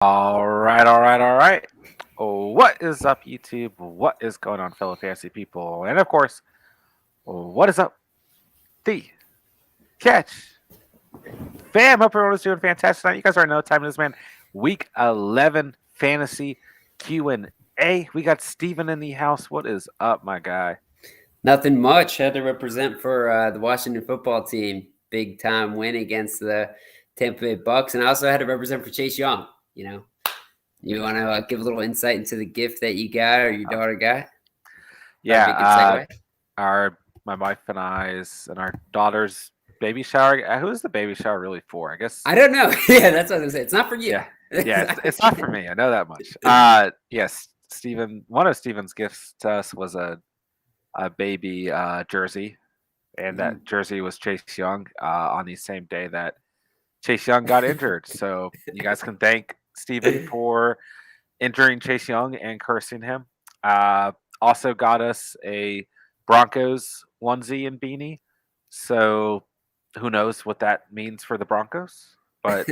All right. What is up, YouTube? What is going on, fellow fantasy people? And of course, what is up, the catch fam? Hope everyone is doing fantastic tonight. You guys already know what time it is, man. Week 11 fantasy Q&A. We got Steven in the house. What is up, my guy? Nothing much. Had to represent for the Washington football team. Big time win against the Tampa Bay Bucks, and I also had to represent for Chase Young. You want to give a little insight into the gift that you got or your daughter got? That'd be a good Yeah, segue. my wife and I's and our daughter's baby shower. Who's the baby shower really for? I guess. I don't know. Yeah, that's what I was gonna say. It's not for you. Yeah, yeah, it's not for me. I know that much. Yes, Steven. One of Steven's gifts to us was a baby jersey, and that jersey was Chase Young on the same day that Chase Young got injured. So you guys can thank Steven for injuring Chase Young and cursing him. Uh, Also got us a Broncos onesie and beanie. So who knows what that means for the Broncos? But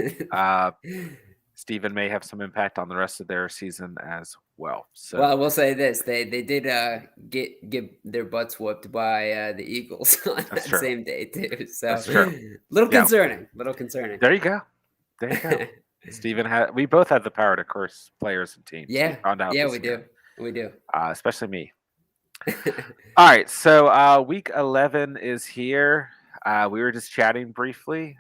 Steven may have some impact on the rest of their season as well. So Well, I will say this: they did get their butts whooped by the Eagles on that's that true. same day too. So That's true. little Yeah, concerning. Little concerning. there you go. There you go. Steven had. We both had the power to curse players and teams. We Yeah, found out yeah, this we year, do. We do. especially me. All right, so week 11 is here. We were just chatting briefly.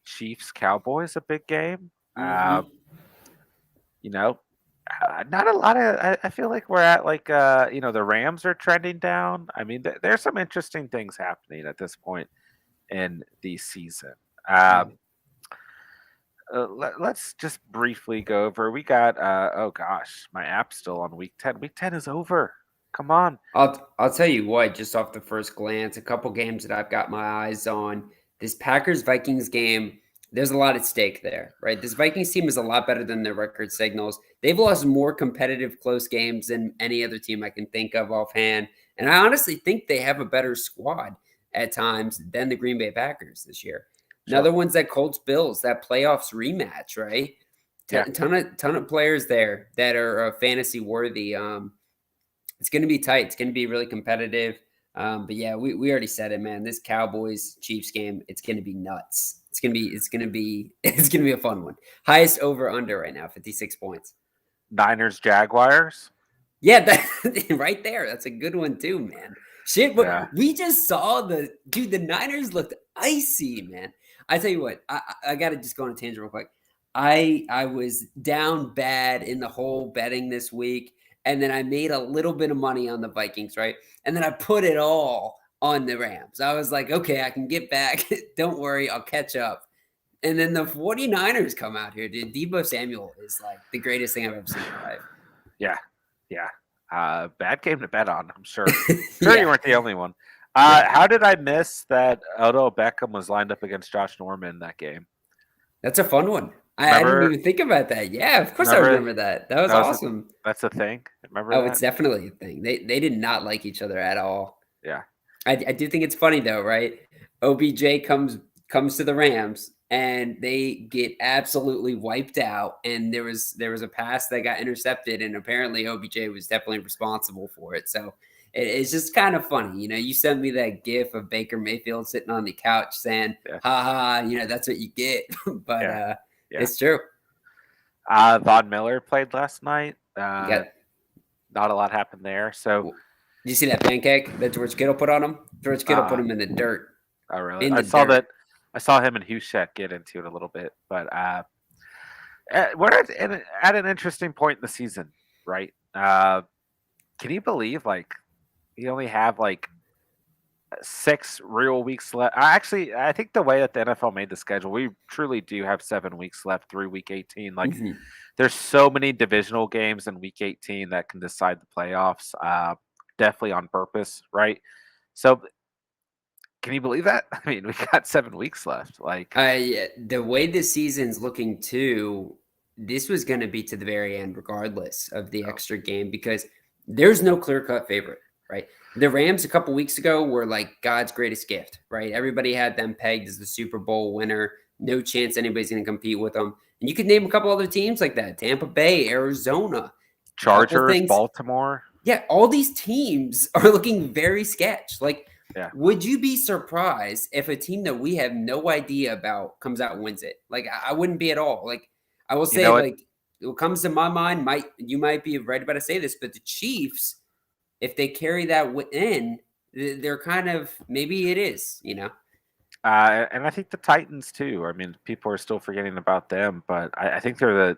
Chiefs Cowboys, a big game. Uh, Hmm. you know, not a lot of. I feel like we're at like the Rams are trending down. I mean, there's some interesting things happening at this point in the season. Uh, let's just briefly go over. We got oh gosh, my app's still on week 10. Week 10 is over. Come on. I'll tell you what, just off the first glance, a couple games that I've got my eyes on. This Packers Vikings game, there's a lot at stake there, right? This Vikings team is a lot better than their record signals. They've lost more competitive close games than any other team I can think of offhand. And I honestly think they have a better squad at times than the Green Bay Packers this year. Sure. Another one's that Colts Bills, that playoffs rematch, right? Yeah. Ton of players there that are fantasy worthy. It's going to be tight. It's going to be really competitive. But yeah, we already said it, man. This Cowboys Chiefs game, it's going to be nuts. It's going to be a fun one. Highest over under right now, 56 points. Niners Jaguars. Yeah, that right there. That's a good one too, man. Shit, but Yeah. we just saw the Niners looked icy, man. I tell you what, I got to just go on a tangent real quick. I was down bad in the whole betting this week, and then I made a little bit of money on the Vikings, right? And then I put it all on the Rams. I was like, okay, I can get back. Don't worry, I'll catch up. And then the 49ers come out here, dude. Debo Samuel is like the greatest thing I've ever seen in my life. Yeah. Yeah. Bad game to bet on. I'm sure. Sure, you Yeah. weren't the only one. Yeah. How did I miss that Odell Beckham was lined up against Josh Norman in that game? That's a fun one. I didn't Remember? even think about that. Yeah, of course I Remember remember that. That was that was awesome. that's a thing. Remember Oh, it's that? definitely a thing. They did not like each other at all. Yeah. I do think it's funny though, right? OBJ comes to the Rams and they get absolutely wiped out. And there was a pass that got intercepted, and apparently OBJ was definitely responsible for it. So it's just kind of funny, You sent me that GIF of Baker Mayfield sitting on the couch saying, Yeah. "Ha ha," that's what you get. But Yeah. Yeah. it's true. Von Miller played last night. You got Not a lot happened there. So, Did you see that pancake that George Kittle put on him? George Kittle put uh, him in the dirt. oh really? In I the saw dirt. that. I saw him and Hushek get into it a little bit, but we're at an interesting point in the season, right? Can you believe like we only have like 6 real weeks left? I think the way that the NFL made the schedule, we truly do have 7 weeks left through week 18. Like, Mhm. there's so many divisional games in week 18 that can decide the playoffs. Definitely on purpose, right? So, can you believe that? I mean, we got 7 weeks left. Like, The way this season's looking too, this was going to be to the very end, regardless of the oh, extra game, because there's no clear cut favorite, right? The Rams a couple weeks ago were like God's greatest gift, right? Everybody had them pegged as the Super Bowl winner. No chance anybody's going to compete with them. And you could name a couple other teams like that: Tampa Bay, Arizona, a couple Chargers, things. Baltimore. Yeah, all these teams are looking very sketch. Like, Yeah. would you be surprised if a team that we have no idea about comes out and wins it? Like, I wouldn't be at all. Like, I will You say, know what? like, what comes to my mind, you might be right about to say this, but the Chiefs, if they carry that in, they're kind of maybe it is, you know. And I think the Titans too. I mean, people are still forgetting about them, but I think they're a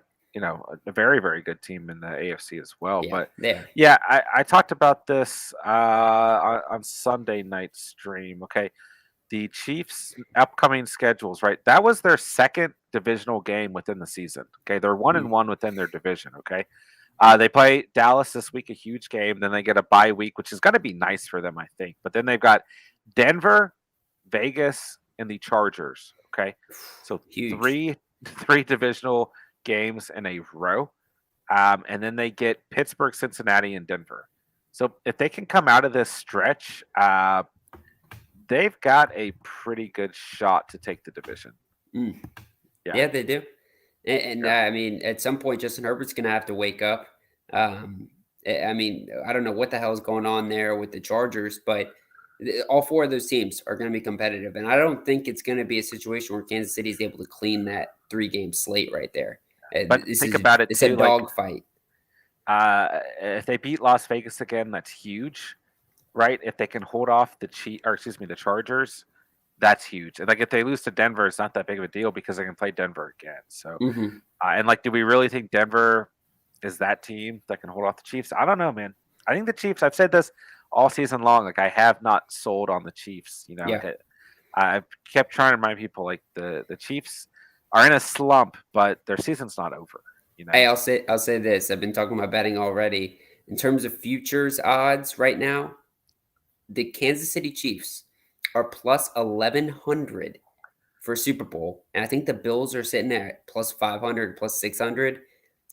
very, very good team in the AFC as well. Yeah, But there. yeah, I talked about this on Sunday night stream. Okay, the Chiefs' upcoming schedules, right? That was their second divisional game within the season. Okay, they're 1-1 within their division. Okay, they play Dallas this week, a huge game. Then they get a bye week, which is going to be nice for them, I think. But then they've got Denver, Vegas, and the Chargers. Okay, so Huge. three divisional games in a row, and then they get Pittsburgh, Cincinnati, and Denver. So if they can come out of this stretch, they've got a pretty good shot to take the division. Mm. Yeah, Yeah, they do. And sure. I mean, at some point, Justin Herbert's going to have to wake up. I mean, I don't know what the hell is going on there with the Chargers, but all four of those teams are going to be competitive. And I don't think it's going to be a situation where Kansas City is able to clean that 3-game slate right there. But think about it It's a too. Like, dog fight. if they beat Las Vegas again, that's huge, right? If they can hold off the Chargers, that's huge. And like if they lose to Denver, it's not that big of a deal because they can play Denver again. So, Hmm. and like, do we really think Denver is that team that can hold off the Chiefs? I don't know, man. I think the Chiefs. I've said this all season long. Like I have not sold on the Chiefs. You know, Yeah. I've kept trying to remind people like the Chiefs are in a slump, but their season's not over. You Hey, know, I'll say this. I've been talking about betting already. In terms of futures odds right now, the Kansas City Chiefs are plus 1100 for Super Bowl, and I think the Bills are sitting at plus 500, plus 600.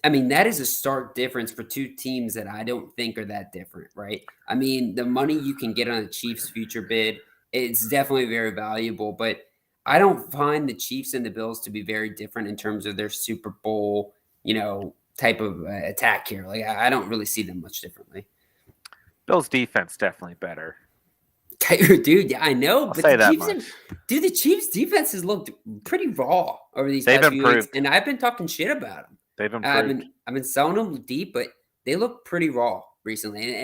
I mean, that is a stark difference for two teams that I don't think are that different, right? I mean, the money you can get on a Chiefs future bid, it's definitely very valuable, but I don't find the Chiefs and the Bills to be very different in terms of their Super Bowl, type of attack here. Like, I don't really see them much differently. Bills defense definitely better. Dude, yeah, I know, I'll but say that much. The Chiefs defense has looked pretty raw over these They've past few weeks, improved. and I've been talking shit about them. They've improved. I've been selling them deep, but they look pretty raw recently.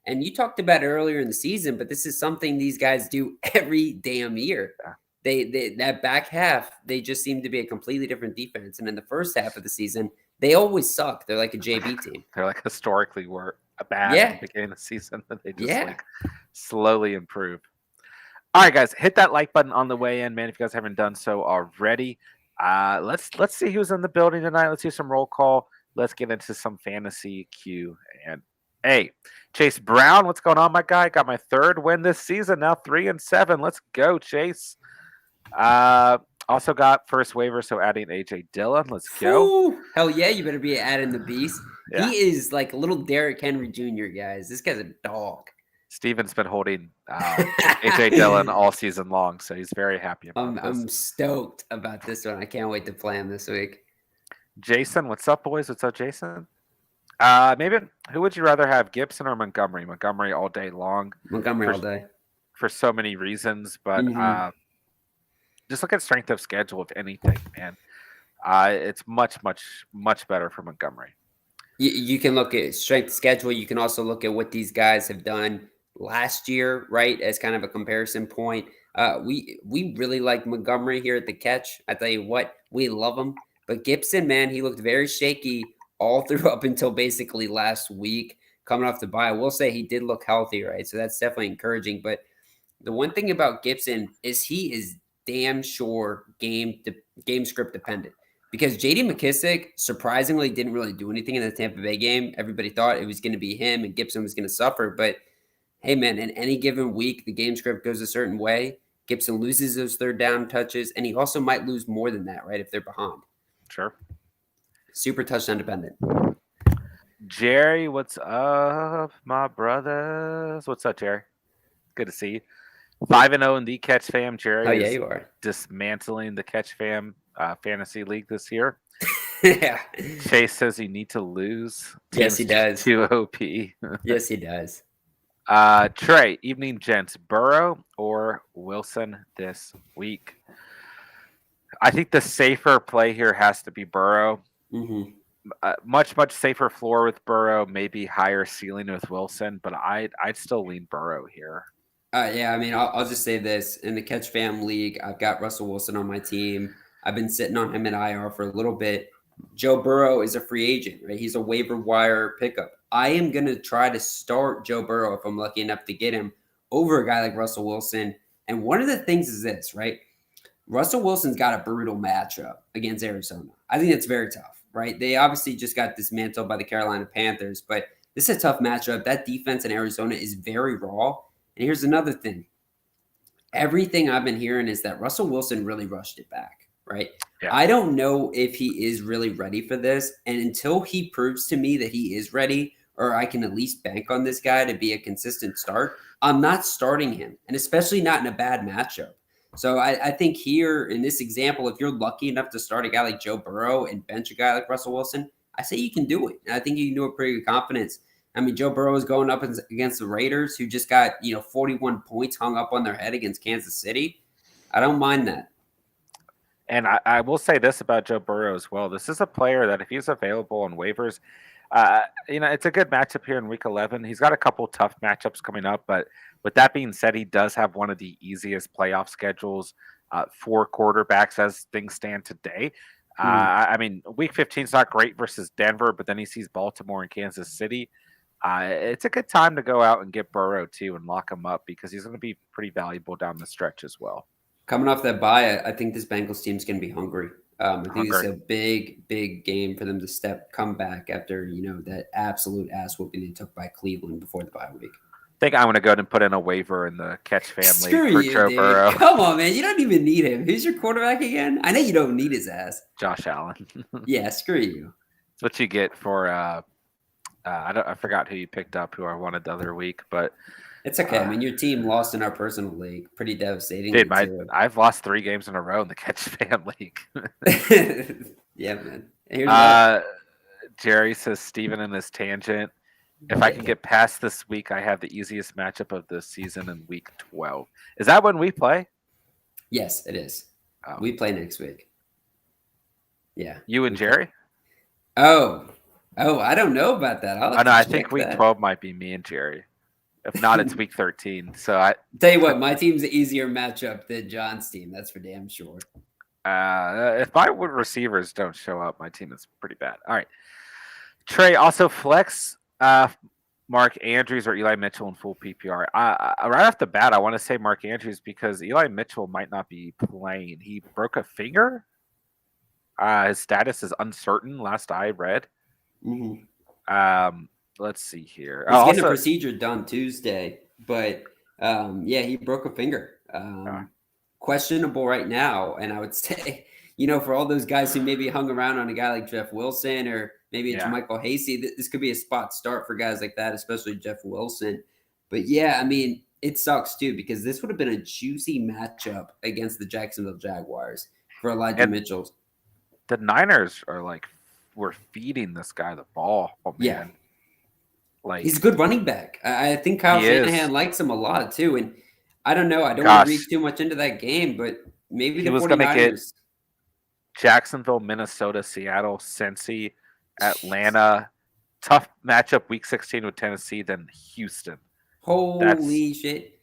And you talked about it earlier in the season, but this is something these guys do every damn year. Yeah. They that back half, they just seem to be a completely different defense. And in the first half of the season, they always suck. They're like a JV team. They're like historically were bad at Yeah, the beginning of the season, but they just yeah. like slowly improve. All right, guys, hit that like button on the way in, man. If you guys haven't done so already, let's see who's in the building tonight. Let's do some roll call. Let's get into some fantasy Q and A. Chase Brown, what's going on, my guy? Got my third win this season now, 3-7. Let's go, Chase. Also got first waiver, so adding AJ Dillon. Let's go. Whew. Hell yeah, you better be adding the beast. Yeah. He is like a little Derrick Henry Jr., guys. This guy's a dog. Steven's been holding AJ Dillon all season long, so he's very happy about this. I'm stoked about this one. I can't wait to play him this week. Jason, what's up, boys? What's up, Jason? Maybe who would you rather have, Gibson or Montgomery? Montgomery all day long. Montgomery all day. For so many reasons, but just look at strength of schedule, if anything, man. It's much, much, much better for Montgomery. You can look at strength of schedule. You can also look at what these guys have done last year, right, as kind of a comparison point. We really like Montgomery here at the catch. I tell you what, we love him. But Gibson, man, he looked very shaky all through up until basically last week, coming off the bye. I will say he did look healthy, right? So that's definitely encouraging. But the one thing about Gibson is he is damn sure game script dependent. Because J.D. McKissick surprisingly didn't really do anything in the Tampa Bay game. Everybody thought it was going to be him and Gibson was going to suffer. But, hey, man, in any given week, the game script goes a certain way. Gibson loses those third down touches, and he also might lose more than that, right, if they're behind. Sure. Super touchdown dependent. Jerry, what's up, my brothers? What's up, Jerry? Good to see you. 5-0 in the Catch Fam. Oh Jerry yeah, is you are. dismantling the Catch Fam fantasy league this year. Yeah. Chase says you need to lose. Yes, he Team's does. too OP. Yes, he does. Trey, evening gents, Burrow or Wilson this week? I think the safer play here has to be Burrow. Hmm. Much safer floor with Burrow, maybe higher ceiling with Wilson, but I'd still lean Burrow here. Yeah, I mean, I'll just say this. In the Catch Fam League, I've got Russell Wilson on my team. I've been sitting on him in IR for a little bit. Joe Burrow is a free agent, right? He's a waiver wire pickup. I am going to try to start Joe Burrow if I'm lucky enough to get him over a guy like Russell Wilson. And one of the things is this, right? Russell Wilson's got a brutal matchup against Arizona. I think it's very tough, right? They obviously just got dismantled by the Carolina Panthers, but this is a tough matchup. That defense in Arizona is very raw. And here's another thing. Everything I've been hearing is that Russell Wilson really rushed it back, right? Yeah. I don't know if he is really ready for this. And until he proves to me that he is ready, or I can at least bank on this guy to be a consistent start, I'm not starting him, and especially not in a bad matchup. So I think here in this example, if you're lucky enough to start a guy like Joe Burrow and bench a guy like Russell Wilson, I say you can do it. And I think you can do it pretty good confidence. I mean, Joe Burrow is going up against the Raiders, who just got 41 points hung up on their head against Kansas City. I don't mind that. And I will say this about Joe Burrow as well. This is a player that if he's available on waivers, it's a good matchup here in Week 11. He's got a couple tough matchups coming up, but with that being said, he does have one of the easiest playoff schedules for quarterbacks as things stand today. I mean, Week 15 is not great versus Denver, but then he sees Baltimore and Kansas City. It's a good time to go out and get Burrow too and lock him up because he's going to be pretty valuable down the stretch as well. Coming off that bye, I think this Bengals team's going to be hungry. I think it's a big game for them to come back after that absolute ass whooping they took by Cleveland before the bye week. I think I'm going to go ahead and put in a waiver in the Catch family Screw for you, Joe dude. Burrow. Come on, man. You don't even need him. Who's your quarterback again? I know you don't need his ass. Josh Allen. Yeah, screw you. That's what you get for. I forgot who you picked up, who I wanted the other week, but it's okay. I mean, your team lost in our personal league, pretty devastating. Dude, I've lost 3 games in a row in the Catch Fan League. Yeah, man. Jerry says Steven in his tangent. If I can get past this week, I have the easiest matchup of the season in Week 12. Is that when we play? Yes, it is. Oh. We play next week. Yeah. You and Jerry? Oh, I don't know about that. I think Week 12 might be me and Jerry. If not, it's Week 13. So I tell you what, my team's an easier matchup than John's team. That's for damn sure. If my receivers don't show up, my team is pretty bad. All right. Trey, also flex Mark Andrews or Eli Mitchell in full PPR. Right off the bat, I want to say Mark Andrews because Eli Mitchell might not be playing. He broke a finger. His status is uncertain, last I read. Mm-hmm. Let's see here. He's getting a procedure done Tuesday, but he broke a finger. Questionable right now, and I would say, for all those guys who maybe hung around on a guy like Jeff Wilson or maybe Michael Hasty, this could be a spot start for guys like that, especially Jeff Wilson. But yeah, I mean, it sucks too because this would have been a juicy matchup against the Jacksonville Jaguars for Elijah Mitchell. The Niners we're feeding this guy the ball. Oh, man. Yeah. He's a good running back. I think Kyle Shanahan likes him a lot too. And I don't know. I don't want to read too much into that game, but maybe the 49ers. Going to get Jacksonville, Minnesota, Seattle, Cincy, Atlanta. Tough matchup Week 16 with Tennessee, then Houston. Holy shit.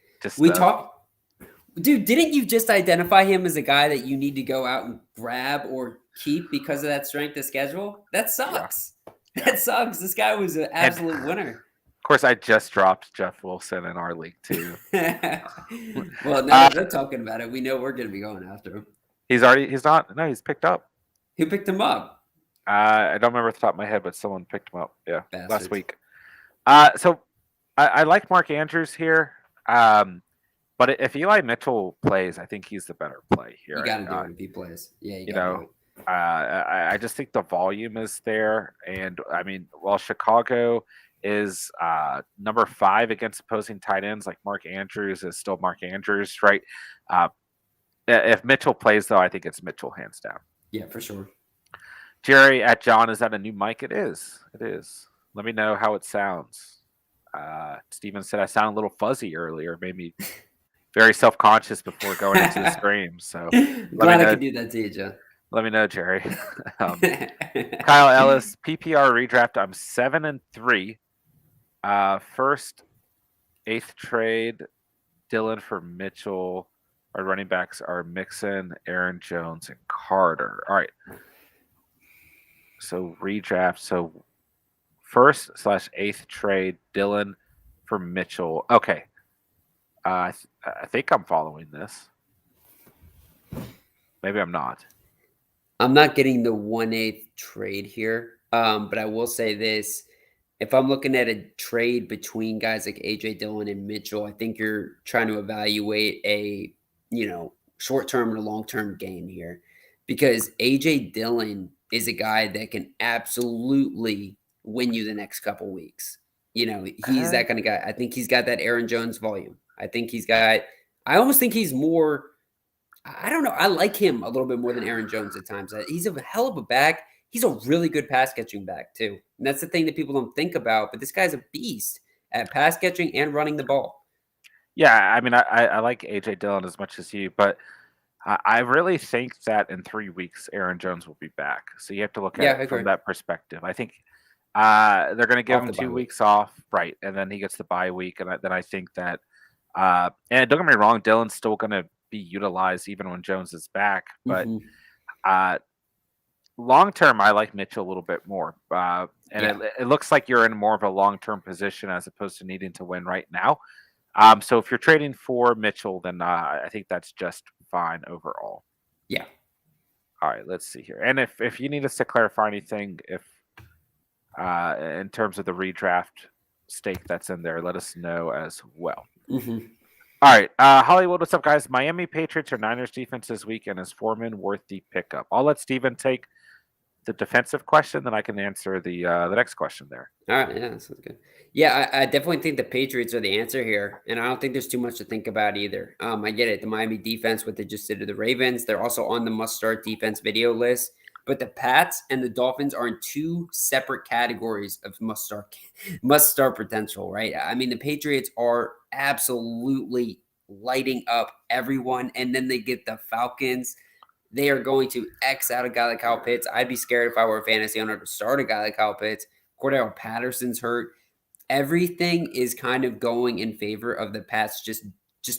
Dude, didn't you just identify him as a guy that you need to go out and grab or keep because of that strength of schedule? That sucks. Yeah. That sucks. This guy was an absolute winner. Of course, I just dropped Jeff Wilson in our league, too. Well, now that we're talking about it, we know we're going to be going after him. He's picked up. Who picked him up? I don't remember off the top of my head, but someone picked him up. Yeah, Bastards. Last week. So I like Mark Andrews here. But if Eli Mitchell plays, I think he's the better play here. You got to do it if he plays. Yeah, do it. I just think the volume is there. And, I mean, while Chicago is number 5 against opposing tight ends. Like Mark Andrews is still Mark Andrews, right? Uh, if Mitchell plays, though, I think it's Mitchell hands down. Yeah, for sure. Jerry at John, is that a new mic? It is. It is. Let me know how it sounds. Steven said I sounded a little fuzzy earlier, made me very self conscious before going into the stream. So let me Glad I know. could do that to you, John. Let me know, Jerry. Kyle Ellis, PPR redraft. I'm 7-3. First, 8th trade. Dylan for Mitchell. Our running backs are Mixon, Aaron Jones, and Carter. All right. So redraft. So first / 8th trade, Dylan for Mitchell. Okay. I think I'm following this. Maybe I'm not. I'm not getting the 1/8 trade here, but I will say this. If I'm looking at a trade between guys like AJ Dillon and Mitchell, I think you're trying to evaluate a, short term and a long term gain here because AJ Dillon is a guy that can absolutely win you the next couple weeks. He's Uh, that kind of guy. I think he's got that Aaron Jones volume. I almost think he's more. I don't know. I like him a little bit more than Aaron Jones at times. He's a hell of a back. He's a really good pass catching back too, and that's the thing that people don't think about. But this guy's a beast at pass catching and running the ball. yeah, I mean, I like AJ Dillon as much as you, but I really think that in 3 weeks, Aaron Jones will be back. So you have to look at Yeah, I it from agree. that perspective. I think they're going to give Off him the bye two week. weeks off, right? And then he gets the bye week. And then I think that, and don't get me wrong, Dylan's still going to be utilized even when Jones is back. But Hmm. uh, long term, I like Mitchell a little bit more. And Yeah, it looks like you're in more of a long term position as opposed to needing to win right now. So if you're trading for Mitchell, then I think that's just fine overall. yeah. All right, let's see here. And if you need us to clarify anything, if in terms of the redraft stake that's in there, let us know as well. Hmm. All right, Hollywood, what's up, guys? Miami Patriots or Niners defense this week, and is Foreman worth the pickup? I'll let Steven take the defensive question, then I can answer the next question there. All right, yeah, that sounds good. Yeah, I definitely think the Patriots are the answer here, and I don't think there's too much to think about either. I get it, the Miami defense, what they just did to the Ravens, they're also on the must-start defense video list. But the Pats and the Dolphins are in two separate categories of must start potential, right? I mean, the Patriots are absolutely lighting up everyone, and then they get the Falcons. They are going to X out a guy like Kyle Pitts. I'd be scared if I were a fantasy owner to start a guy like Kyle Pitts. Cordell Patterson's hurt. Everything is kind of going in favor of the Pats just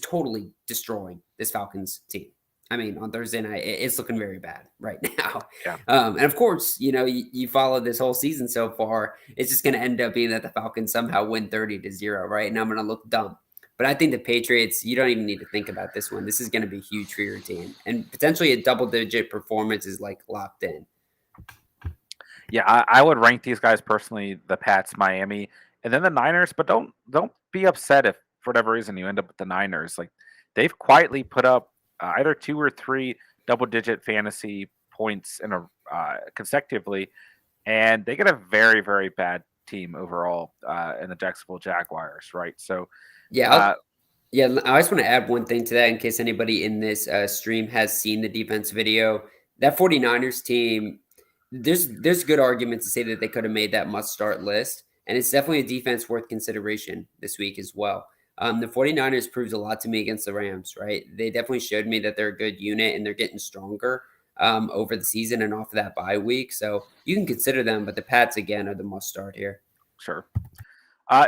totally destroying this Falcons team. I mean, on Thursday night, it's looking very bad right now. Yeah. And of course, you follow this whole season so far. It's just going to end up being that the Falcons somehow win 30-0, right? And I'm going to look dumb. But I think the Patriots, you don't even need to think about this one. This is going to be huge for your team. And potentially a double-digit performance is like locked in. Yeah, I would rank these guys personally: the Pats, Miami, and then the Niners. But don't be upset if for whatever reason you end up with the Niners. Like they've quietly put up either 2 or 3 double-digit fantasy points in a consecutively, and they get a very very bad team overall in the Jacksonville Jaguars, right? So Yeah, uh, Yeah, I just want to add one thing to that in case anybody in this stream has seen the defense video. That 49ers team, there's good arguments to say that they could have made that must start list. And it's definitely a defense worth consideration this week as well. The 49ers proved a lot to me against the Rams, right? They definitely showed me that they're a good unit and they're getting stronger over the season and off of that bye week. So you can consider them, but the Pats, again, are the must start here. sure.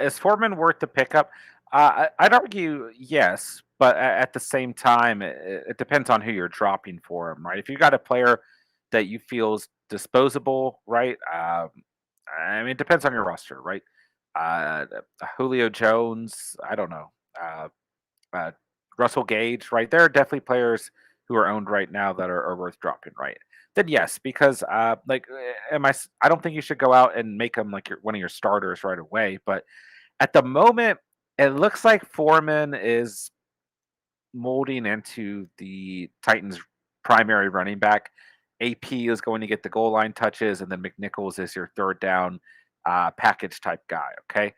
Is Foreman worth the pickup? I'd argue yes, but at the same time, it depends on who you're dropping for him, right? If you got a player that you feel is disposable, right? I mean, it depends on your roster, right? Uh, Julio Jones, I don't know. Uh, Russell Gage, right? There are definitely players who are owned right now that are worth dropping, right? Then yes, because I don't think you should go out and make them like one of your starters right away, but at the moment, it looks like Foreman is molding into the Titans' primary running back. AP is going to get the goal line touches, and then McNichols is your third down package type guy. Okay.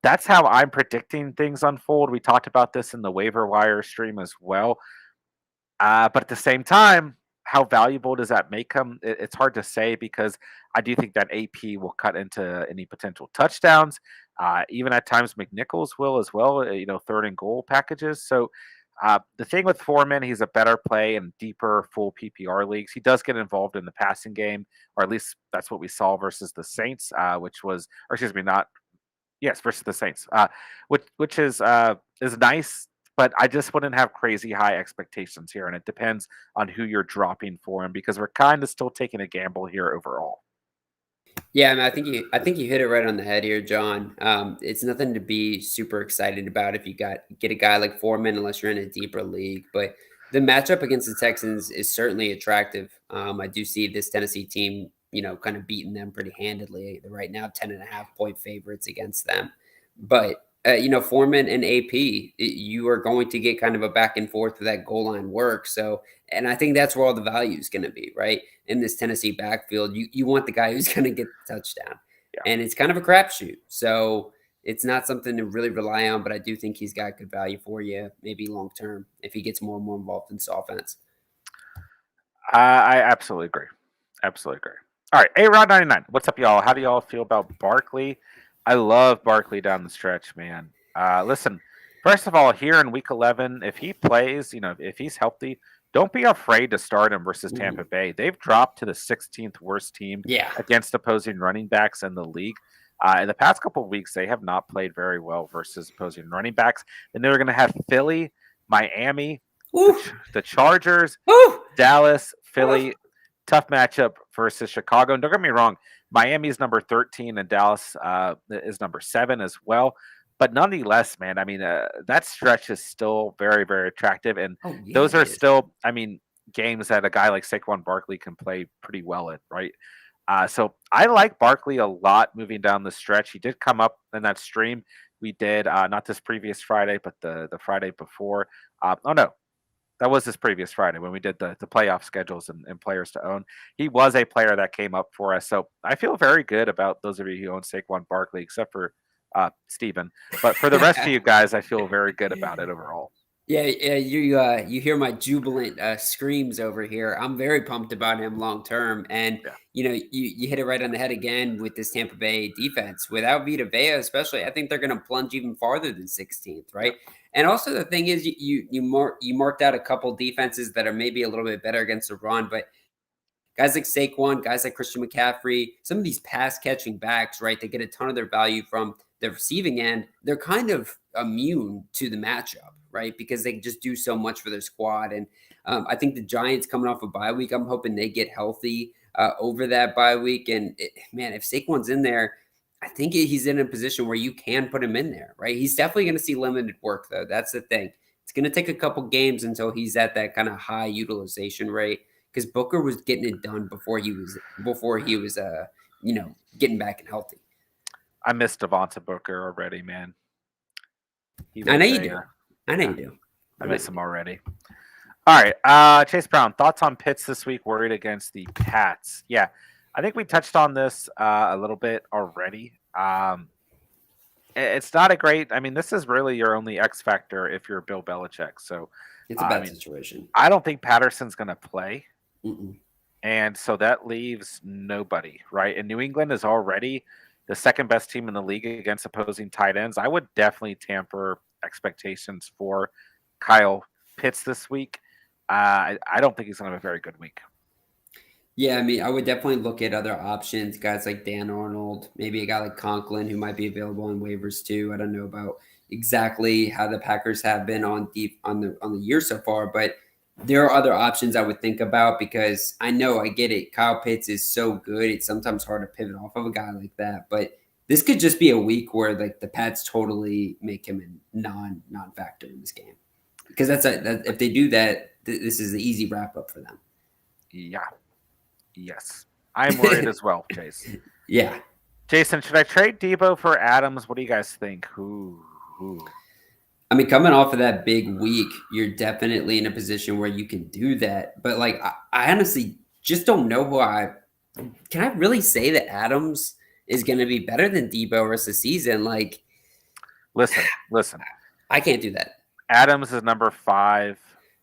That's how I'm predicting things unfold. We talked about this in the waiver wire stream as well. But at the same time, how valuable does that make him? It's hard to say because I do think that AP will cut into any potential touchdowns. Even at times, McNichols will as well. Third and goal packages. So the thing with Foreman, he's a better play in deeper full PPR leagues. He does get involved in the passing game, or at least that's what we saw versus the Saints, which was, or excuse me, not yes, versus the Saints, which is nice, but I just wouldn't have crazy high expectations here, and it depends on who you're dropping for him because we're kind of still taking a gamble here overall. Yeah, I mean, I think you hit it right on the head here, John. It's nothing to be super excited about if you get a guy like Foreman, unless you're in a deeper league. But the matchup against the Texans is certainly attractive. I do see this Tennessee team, kind of beating them pretty handedly. They're right now 10.5 point favorites against them. But Foreman and AP, you are going to get kind of a back and forth with that goal line work. So, and I think that's where all the value is going to be, right? In this Tennessee backfield, you want the guy who's going to get the touchdown, Yeah. and it's kind of a crapshoot. So it's not something to really rely on, but I do think he's got good value for you, maybe long term, if he gets more and more involved in this offense. I absolutely agree. Absolutely agree. All right, A-Rod 99. What's up, y'all? How do y'all feel about Barkley? I love Barkley down the stretch, man. Listen, first of all, here in week 11, if he plays, if he's healthy, don't be afraid to start him versus Tampa Bay. They've dropped to the 16th worst team Yeah. against opposing running backs in the league. In the past couple of weeks, they have not played very well versus opposing running backs. And they're going to have Philly, Miami, the Chargers, Dallas, Philly. Tough matchup versus Chicago. And don't get me wrong, Miami's number 13 and Dallas is number 7 as well. But nonetheless, man, I mean, that stretch is still very, very attractive. And those are still, I mean, games that a guy like Saquon Barkley can play pretty well in, right? So I like Barkley a lot moving down the stretch. He did come up in that stream we did, not this previous Friday, but the Friday before. Oh, no, that was this previous Friday when we did the playoff schedules and players to own. He was a player that came up for us. So I feel very good about those of you who own Saquon Barkley, except for Steven. But for the rest of you guys, I feel very good about it overall. Yeah, you hear my jubilant screams over here. I'm very pumped about him long term, and Yeah. you hit it right on the head again with this Tampa Bay defense. Without Vita Vea, especially, I think they're going to plunge even farther than 16th, right? Yeah. And also the thing is, you marked out a couple defenses that are maybe a little bit better against the run, but guys like Saquon, guys like Christian McCaffrey, some of these pass catching backs, right? They get a ton of their value from the receiving end. They're kind of immune to the matchup, right? Because they just do so much for their squad. And I think the Giants coming off a bye week, I'm hoping they get healthy over that bye week. And man, if Saquon's in there, I think he's in a position where you can put him in there, right? He's definitely going to see limited work, though. That's the thing. It's going to take a couple games until he's at that kind of high utilization rate, because Booker was getting it done before he was getting back and healthy. I miss Devonta Booker already, man. I know you do. I know you do. I miss him already. All right, Chase Brown, thoughts on Pitts this week? Worried against the Pats? Yeah, I think we touched on this a little bit already. It's not a great. I mean, this is really your only X factor if you're Bill Belichick. So it's a bad situation. I don't think Patterson's going to play. Mm-mm. And so that leaves nobody, right? And New England is already the second best team in the league against opposing tight ends. I would definitely tamper expectations for Kyle Pitts this week. I don't think he's going to have a very good week. Yeah, I mean, I would definitely look at other options, guys like Dan Arnold, maybe a guy like Conklin who might be available on waivers too. I don't know about exactly how the Packers have been on the year so far, but there are other options I would think about, because I get it. Kyle Pitts is so good. It's sometimes hard to pivot off of a guy like that, but this could just be a week where like the Pats totally make him a non-factor in this game, because if they do that, this is the easy wrap up for them. Yeah. Yes. I'm worried as well, Chase. Yeah. Jason, should I trade Debo for Adams? What do you guys think? I mean, coming off of that big week, you're definitely in a position where you can do that. But like, I honestly just don't know can I really say that Adams is going to be better than Debo rest of the season. Like, Listen. I can't do that. Adams is number 5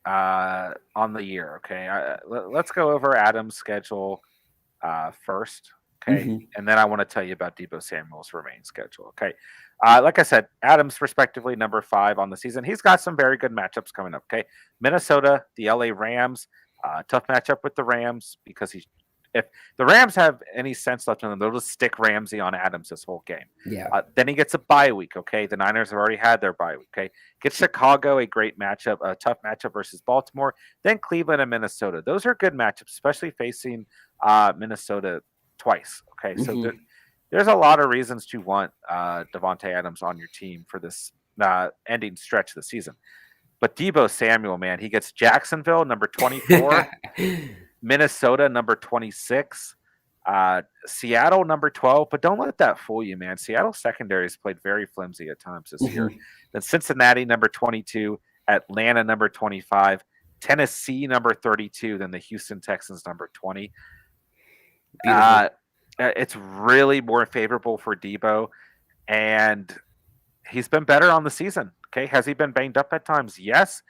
on the year. Okay, let's go over Adams' schedule first. Okay, Hmm. and then I want to tell you about Debo Samuel's remaining schedule. Okay, like I said, Adams respectively number 5 on the season. He's got some very good matchups coming up. Okay, Minnesota, the LA Rams, tough matchup with the Rams because he's if the Rams have any sense left in them, they'll just stick Ramsey on Adams this whole game. Yeah. Then he gets a bye week. Okay, the Niners have already had their bye week. Okay, gets Chicago a great matchup, a tough matchup versus Baltimore. Then Cleveland and Minnesota. Those are good matchups, especially facing Minnesota twice. Okay, so Hmm. there's a lot of reasons to want Devontae Adams on your team for this ending stretch of the season. But Debo Samuel, man, he gets Jacksonville number 24, Minnesota number 26, Seattle number 12. But don't let that fool you, man. Seattle secondary has played very flimsy at times this year. Hmm. Then Cincinnati number 22, Atlanta number 25, Tennessee number 32, then the Houston Texans number 20. Beautiful. Uh, it's really more favorable for Debo, and he's been better on the season. Okay, has he been banged up at times? Yes.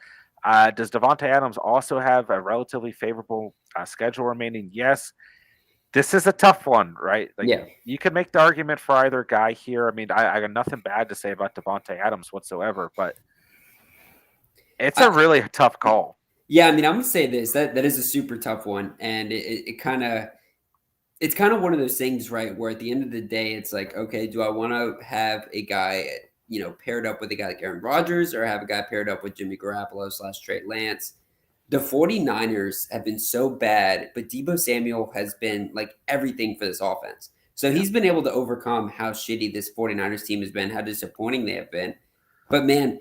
Does Devontae Adams also have a relatively favorable schedule remaining? Yes. This is a tough one, right? Like Yeah. you could make the argument for either guy here. I mean, I got nothing bad to say about Devontae Adams whatsoever, but it's a I, really tough call. yeah, I mean, I'm gonna say this that is a super tough one, and it kind of it's kind of one of those things, right? Where at the end of the day, it's like, okay, do I want to have a guy, paired up with a guy like Aaron Rodgers, or have a guy paired up with Jimmy Garoppolo / Trey Lance? The 49ers have been so bad, but Debo Samuel has been like everything for this offense. So Yeah. he's been able to overcome how shitty this 49ers team has been, how disappointing they have been. But man,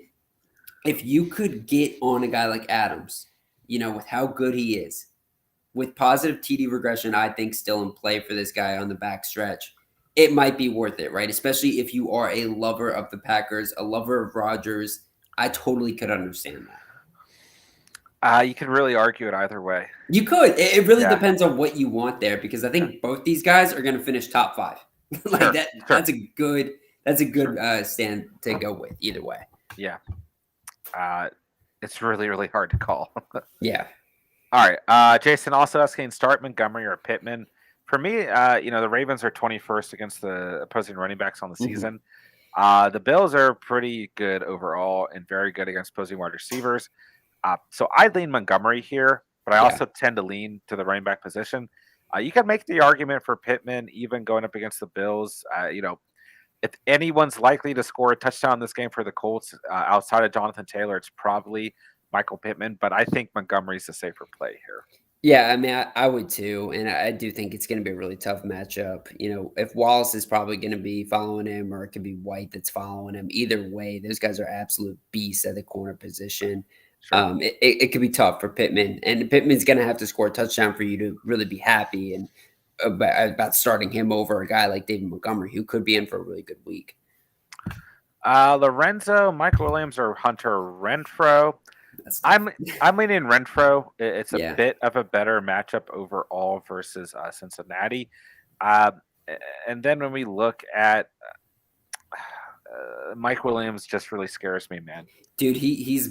if you could get on a guy like Adams, with how good he is, with positive TD regression, I think still in play for this guy on the back stretch, it might be worth it, right? Especially if you are a lover of the Packers, a lover of Rodgers. I totally could understand that. You can really argue it either way. You could. It really Yeah, depends on what you want there, because I yeah, think both these guys are going to finish top 5. Like sure, that. sure, That's a sure. good stand to go with either way. Yeah, uh, it's really, really hard to call. Yeah. All right. Jason also asking start Montgomery or Pittman. For me, the Ravens are 21st against the opposing running backs on the Hmm. season. The Bills are pretty good overall and very good against opposing wide receivers. So I lean Montgomery here, but I Yeah. also tend to lean to the running back position. You can make the argument for Pittman even going up against the Bills. If anyone's likely to score a touchdown in this game for the Colts outside of Jonathan Taylor, it's probably Michael Pittman. But I think Montgomery's the safer play here. Yeah, I mean, I would too, and I do think it's going to be a really tough matchup. If Wallace is probably going to be following him, or it could be White that's following him. Either way, those guys are absolute beasts at the corner position. Sure. It could be tough for Pittman, and Pittman's going to have to score a touchdown for you to really be happy and about starting him over a guy like David Montgomery, who could be in for a really good week. Lorenzo, Mike Williams, or Hunter Renfro. That's tough. I'm leaning Renfro. It's a Yeah. bit of a better matchup overall versus Cincinnati. Um, and then when we look at Mike Williams, just really scares me, man. Dude, he's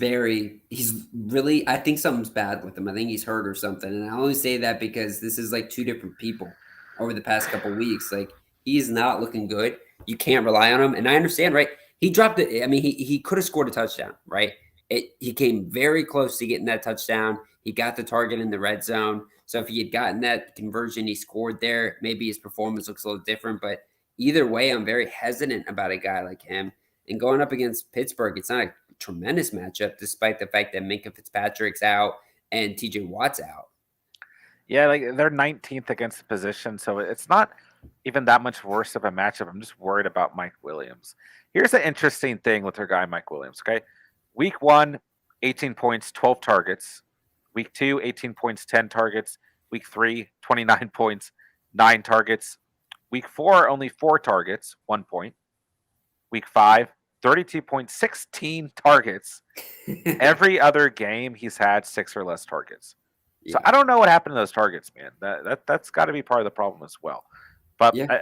really, I think something's bad with him. I think he's hurt or something. And I only say that because this is like two different people over the past couple weeks. Like he is not looking good. You can't rely on him. And I understand, right? He dropped it. I mean, he could have scored a touchdown, right? He came very close to getting that touchdown. He got the target in the red zone. So if he had gotten that conversion, he scored there. Maybe his performance looks a little different. But either way, I'm very hesitant about a guy like him. And going up against Pittsburgh, it's not a tremendous matchup, despite the fact that Minka Fitzpatrick's out and TJ Watt's out. Yeah, like they're 19th against the position, so it's not even that much worse of a matchup. I'm just worried about Mike Williams. Here's the interesting thing with their guy, Mike Williams. Okay. Week 1, 18 points, 12 targets. Week 2, 18 points, 10 targets. Week 3, 29 points, 9 targets. Week 4, only 4 targets, 1 point. Week 5, 32 points, 16 targets. Every other game, he's had 6 or less targets. So Yeah. I don't know what happened to those targets, man. That's got to be part of the problem as well. But Yeah.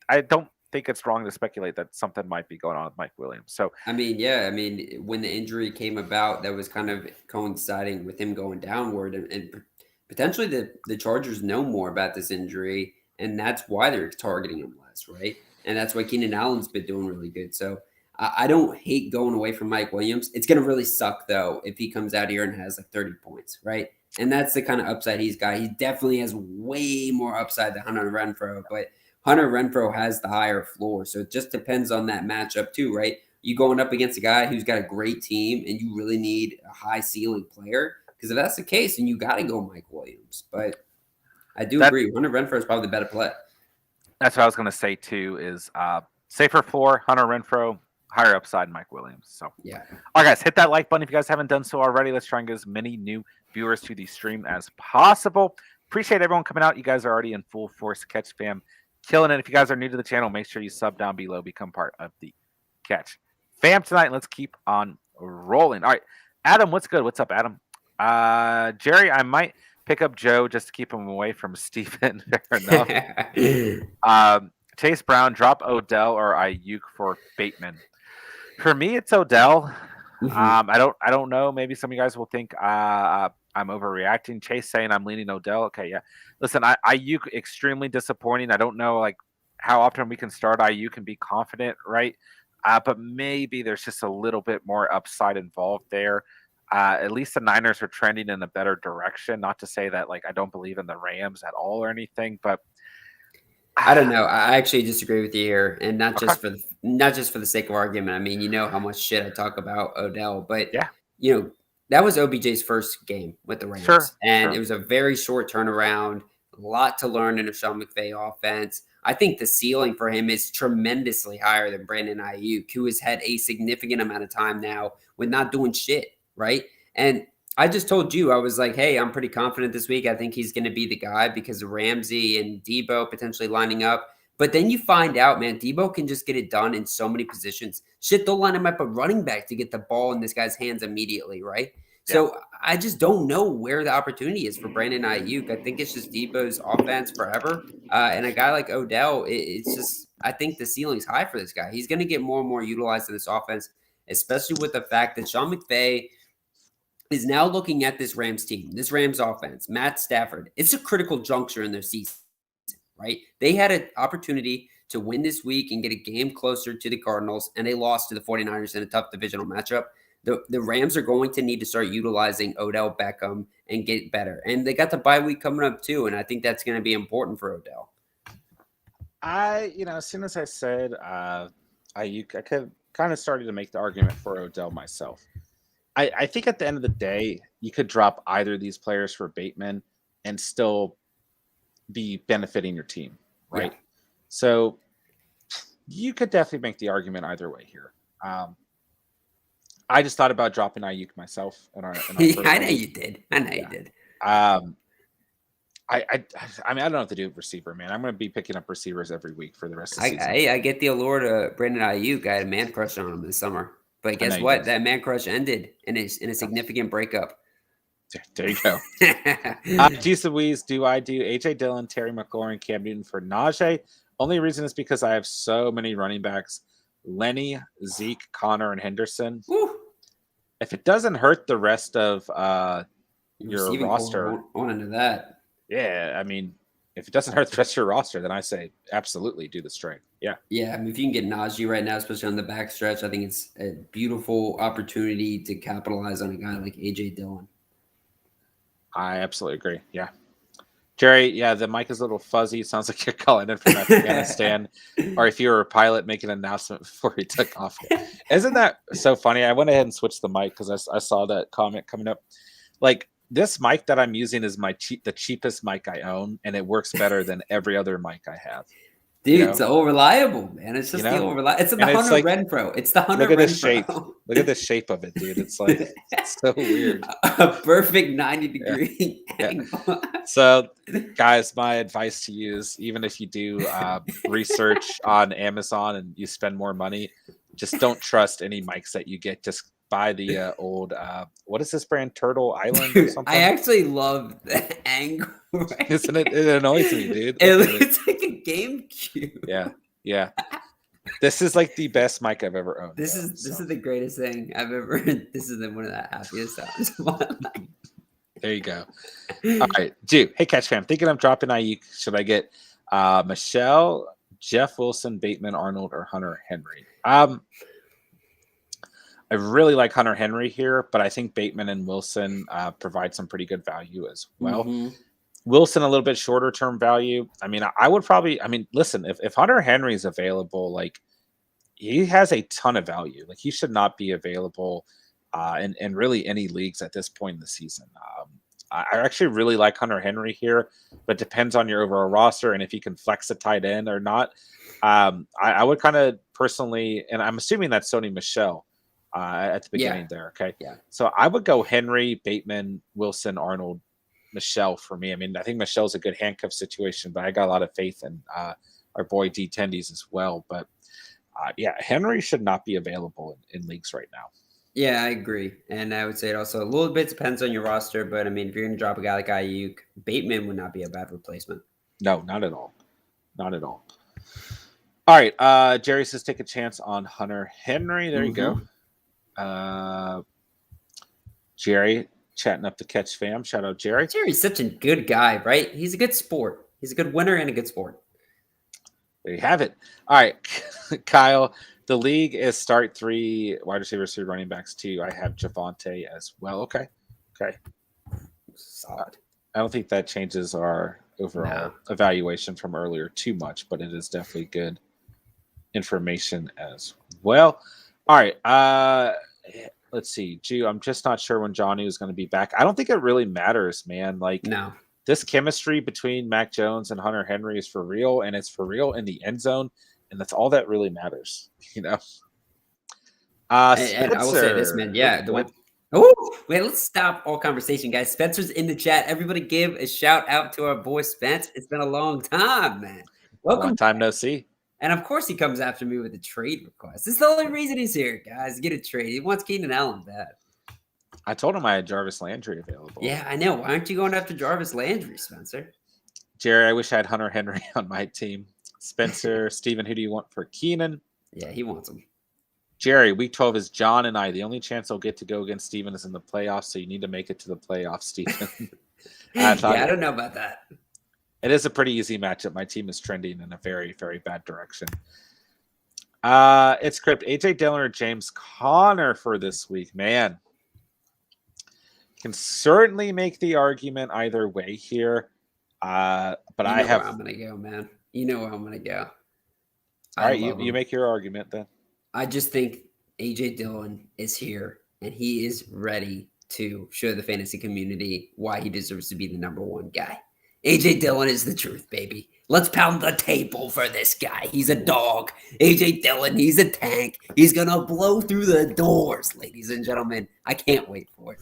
I don't think it's wrong to speculate that something might be going on with Mike Williams. So I mean, yeah, I mean, when the injury came about, that was kind of coinciding with him going downward, and potentially the Chargers know more about this injury, and that's why they're targeting him less, right? And that's why Keenan Allen's been doing really good. So I don't hate going away from Mike Williams. It's gonna really suck though if he comes out here and has like 30 points, right? And that's the kind of upside he's got. He definitely has way more upside than Hunter Renfro, but Hunter Renfro has the higher floor. So it just depends on that matchup too, right? You going up against a guy who's got a great team and you really need a high ceiling player. Because if that's the case, then you got to go Mike Williams. But I do agree. Hunter Renfro is probably the better play. That's what I was going to say too. Is safer floor Hunter Renfro, higher upside Mike Williams. So yeah. All right, guys, hit that like button if you guys haven't done so already. Let's try and get as many new viewers to the stream as possible. Appreciate everyone coming out. You guys are already in full force. Catch fam, killing it. If you guys are new to the channel, make sure you sub down below, become part of the Catch fam tonight. Let's keep on rolling. All right, Adam, what's good? What's up, Adam? Jerry, I might pick up Joe just to keep him away from Steven. Fair enough. Chase Brown, drop Odell or Ayuk for Bateman. For me, it's Odell. I don't know. Maybe some of you guys will think I'm overreacting. Chase saying I'm leaning Odell. Okay, yeah. Listen, Ayuk extremely disappointing. I don't know like how often we can start Ayuk and be confident, right? But maybe there's just a little bit more upside involved there. At least the Niners are trending in a better direction. Not to say that like I don't believe in the Rams at all or anything, but I don't know. I actually disagree with you here, and not just for the sake of argument. I mean, you know how much shit I talk about Odell, but yeah, that was OBJ's first game with the Rams, and it was a very short turnaround. A lot to learn in a Sean McVay offense. I think the ceiling for him is tremendously higher than Brandon Ayuk, who has had a significant amount of time now with not doing shit, right? And I just told you, I was like, hey, I'm pretty confident this week. I think he's going to be the guy because of Ramsey and Debo potentially lining up. But then you find out, man, Debo can just get it done in so many positions. Shit, they'll line him up a running back to get the ball in this guy's hands immediately, right? Yeah. So I just don't know where the opportunity is for Brandon Ayuk. I think it's just Debo's offense forever. And a guy like Odell, it's just, I think the ceiling's high for this guy. He's going to get more and more utilized in this offense, especially with the fact that Sean McVay is now looking at this Rams team, this Rams offense, Matt Stafford. It's a critical juncture in their season, right? They had an opportunity to win this week and get a game closer to the Cardinals, and they lost to the 49ers in a tough divisional matchup. The Rams are going to need to start utilizing Odell Beckham and get better. And they got the bye week coming up too, and I think that's going to be important for Odell. As soon as I said I could kind of started to make the argument for Odell myself. I think at the end of the day, you could drop either of these players for Bateman and still be benefiting your team, right? Yeah. So you could definitely make the argument either way here. I just thought about dropping Ayuk myself. In our I know you did. You did. I mean, I don't know what to do with receiver, man. I'm going to be picking up receivers every week for the rest of the season. I get the allure to Brandon Ayuk. I had a man crush on him this summer. But guess what? That man crush ended in a significant breakup. There you go. Geez Louise, do I do A.J. Dillon, Terry McLaurin, Cam Newton for Najee? Only reason is because I have so many running backs. Lenny, Zeke, Connor, and Henderson. Woo. If it doesn't hurt the rest of your roster. On into that. Yeah, I mean, if it doesn't hurt the rest of your roster, then I say absolutely do the string. Yeah. Yeah, I mean, if you can get Najee right now, especially on the backstretch, I think it's a beautiful opportunity to capitalize on a guy like A.J. Dillon. I absolutely agree. Yeah. Jerry, yeah, the mic is a little fuzzy. It sounds like you're calling in from Afghanistan, or if you were a pilot making an announcement before he took off. Isn't that so funny? I went ahead and switched the mic because I saw that comment coming up. Like, this mic that I'm using is the cheapest mic I own, and it works better than every other mic I have. Dude, it's so reliable, man. It's just the reliable. It's the Hunter Renfro. It's the Hunter Renfro. Look at this shape. Look at the shape of it, dude. It's like it's so weird. A perfect 90-degree angle. Yeah. So, guys, my advice to you is, even if you do research on Amazon and you spend more money, just don't trust any mics that you get. Just buy the old what is this brand? Turtle Island or something? I actually love the angle. Right? Isn't it? It annoys me, dude. It's like a GameCube. Yeah. Yeah. This is like the best mic I've ever owned. This is the greatest thing I've ever. This is one of the happiest times of my life. There you go. All right, Jew. Hey, Catch Fam. Thinking I'm dropping Ayuk. Should I get Michelle, Jeff Wilson, Bateman, Arnold, or Hunter Henry? I really like Hunter Henry here, but I think Bateman and Wilson provide some pretty good value as well. Mm-hmm. Wilson a little bit shorter term value. I mean, I would probably. I mean, listen, if Hunter Henry is available, like he has a ton of value. Like he should not be available in really any leagues at this point in the season. I actually really like Hunter Henry here, but depends on your overall roster and if you can flex a tight end or not. I would kind of personally, and I'm assuming that's Sony Michelle at the beginning there. Okay. Yeah. So I would go Henry, Bateman, Wilson, Arnold, Michelle for me. I mean, I think Michelle's a good handcuff situation, but I got a lot of faith in our boy D Tendies as well. But yeah, Henry should not be available in leagues right now. Yeah, I agree. And I would say it also a little bit depends on your roster, but I mean, if you're going to drop a guy like Ayuk, Bateman would not be a bad replacement. No, not at all. Not at all. All right. Jerry says take a chance on Hunter Henry. There you go. Jerry chatting up the Catch Fam. Shout out, Jerry. Jerry's such a good guy, right? He's a good sport. He's a good winner and a good sport. There you have it. All right, Kyle. The league is start 3 wide receivers, 3 running backs, 2. I have Javonte as well. Okay. Solid. I don't think that changes our overall evaluation from earlier too much, but it is definitely good information as well. All right. Let's see. Jew, I'm just not sure when Johnny is going to be back. I don't think it really matters, man. Like, no. This chemistry between Mac Jones and Hunter Henry is for real, and it's for real in the end zone. And that's all that really matters, you know. And I will say this, man. Yeah. Let's stop all conversation, guys. Spencer's in the chat. Everybody give a shout out to our boy Spence. It's been a long time, man. Welcome. Long time no see. And of course he comes after me with a trade request. This is the only reason he's here, guys. Get a trade. He wants Keenan Allen bad. I told him I had Jarvis Landry available. Yeah, I know. Why aren't you going after Jarvis Landry, Spencer? Jerry, I wish I had Hunter Henry on my team. Spencer, Steven, who do you want for Keenan? Yeah, he wants him. Jerry, week 12 is John and I. The only chance I'll get to go against Steven is in the playoffs, so you need to make it to the playoffs, Steven. I don't know about that. It is a pretty easy matchup. My team is trending in a very, very bad direction. It's Crypt. AJ Dillon or James Conner for this week. Man, can certainly make the argument either way here. But I have. Where I'm going to go, man. You know where I'm going to go. All right, you make your argument then. I just think AJ Dillon is here and he is ready to show the fantasy community why he deserves to be the number one guy. AJ Dillon is the truth, baby. Let's pound the table for this guy. He's a dog. AJ Dillon, he's a tank. He's going to blow through the doors, ladies and gentlemen. I can't wait for it.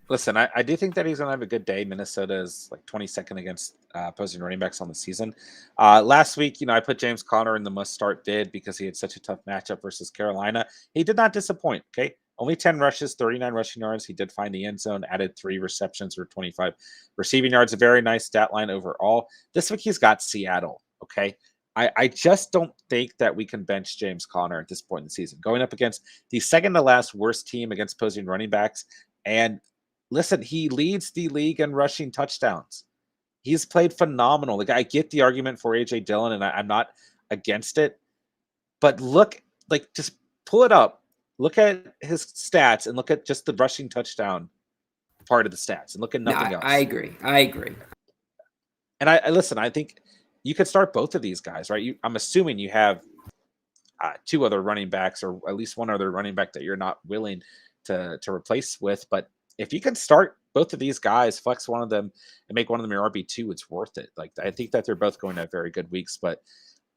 Listen, I do think that he's going to have a good day. Minnesota is like 22nd against opposing running backs on the season. Last week, I put James Conner in the must-start bid because he had such a tough matchup versus Carolina. He did not disappoint, okay? Only 10 rushes, 39 rushing yards. He did find the end zone, added 3 receptions for 25 receiving yards. A very nice stat line overall. This week he's got Seattle, okay? I just don't think that we can bench James Conner at this point in the season. Going up against the second-to-last worst team against opposing running backs. And listen, he leads the league in rushing touchdowns. He's played phenomenal. Like, I get the argument for AJ Dillon, and I'm not against it. But look, just pull it up. Look at his stats and look at just the rushing touchdown part of the stats and look at nothing else. I agree. And I listen, I think you could start both of these guys, right? I'm assuming you have 2 other running backs or at least 1 other running back that you're not willing to replace with. But if you can start both of these guys, flex one of them and make one of them your RB2, it's worth it. Like, I think that they're both going to have very good weeks, but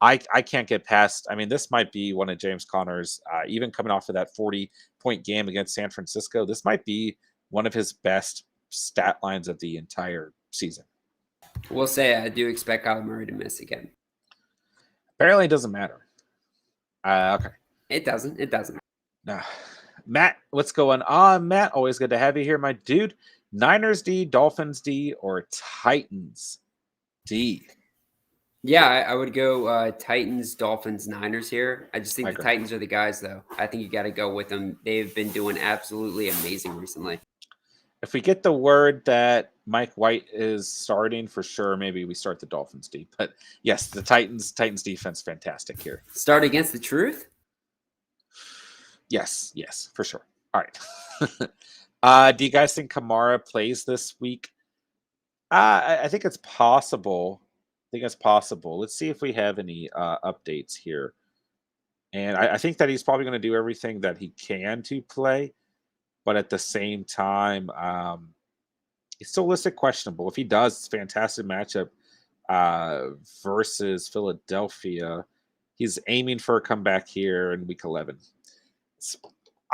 I can't get past. I mean, this might be one of James Conner's, even coming off of that 40-point game against San Francisco. This might be one of his best stat lines of the entire season. We'll say I do expect Kyler Murray to miss again. Apparently, it doesn't matter. Okay. It doesn't. No. Matt, what's going on, Matt? Always good to have you here, my dude. Niners D, Dolphins D, or Titans D? Yeah, I would go Titans, Dolphins, Niners here. I just think I the agree. Titans are the guys, though. I think you got to go with them. They've been doing absolutely amazing recently. If we get the word that Mike White is starting for sure, maybe we start the Dolphins deep. But yes, the Titans defense fantastic here. Start against the truth? Yes, for sure. All right. Do you guys think Kamara plays this week? I think it's possible. Let's see if we have any updates here. And I think that he's probably going to do everything that he can to play, but at the same time, he's still listed questionable. If he does, it's a fantastic matchup versus Philadelphia. He's aiming for a comeback here in week 11.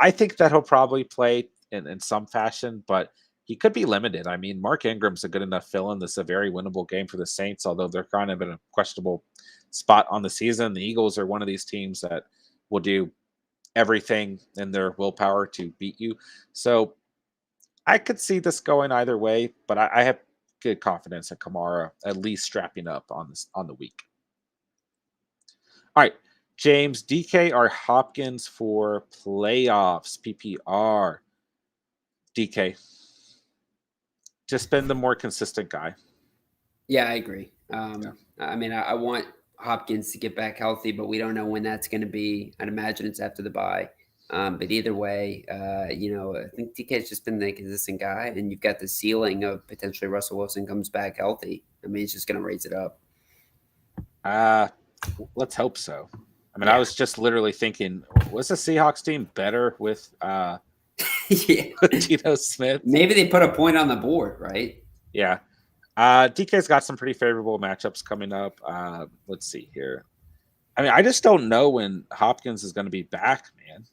I think that he'll probably play in some fashion, but he could be limited. I mean, Mark Ingram's a good enough fill-in. This is a very winnable game for the Saints, although they're kind of in a questionable spot on the season. The Eagles are one of these teams that will do everything in their willpower to beat you. So I could see this going either way, but I have good confidence in Kamara at least strapping up on the week. All right, James, DK or Hopkins for playoffs, PPR. DK. Just been the more consistent guy. Yeah, I agree. Yeah. I mean, I want Hopkins to get back healthy, but we don't know when that's going to be. I'd imagine it's after the bye. But either way, I think DK's just been the consistent guy, and you've got the ceiling of potentially Russell Wilson comes back healthy. I mean, it's just going to raise it up. Let's hope so. I mean, Yeah. I was just literally thinking, was the Seahawks team better with Yeah. Tito Smith? Maybe they put a point on the board, right? Yeah. DK's got some pretty favorable matchups coming up. Let's see here. I mean, I just don't know when Hopkins is going to be back, man.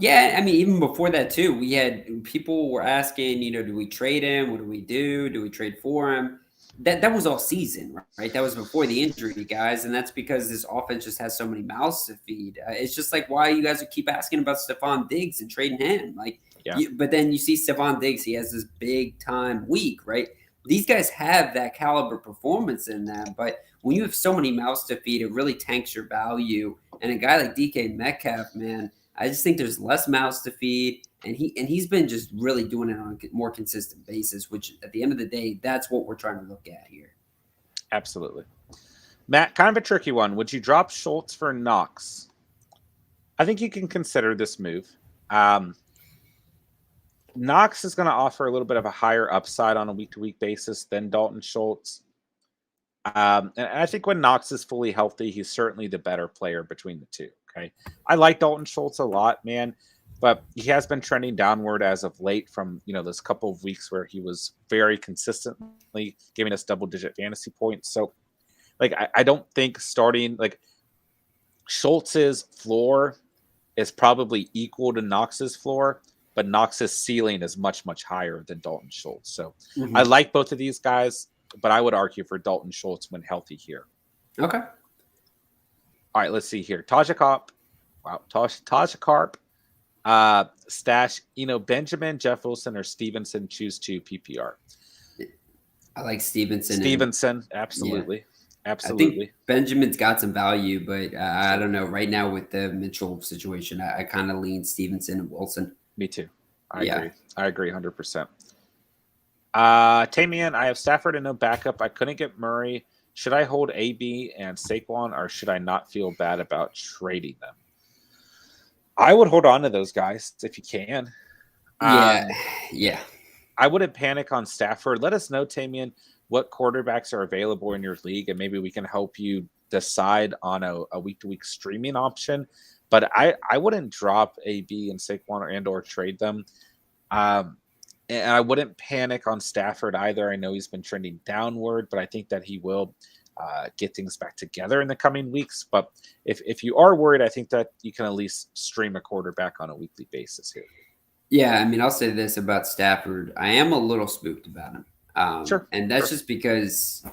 Yeah, I mean, even before that too, we had people were asking, do we trade him? What do we do? Do we trade for him? That was all season, right? That was before the injury, guys, and that's because this offense just has so many mouths to feed. It's just like why you guys keep asking about Stephon Diggs and trading him, Yeah. but then you see Stephon Diggs, he has this big time week, right? These guys have that caliber performance in them, but when you have so many mouths to feed, it really tanks your value. And a guy like DK Metcalf, man, I just think there's less mouths to feed, and he's been just really doing it on a more consistent basis. Which at the end of the day, that's what we're trying to look at here. Absolutely, Matt. Kind of a tricky one. Would you drop Schultz for Knox? I think you can consider this move. Knox is going to offer a little bit of a higher upside on a week-to-week basis than Dalton Schultz. And I think when Knox is fully healthy, he's certainly the better player between the two. Okay. I like Dalton Schultz a lot, man, but he has been trending downward as of late from, those couple of weeks where he was very consistently giving us double-digit fantasy points. So, I don't think starting, Schultz's floor is probably equal to Knox's floor, but Knox's ceiling is much, much higher than Dalton Schultz. So I like both of these guys, but I would argue for Dalton Schultz when healthy here. Okay. All right, let's see here. Tajakarp. Wow, Tajakarp. Stash, Benjamin, Jeff Wilson, or Stevenson, choose two PPR. I like Stevenson. Stevenson, absolutely. Yeah. Absolutely. I think Benjamin's got some value, but I don't know. Right now with the Mitchell situation, I kind of lean Stevenson and Wilson. Me too. I agree 100%. Tamian, I have Stafford and no backup. I couldn't get Murray. Should I hold AB and Saquon, or should I not feel bad about trading them? I would hold on to those guys if you can. Yeah. I wouldn't panic on Stafford. Let us know, Tamian, what quarterbacks are available in your league, and maybe we can help you decide on a week-to-week streaming option. But I wouldn't drop AB and Saquon or trade them. And I wouldn't panic on Stafford either. I know he's been trending downward, but I think that he will get things back together in the coming weeks. But if you are worried, I think that you can at least stream a quarterback on a weekly basis here. Yeah, I mean, I'll say this about Stafford. I am a little spooked about him. Sure. And that's just because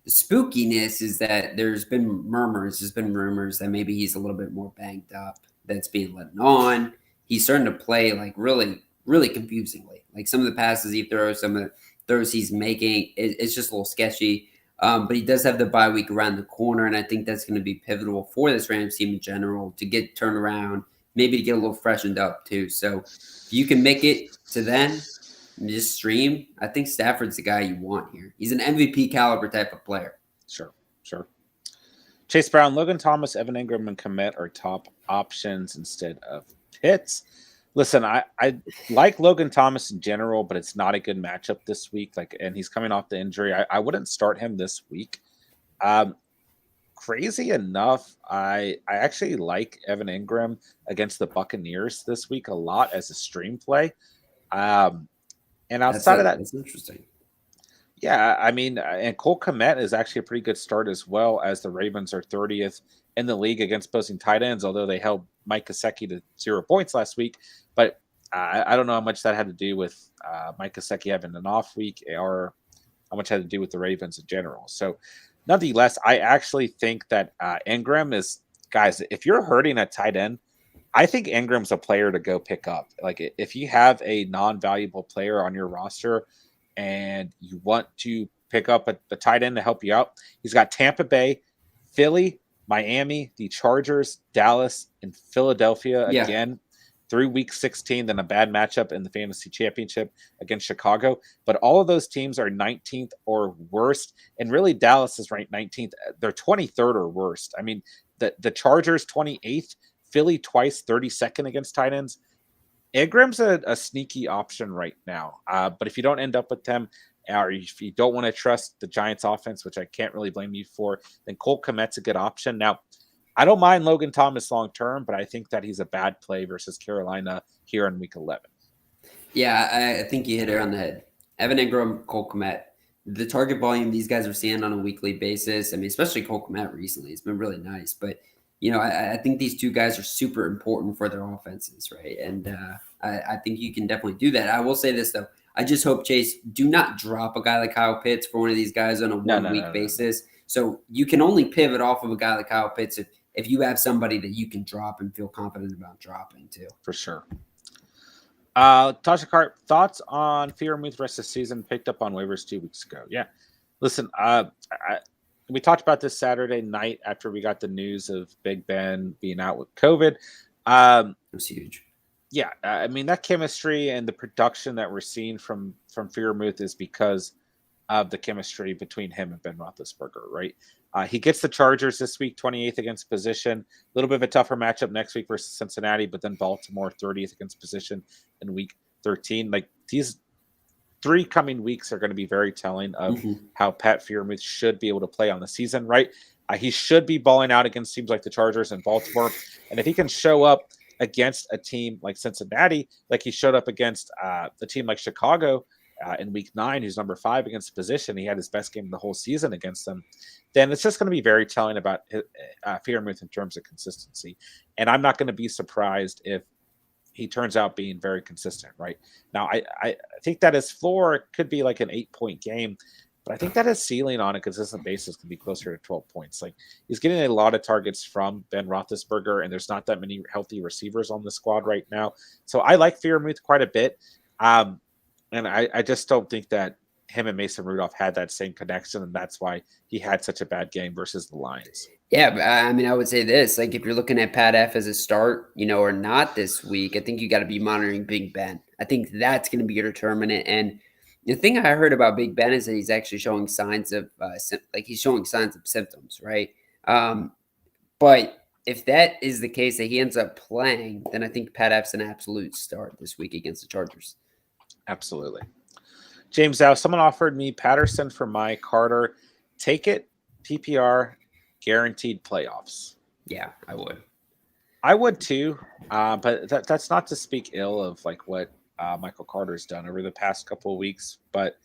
the spookiness is that there's been rumors that maybe he's a little bit more banged up. That's being let on. He's starting to play really, really confusingly. Like some of the passes he throws, some of the throws he's making, it's just a little sketchy. But he does have the bye week around the corner, and I think that's going to be pivotal for this Rams team in general to get turned around, maybe to get a little freshened up too. So if you can make it to then, and just stream, I think Stafford's the guy you want here. He's an MVP caliber type of player. Sure. Chase Brown, Logan Thomas, Evan Ingram, and Komet are top options instead of Pitts. Listen, I like Logan Thomas in general, but it's not a good matchup this week. And he's coming off the injury. I wouldn't start him this week. Crazy enough, I actually like Evan Ingram against the Buccaneers this week a lot as a stream play. And outside of that, that's interesting. yeah, I mean, and Cole Kmet is actually a pretty good start as well, as the Ravens are 30th in the league against opposing tight ends, although they held Mike Gesicki to 0 points last week. But I don't know how much that had to do with Mike Gesicki having an off week or how much had to do with the Ravens in general. So nonetheless, I actually think that Ingram is, guys, if you're hurting at tight end, I think Ingram's a player to go pick up. Like, if you have a non-valuable player on your roster and you want to pick up a tight end to help you out, he's got Tampa Bay, Philly, Miami, the Chargers, Dallas, and Philadelphia again through week 16, then a bad matchup in the fantasy championship against Chicago. But all of those teams are 19th or worst. And really, Dallas is ranked 19th. They're 23rd or worst. I mean, the Chargers 28th, Philly twice 32nd against tight ends. Ingram's a sneaky option right now. But if you don't end up with them, or if you don't want to trust the Giants offense, which I can't really blame you for, then Cole Kmet's a good option. Now, I don't mind Logan Thomas long term, but I think that he's a bad play versus Carolina here in week 11. Yeah, I think you hit it on the head. Evan Ingram, Cole Kmet. The target volume these guys are seeing on a weekly basis, I mean, especially Cole Kmet recently, it's been really nice. But, I think these two guys are super important for their offenses, right? And I think you can definitely do that. I will say this, though. I just hope, Chase, do not drop a guy like Kyle Pitts for one of these guys on a one-week basis. So you can only pivot off of a guy like Kyle Pitts if you have somebody that you can drop and feel confident about dropping too. For sure. Tasha Cart, thoughts on Freiermuth rest of the season, picked up on waivers 2 weeks ago? Yeah. Listen, we talked about this Saturday night after we got the news of Big Ben being out with COVID. It was huge. Yeah, I mean, that chemistry and the production that we're seeing from Freiermuth is because of the chemistry between him and Ben Roethlisberger, right? He gets the Chargers this week, 28th against position. A little bit of a tougher matchup next week versus Cincinnati, but then Baltimore, 30th against position in week 13. Like, these 3 coming weeks are going to be very telling of how Pat Freiermuth should be able to play on the season, right? He should be balling out against teams like the Chargers and Baltimore. And if he can show up against a team like Cincinnati, like he showed up against a team like Chicago in week 9, who's number 5 against position, he had his best game of the whole season against them, then it's just going to be very telling about Freiermuth in terms of consistency. And I'm not going to be surprised if he turns out being very consistent, right? Now, I think that his floor could be like an 8-point game, but I think that his ceiling on a consistent basis can be closer to 12 points. Like, he's getting a lot of targets from Ben Roethlisberger, and there's not that many healthy receivers on the squad right now. So I like Freiermuth quite a bit. And I just don't think that him and Mason Rudolph had that same connection, and that's why he had such a bad game versus the Lions. Yeah, but I mean, I would say this, like, if you're looking at Pat F as a start, or not this week, I think you got to be monitoring Big Ben. I think that's going to be your determinant. And the thing I heard about Big Ben is that he's actually showing signs of symptoms, right? But if that is the case, that he ends up playing, then I think Pat F's an absolute start this week against the Chargers. Absolutely. James Dow, someone offered me Patterson for my Carter. Take it, PPR, guaranteed playoffs. Yeah, I would. I would too, but that's not to speak ill of like what Michael Carter's done over the past couple of weeks. But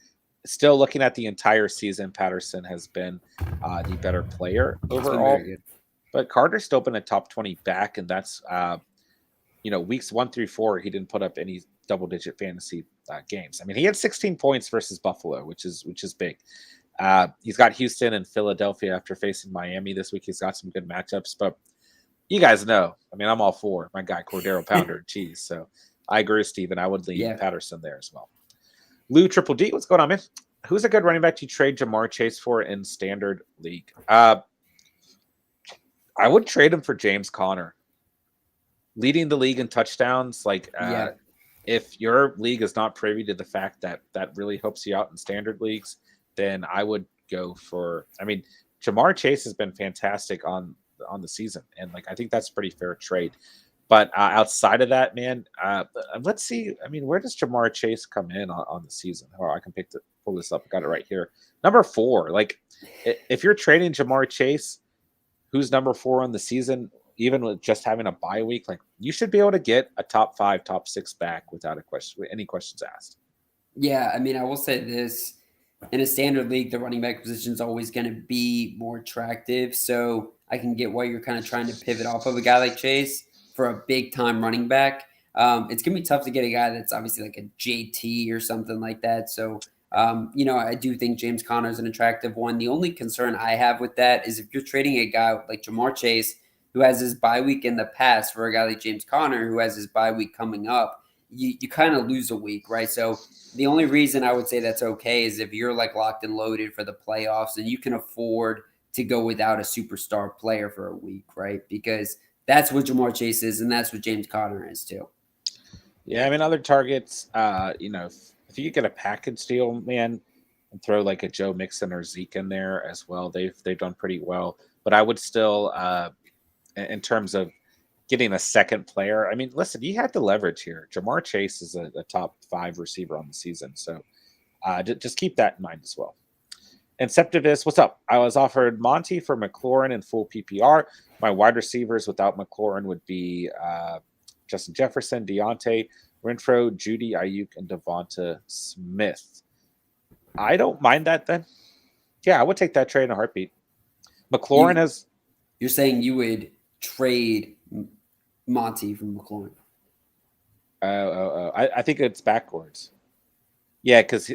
still, looking at the entire season, Patterson has been the better player overall. But Carter's still been a top 20 back, and that's weeks 1 through 4, he didn't put up any double-digit fantasy games. I mean, he had 16 points versus Buffalo, which is big. He's got Houston and Philadelphia after facing Miami this week. He's got some good matchups, but you guys know, I mean, I'm all for my guy Cordero Pounder and cheese. So I agree with Steven. I would lean Patterson there as well. Lou Triple D, what's going on, man? Who's a good running back to trade Jamar Chase for in standard league? I would trade him for James Conner. Leading the league in touchdowns, Yeah. if your league is not privy to the fact that that really helps you out in standard leagues, then I would go for. I mean, Jamar Chase has been fantastic on the season, and I think that's a pretty fair trade. But outside of that, man, let's see. I mean, where does Jamar Chase come in on the season? Or I can pull this up. I got it right here. Number 4. If you're trading Jamar Chase, who's number 4 on the season, even with just having a bye week, you should be able to get a top 5, top 6 back without any questions asked. Yeah, I mean, I will say this. In a standard league, the running back position is always going to be more attractive. So I can get why you're kind of trying to pivot off of a guy like Chase for a big time running back. It's going to be tough to get a guy that's obviously like a JT or something like that. So, I do think James Conner is an attractive one. The only concern I have with that is if you're trading a guy like Jamar Chase, who has his bye week in the past, for a guy like James Conner, who has his bye week coming up, you kind of lose a week, right? So the only reason I would say that's okay is if you're locked and loaded for the playoffs and you can afford to go without a superstar player for a week, right? Because that's what Jamar Chase is, and that's what James Conner is too. Yeah, I mean, other targets, if you get a package deal, man, and throw a Joe Mixon or Zeke in there as well, they've done pretty well. But I would still, in terms of getting a second player, I mean, listen, you had to leverage here. Jamar Chase is a top 5 receiver on the season, so just keep that in mind as well. Inceptivus, what's up? I was offered Monty for McLaurin in full PPR. My wide receivers without McLaurin would be Justin Jefferson, Deontay, Renfro, Judy, Ayuk, and Devonta Smith. I don't mind that then. Yeah, I would take that trade in a heartbeat. McLaurin has. You're saying you would trade Monty from McLaurin? I think it's backwards. Yeah, because.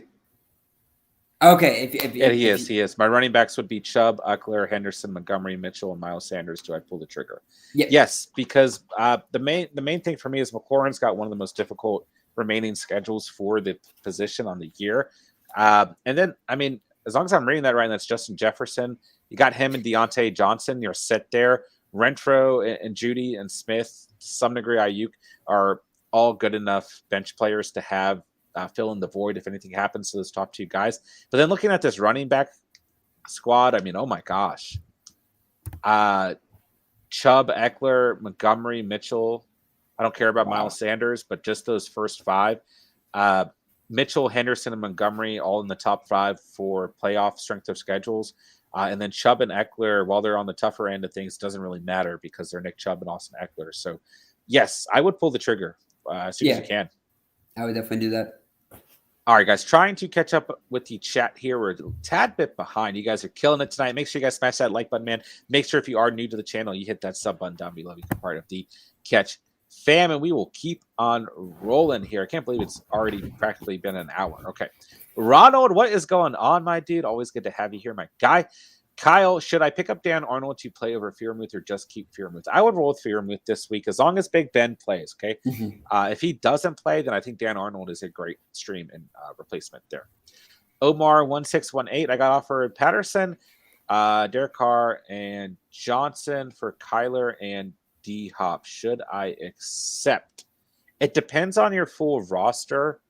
Okay. He is. My running backs would be Chubb, Eckler, Henderson, Montgomery, Mitchell, and Miles Sanders. Do I pull the trigger? Yeah. Yes, because the main thing for me is McLaurin's got one of the most difficult remaining schedules for the position on the year. And then, I mean, as long as I'm reading that right, and that's Justin Jefferson. You got him and Deontay Johnson. You're set there. Renfro and Judy and Smith, to some degree, Ayuk, are all good enough bench players to have fill in the void if anything happens to those top 2 guys. But then looking at this running back squad, I mean, oh my gosh. Chubb, Eckler, Montgomery, Mitchell. I don't care about Miles Sanders, but just those first 5. Mitchell, Henderson, and Montgomery all in the top 5 for playoff strength of schedules. And then Chubb and Eckler, while they're on the tougher end of things, doesn't really matter because they're Nick Chubb and Austin Eckler. So, yes, I would pull the trigger as soon as you can. I would definitely do that. All right, guys, trying to catch up with the chat here. We're a tad bit behind. You guys are killing it tonight. Make sure you guys smash that like button, man. Make sure if you are new to the channel, you hit that sub button down below. Become part of the Catch fam, and we will keep on rolling here. I can't believe it's already practically been an hour. Okay. Ronald, what is going on, my dude? Always good to have you here, my guy. Kyle, should I pick up Dan Arnold to play over Freiermuth or just keep Freiermuth? I would roll with Freiermuth this week as long as Big Ben plays, okay? Mm-hmm. If he doesn't play, then I think Dan Arnold is a great stream and replacement there. Omar1618, I got offered Patterson, Derek Carr, and Johnson for Kyler and D-Hop. Should I accept? It depends on your full roster,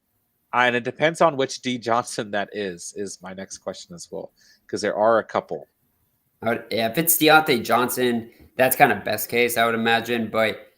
and it depends on which D Johnson that is my next question as well, because there are a couple. If it's Deontay Johnson, that's kind of best case, I would imagine. But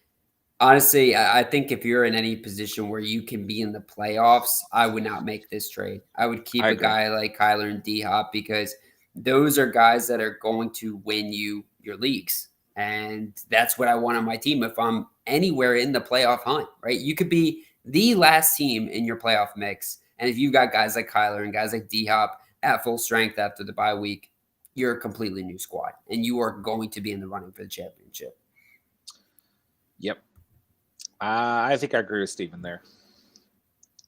honestly, I think if you're in any position where you can be in the playoffs, I would not make this trade. I would keep a guy like Kyler and D-Hop because those are guys that are going to win you your leagues. And that's what I want on my team if I'm anywhere in the playoff hunt, right? You could be the last team in your playoff mix. And if you've got guys like Kyler and guys like D-Hop at full strength after the bye week, you're a completely new squad, and you are going to be in the running for the championship. Yep. I think I agree with Steven there.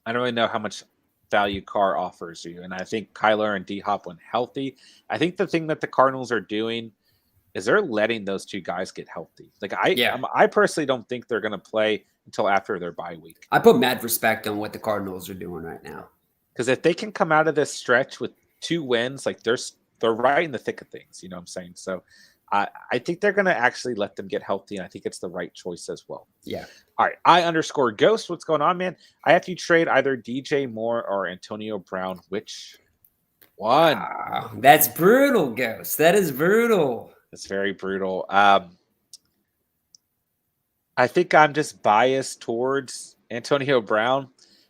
I don't really know how much value Carr offers you, and I think Kyler and D-Hop, when healthy, I think the thing that the Cardinals are doing is they're letting those 2 guys get healthy. I personally don't think they're going to play until after their bye week. I put mad respect on what the Cardinals are doing right now. Because if they can come out of this stretch with 2 wins, like they're right in the thick of things. You know what I'm saying? So I think they're going to actually let them get healthy, and I think it's the right choice as well. Yeah. All right, I_Ghost. What's going on, man? I have to trade either DJ Moore or Antonio Brown. Which one? Wow, that's brutal, Ghost. That is brutal. It's very brutal. I think I'm just biased towards Antonio Brown.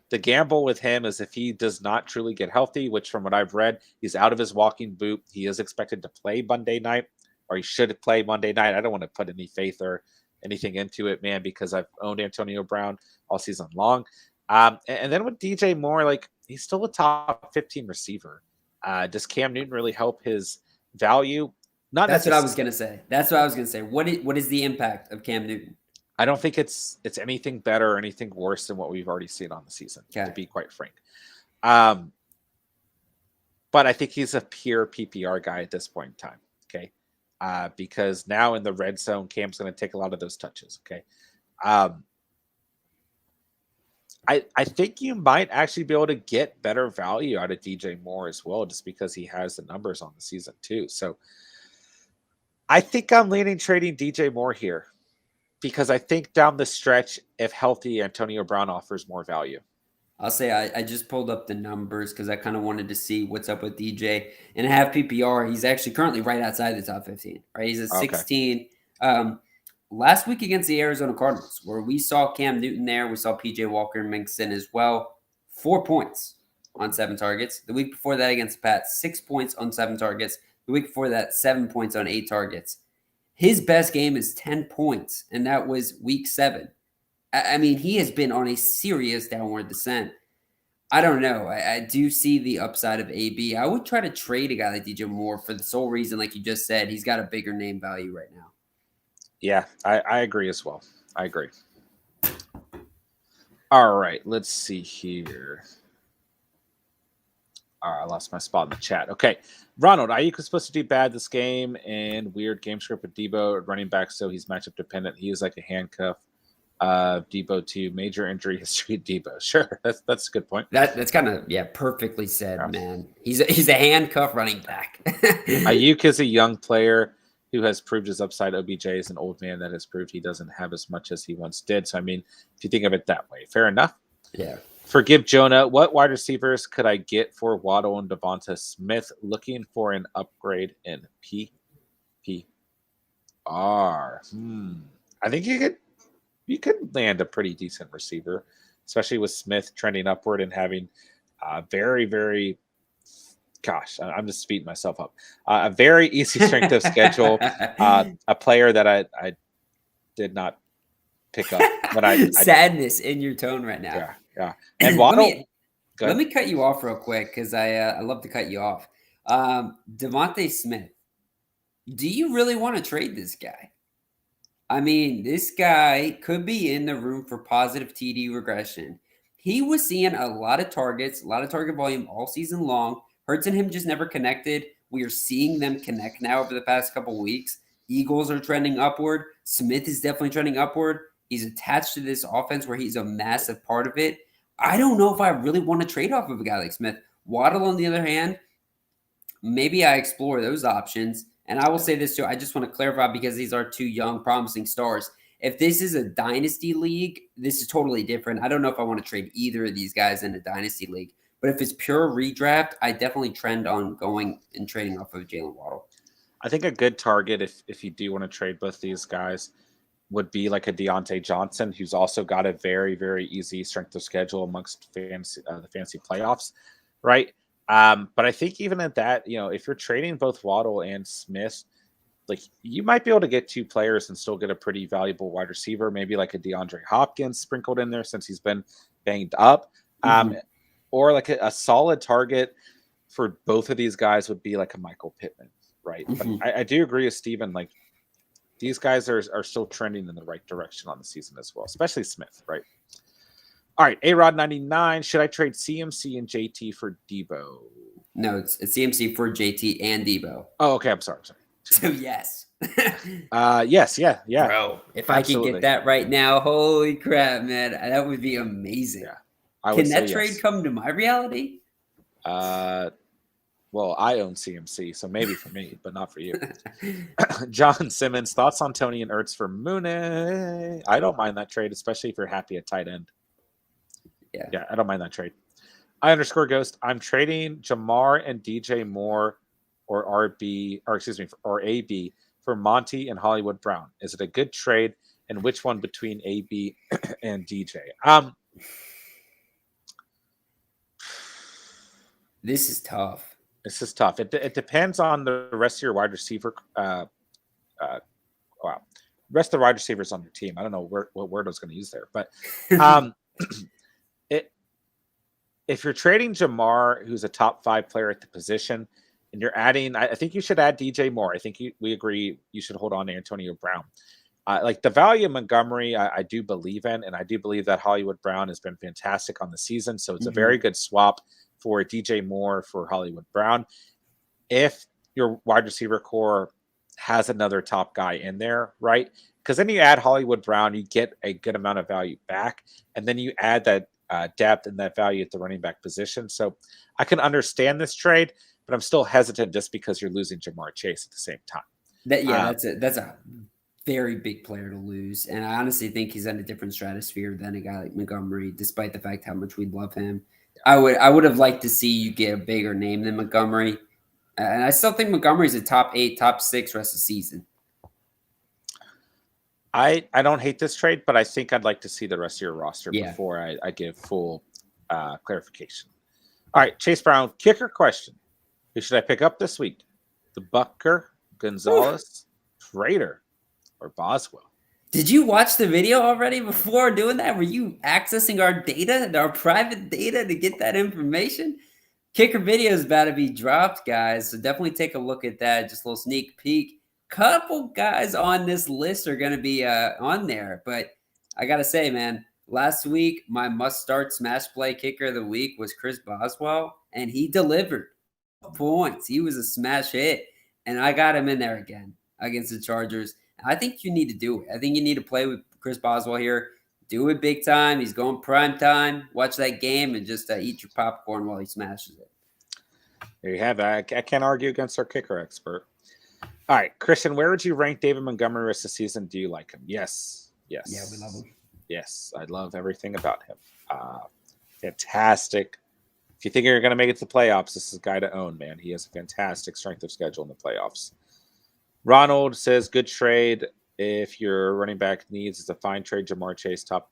The gamble with him is if he does not truly get healthy, which from what I've read, he's out of his walking boot. He is expected to play Monday night, or he should play Monday night. I don't want to put any faith or anything into it, man, because I've owned Antonio Brown all season long. And then with DJ Moore, like he's still a top 15 receiver. Does Cam Newton really help his value? Not That's what I was necessarily. going to say. What is the impact of Cam Newton? I don't think it's anything better or anything worse than what we've already seen on the season, to be quite frank. But I think he's a pure PPR guy at this point in time. Okay. Because now in the red zone, Cam's going to take a lot of those touches. Okay. I think you might actually be able to get better value out of DJ Moore as well, just because he has the numbers on the season too. So I think I'm leaning trading DJ Moore here, because I think down the stretch, if healthy, Antonio Brown offers more value. I'll say I just pulled up the numbers because I kind of wanted to see what's up with DJ. And half PPR, he's actually currently right outside the top 15, right? He's at 16. Last week against the Arizona Cardinals, where we saw Cam Newton there, we saw PJ Walker and Mixon as well. 4 points on 7 targets. The week before that against the Pats, 6 points on 7 targets. The week before that, 7 points on 8 targets. His best game is 10 points, and that was week 7. I mean, he has been on a serious downward descent. I don't know. I do see the upside of AB. I would try to trade a guy like DJ Moore for the sole reason, like you just said, he's got a bigger name value right now. Yeah, I agree as well. I agree. All right, let's see here. All right, I lost my spot in the chat. Okay, Ronald, Ayuk was supposed to do bad this game, and weird game script with Debo at running back, so he's matchup dependent. He is like a handcuff. Debo too. Major injury history. Debo. Sure, that's a good point. That's kind of perfectly said, man. He's a handcuff running back. Ayuk is a young player who has proved his upside. OBJ is an old man that has proved he doesn't have as much as he once did. So I mean, if you think of it that way, fair enough. Yeah. Forgive Jonah. What wide receivers could I get for Waddle and Devonta Smith? Looking for an upgrade in PPR. I think you could land a pretty decent receiver, especially with Smith trending upward and having very, very, gosh, I'm just speeding myself up. A very easy strength of schedule. A player that I did not pick up. But sadness in your tone right now. Yeah. And Waddle. Let me cut you off real quick because I love to cut you off. Devonta Smith. Do you really want to trade this guy? I mean, this guy could be in the room for positive TD regression. He was seeing a lot of targets, a lot of target volume all season long. Hurts and him just never connected. We are seeing them connect now over the past couple weeks. Eagles are trending upward. Smith is definitely trending upward. He's attached to this offense where he's a massive part of it. I don't know if I really want to trade off of a guy like Smith. Waddle, on the other hand, maybe I explore those options. And I will say this too. I just want to clarify because these are 2 young, promising stars. If this is a dynasty league, this is totally different. I don't know if I want to trade either of these guys in a dynasty league. But if it's pure redraft, I definitely trend on going and trading off of Jalen Waddle. I think a good target, if you do want to trade both these guys, would be like a Deontay Johnson, who's also got a very, very easy strength of schedule amongst the fantasy playoffs, right? But I think even at that, if you're trading both Waddle and Smith, like you might be able to get 2 players and still get a pretty valuable wide receiver, maybe like a DeAndre Hopkins sprinkled in there since he's been banged up, or like a solid target for both of these guys would be like a Michael Pittman, right? But I do agree with Steven, like these guys are still trending in the right direction on the season as well, especially Smith, right? All right, A-Rod99, should I trade CMC and JT for Debo? No, it's CMC for JT and Debo. Oh, okay, I'm sorry. So yes. Yes, yeah. Bro, if I can get that right now, holy crap, man, that would be amazing. Yeah. Can that trade come to my reality? Well, I own CMC, so maybe for me, but not for you. John Simmons, thoughts on Tony and Ertz for Mooney? I don't mind that trade, especially if you're happy at tight end. Yeah, I don't mind that trade. I_Ghost. I'm trading Jamar and DJ Moore or AB for Monty and Hollywood Brown. Is it a good trade? And which one between AB and DJ? This is tough. This is tough. It depends on the rest of your wide receiver. Rest of the wide receivers on your team. I don't know what word I was going to use there, but if you're trading Jamar, who's a top 5 player at the position, and you're adding, I think you should add DJ Moore. I think we agree you should hold on to Antonio Brown. Like the value of Montgomery, I do believe in, and I do believe that Hollywood Brown has been fantastic on the season. So it's a very good swap for DJ Moore for Hollywood Brown. If your wide receiver core has another top guy in there, right? Because then you add Hollywood Brown, you get a good amount of value back, and then you add that depth and that value at the running back position. So I can understand this trade, but I'm still hesitant just because you're losing Jamar Chase at the same time. That's a very big player to lose, and I honestly think he's in a different stratosphere than a guy like Montgomery, despite the fact how much we love him. I would have liked to see you get a bigger name than Montgomery, and I still think Montgomery's a top 8, top 6 rest of the season. I don't hate this trade, but I think I'd like to see the rest of your roster before I give full clarification. All right, Chase Brown, kicker question. Who should I pick up this week? The Bucker, Gonzalez, Trader, or Boswell? Did you watch the video already before doing that? Were you accessing our data, our private data, to get that information? Kicker video is about to be dropped, guys, so definitely take a look at that. Just a little sneak peek. Couple guys on this list are going to be on there, but I got to say, man, last week, my must-start smash play kicker of the week was Chris Boswell, and he delivered points. He was a smash hit, and I got him in there again against the Chargers. I think you need to do it. I think you need to play with Chris Boswell here. Do it big time. He's going prime time. Watch that game and just eat your popcorn while he smashes it. There you have it. I can't argue against our kicker expert. All right, Christian, where would you rank David Montgomery rest of the season? Do you like him? Yes. Yeah, we love him. Yes, I love everything about him. Fantastic. If you think you're going to make it to the playoffs, this is a guy to own, man. He has a fantastic strength of schedule in the playoffs. Ronald says, good trade if your running back needs is a fine trade. Jamar Chase, top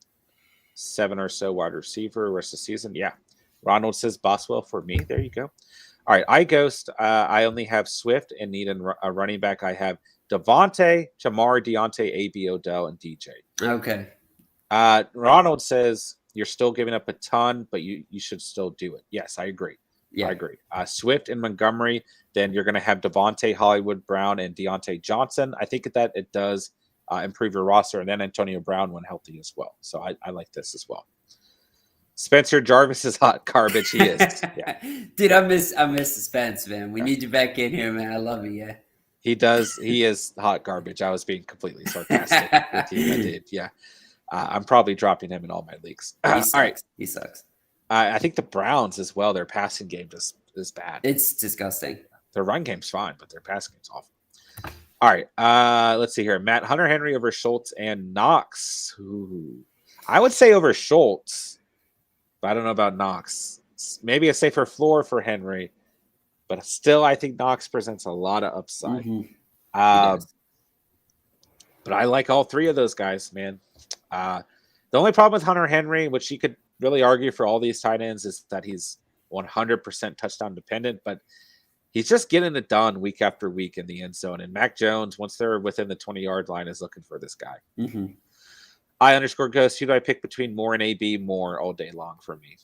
7 or so wide receiver rest of the season. Yeah. Ronald says Boswell for me. There you go. All right, I I only have Swift and need a running back. I have Devontae, Jamar, Deontay, AB, Odell, and DJ. Okay. Ronald says you're still giving up a ton, but you should still do it. Yes, I agree. Yeah. I agree. Swift and Montgomery, then you're going to have Devontae, Hollywood Brown, and Deontay Johnson. I think that it does improve your roster, and then Antonio Brown when healthy as well. So I like this as well. Spencer Jarvis is hot garbage. He is. Yeah. Dude, I miss Spence, man. We need you back in here, man. I love you. Yeah. He does. He is hot garbage. I was being completely sarcastic with you. I did. Yeah. I'm probably dropping him in all my leagues. He sucks. All right. He sucks. I think the Browns as well. Their passing game is bad. It's disgusting. Their run game's fine, but their passing game's awful. All right. Let's see here. Matt, Hunter Henry over Schultz and Knox. Ooh. I would say over Schultz. I don't know about Knox. Maybe a safer floor for Henry, but still, I think Knox presents a lot of upside. But I like all 3 of those guys, man. The only problem with Hunter Henry, which you could really argue for all these tight ends, is that he's 100% touchdown dependent, but he's just getting it done week after week in the end zone. And Mac Jones, once they're within the 20-yard line, is looking for this guy. I_Ghost, who do I pick between Moore and AB? Moore all day long for me.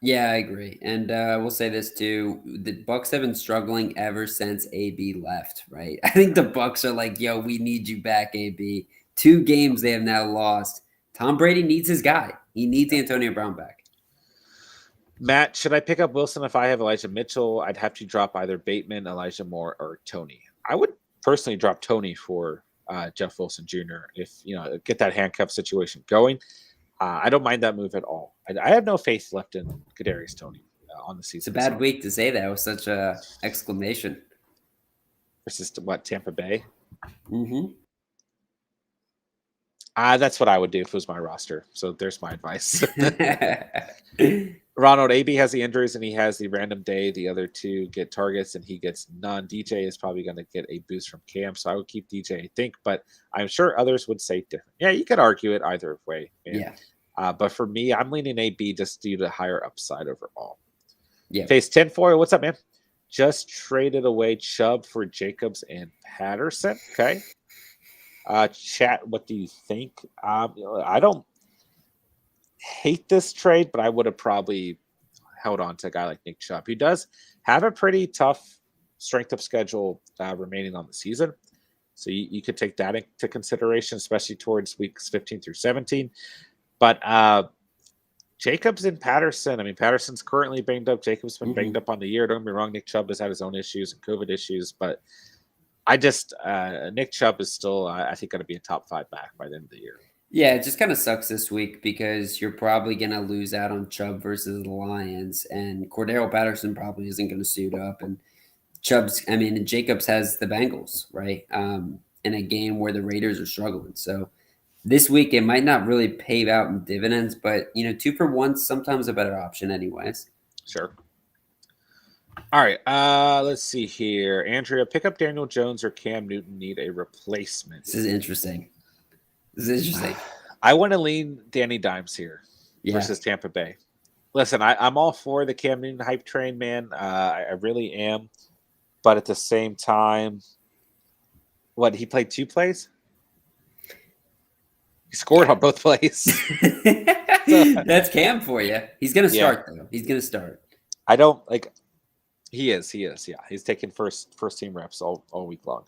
Yeah, I agree. And we'll say this too: the Bucs have been struggling ever since AB left. Right? I think the Bucs are like, "Yo, we need you back, AB." 2 games they have now lost. Tom Brady needs his guy. He needs Antonio Brown back. Matt, should I pick up Wilson if I have Elijah Mitchell? I'd have to drop either Bateman, Elijah Moore, or Tony. I would personally drop Tony for Jeff Wilson Jr. if get that handcuff situation going. I don't mind that move at all. I have no faith left in Kadarius Toney. on the It's a season. bad So, week to say that with such a exclamation. versus what, Tampa Bay? Mm-hmm. That's what I would do if it was my roster. So there's my advice. Ronald AB has the injuries and he has the random day. The other two get targets and he gets none. DJ is probably going to get a boost from Cam, so I would keep DJ, I think, but I'm sure others would say different. Yeah, you could argue it either way, man. Yeah. But for me, I'm leaning AB just due to higher upside overall. Yeah. Phase 10 4, what's up, man? Just traded away Chubb for Jacobs and Patterson. Okay. Chat, what do you think? I don't hate this trade, but I would have probably held on to a guy like Nick Chubb. He does have a pretty tough strength of schedule remaining on the season. So you could take that into consideration, especially towards weeks 15 through 17. But Jacobs and Patterson, I mean, Patterson's currently banged up. Jacobs been banged up on the year. Don't get me wrong, Nick Chubb has had his own issues and COVID issues, but I just Nick Chubb is still, I think, going to be a top 5 back by the end of the year. Yeah, it just kind of sucks this week because you're probably going to lose out on Chubb versus the Lions, and Cordero Patterson probably isn't going to suit up. And Jacobs has the Bengals, right? In a game where the Raiders are struggling. So this week it might not really pay out in dividends, but 2 for 1 sometimes a better option, anyways. Sure. All right, let's see here. Andrea, pick up Daniel Jones or Cam Newton need a replacement. This is interesting. I want to lean Danny Dimes here versus Tampa Bay. Listen, I'm all for the Cam Newton hype train, man. I really am. But at the same time, he played 2 plays? He scored on both plays. That's Cam for you. He's going to start, though. He's going to start. I don't like. He is. Yeah, he's taking first team reps all week long.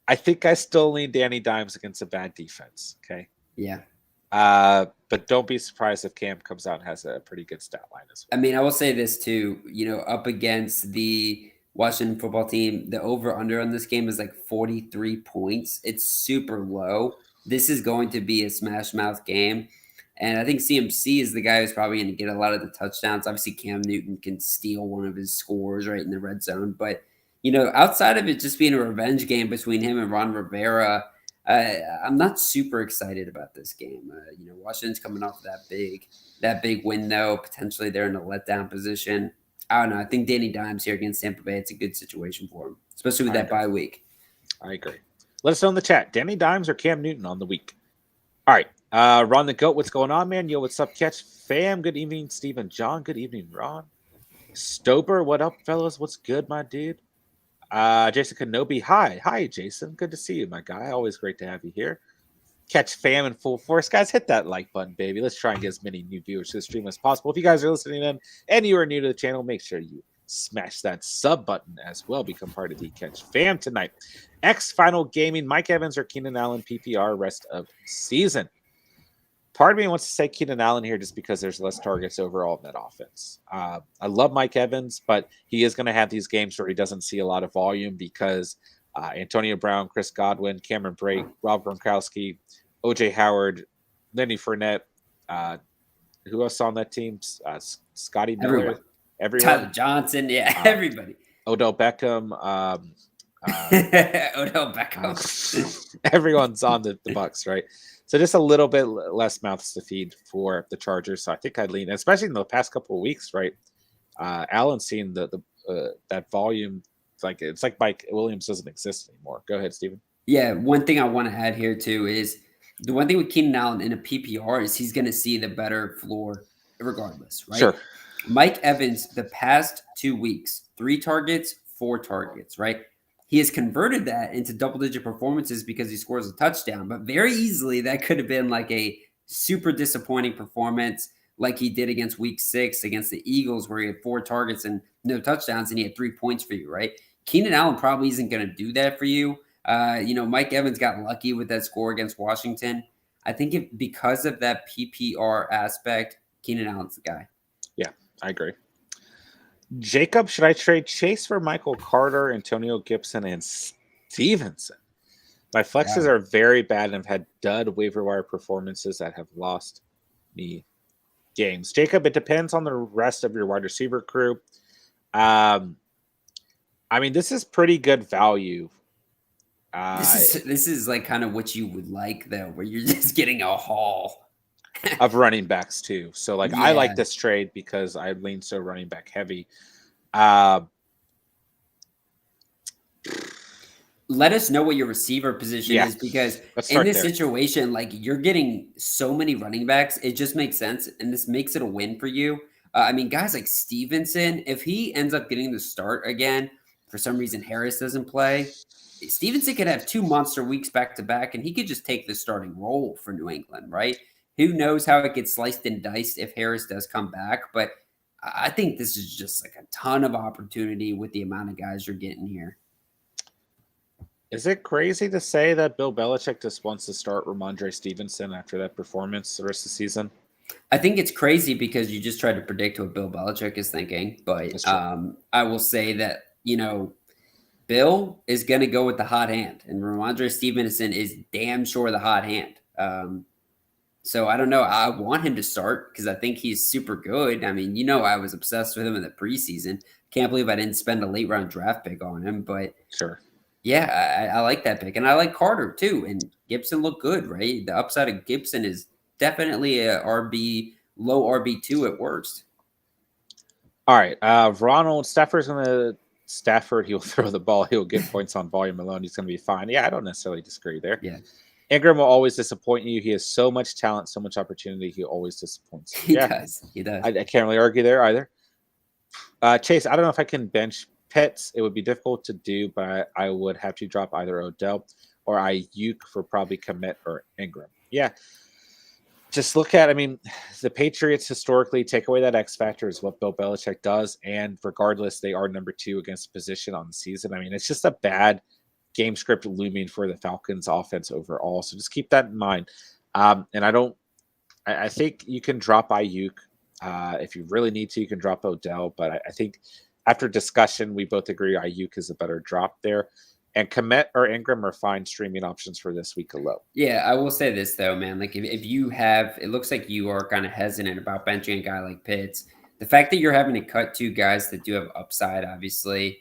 I think I still lean Danny Dimes against a bad defense. Okay. Yeah. But don't be surprised if Cam comes out and has a pretty good stat line as well. I mean, I will say this too. Up against the Washington football team, the over/under on this game is like 43 points. It's super low. This is going to be a smash mouth game. And I think CMC is the guy who's probably going to get a lot of the touchdowns. Obviously, Cam Newton can steal one of his scores right in the red zone. But, outside of it just being a revenge game between him and Ron Rivera, I'm not super excited about this game. Washington's coming off that big win, though. Potentially they're in a letdown position. I don't know. I think Danny Dimes here against Tampa Bay, it's a good situation for him, especially with that bye week. I agree. Let us know in the chat. Danny Dimes or Cam Newton on the week? All right. Ron the Goat, what's going on, man? Yo, what's up, Catch Fam? Good evening, Stephen John. Good evening, Ron. Stober, what up, fellas? What's good, my dude? Jason Kenobi, hi, Jason. Good to see you, my guy. Always great to have you here. Catch Fam in full force, guys. Hit that like button, baby. Let's try and get as many new viewers to the stream as possible. If you guys are listening in and you are new to the channel, make sure you smash that sub button as well. Become part of the Catch Fam tonight. X Final Gaming, Mike Evans or Keenan Allen PPR rest of season. Part of me wants to say Keenan Allen here just because there's less targets overall in that offense. I love Mike Evans, but he is going to have these games where he doesn't see a lot of volume because Antonio Brown, Chris Godwin, Cameron Brate, Rob Gronkowski, O.J. Howard, Lenny Fournette. Who else on that team? Scotty Miller. Everyone. Tyler Johnson. Yeah, everybody. Odell Beckham. Odell Beckham. Everyone's on the Bucks, right? So just a little bit less mouths to feed for the Chargers. So I think I'd lean, especially in the past couple of weeks, right? Allen's seen that volume. It's like Mike Williams doesn't exist anymore. Go ahead, Steven. Yeah, one thing I want to add here too is the one thing with Keenan Allen in a PPR is he's going to see the better floor regardless, right? Sure. Mike Evans, the past 2 weeks, 3 targets, 4 targets, right? He has converted that into double-digit performances because he scores a touchdown. But very easily, that could have been like a super disappointing performance like he did against Week 6 against the Eagles where he had 4 targets and no touchdowns and he had 3 points for you, right? Keenan Allen probably isn't going to do that for you. Mike Evans got lucky with that score against Washington. I think because of that PPR aspect, Keenan Allen's the guy. Yeah, I agree. Jacob, should I trade Chase for Michael Carter, Antonio Gibson, and Stevenson? My flexes are very bad and have had dud waiver wire performances that have lost me games. Jacob, it depends on the rest of your wide receiver crew. I mean, this is pretty good value. This is like kind of what you would like though, where you're just getting a haul. Of running backs too. So like I Yeah. like this trade because I lean so running back heavy. Uh, Let us know what your receiver position Yeah. is, because Let's in start this there. situation, like you're getting so many running backs, it just makes sense, and this makes it a win for you. I mean, guys like Stevenson, if he ends up getting the start again, for some reason Harris doesn't play, Stevenson could have 2 monster weeks back to back, and he could just take the starting role for New England, right? Who knows how it gets sliced and diced if Harris does come back, but I think this is just like a ton of opportunity with the amount of guys you're getting here. Is it crazy to say that Bill Belichick just wants to start Ramondre Stevenson after that performance the rest of the season? I think it's crazy because you just tried to predict what Bill Belichick is thinking. But That's true. I will say that, Bill is going to go with the hot hand, and Ramondre Stevenson is damn sure the hot hand. So I don't know. I want him to start because I think he's super good. I mean, I was obsessed with him in the preseason. Can't believe I didn't spend a late round draft pick on him. But Sure. yeah, I like that pick. And I like Carter too. And Gibson looked good, right? The upside of Gibson is definitely a low RB2 at worst. All right. Ronald Stafford, he'll throw the ball. He'll get points on volume alone. He's going to be fine. Yeah, I don't necessarily disagree there. Yeah. Ingram will always disappoint you. He has so much talent, so much opportunity. He always disappoints you. He does. He does. I can't really argue there either. Chase, I don't know if I can bench Pitts. It would be difficult to do, but I would have to drop either Odell or Ayuk for probably commit or Ingram. Yeah. Just look at, the Patriots historically take away that X factor is what Bill Belichick does. And regardless, they are number 2 against position on the season. It's just a bad game script looming for the Falcons offense overall. So just keep that in mind. And I think you can drop Ayuk. If you really need to, you can drop Odell. But I think after discussion, we both agree Ayuk is a better drop there. And Komet or Ingram are fine streaming options for this week alone. Yeah, I will say this though, man. Like if you have, it looks like you are kind of hesitant about benching a guy like Pitts. The fact that you're having to cut 2 guys that do have upside, obviously,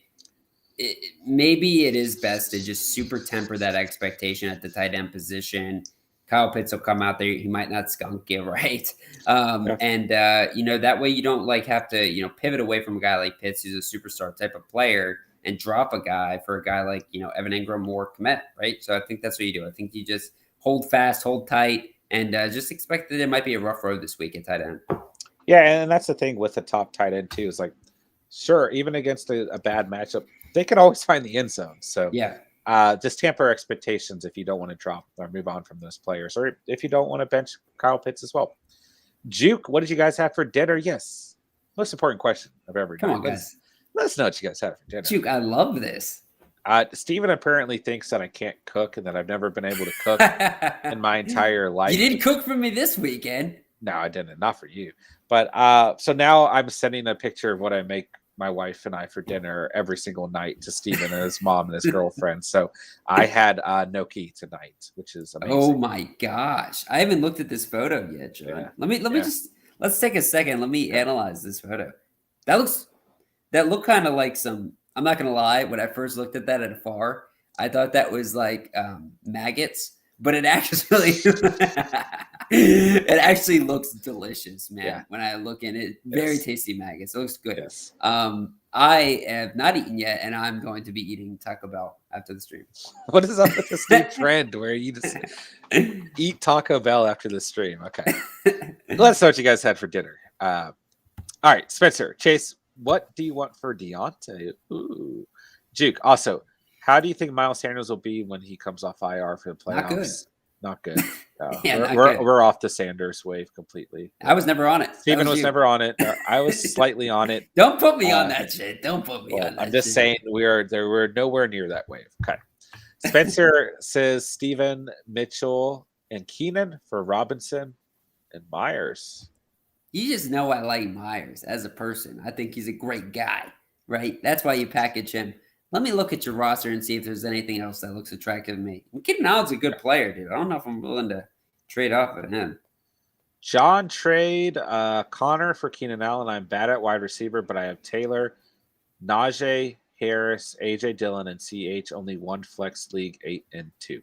maybe it is best to just super temper that expectation at the tight end position. Kyle Pitts will come out there. He might not skunk you, right? Yeah. And that way you don't have to, pivot away from a guy like Pitts, who's a superstar type of player, and drop a guy for a guy like, Evan Ingram or Komet, right? So I think that's what you do. I think you just hold fast, hold tight, and just expect that it might be a rough road this week at tight end. Yeah, and that's the thing with the top tight end too. Is like, sure, even against a bad matchup, they can always find the end zone. So yeah, just tamper expectations if you don't want to drop or move on from those players, or if you don't want to bench Kyle Pitts as well. Juke, what did you guys have for dinner? Yes, most important question of every come night. on, guys. Let us know what you guys had for dinner. Juke, I love this. Steven apparently thinks that I can't cook and that I've never been able to cook in my entire life. You didn't cook for me this weekend. No, I didn't. Not for you. But so now I'm sending a picture of what I make my wife and I for dinner every single night to Steven and his mom and his girlfriend. So I had gnocchi tonight, which is amazing. Oh my gosh. I haven't looked at this photo yet, John. Yeah. Let me let's take a second. Let me analyze this photo. That looked kind of like I'm not gonna lie, when I first looked at that at afar, I thought that was like maggots, but it actually it actually looks delicious, man. Yeah. When I look in it, very Yes. tasty maggots. It looks good. Yes. I have not eaten yet, and I'm going to be eating Taco Bell after the stream. What is up with this new trend where you just eat Taco Bell after the stream? Okay. Let's know what you guys had for dinner. All right, Spencer, Chase, what do you want for Deontay? Ooh. Juke, also, how do you think Miles Sanders will be when he comes off IR for the playoffs? Not good. Yeah, We're off the Sanders wave completely. I was never on it. Steven was never on it. I was slightly on it. Don't put me on that shit. Don't put me on that I'm just shit. saying we're nowhere near that wave. Okay. Spencer says Steven, Mitchell, and Keenan for Robinson and Myers. You just know I like Myers as a person. I think he's a great guy, right? That's why you package him. Let me look at your roster and see if there's anything else that looks attractive to me. Keenan Allen's a good player, dude. I don't know if I'm willing to trade off of him. John trade Connor for Keenan Allen. I'm bad at wide receiver, but I have Taylor, Najee Harris, AJ Dillon, and CH. Only one flex league, 8 and 2.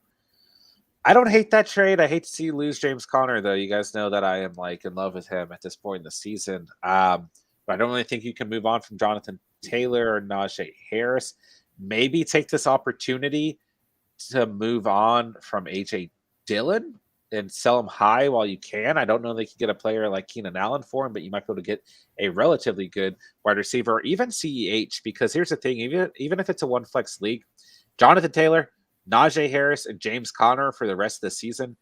I don't hate that trade. I hate to see you lose James Conner, though. You guys know that I am like in love with him at this point in the season. But I don't really think you can move on from Jonathan Taylor or Najee Harris. Maybe take this opportunity to move on from AJ Dillon and sell him high while you can. I don't know if they can get a player like Keenan Allen for him, but you might be able to get a relatively good wide receiver or even CEH. Because here's the thing: even if it's a one flex league, Jonathan Taylor, Najee Harris, and James Conner for the rest of the season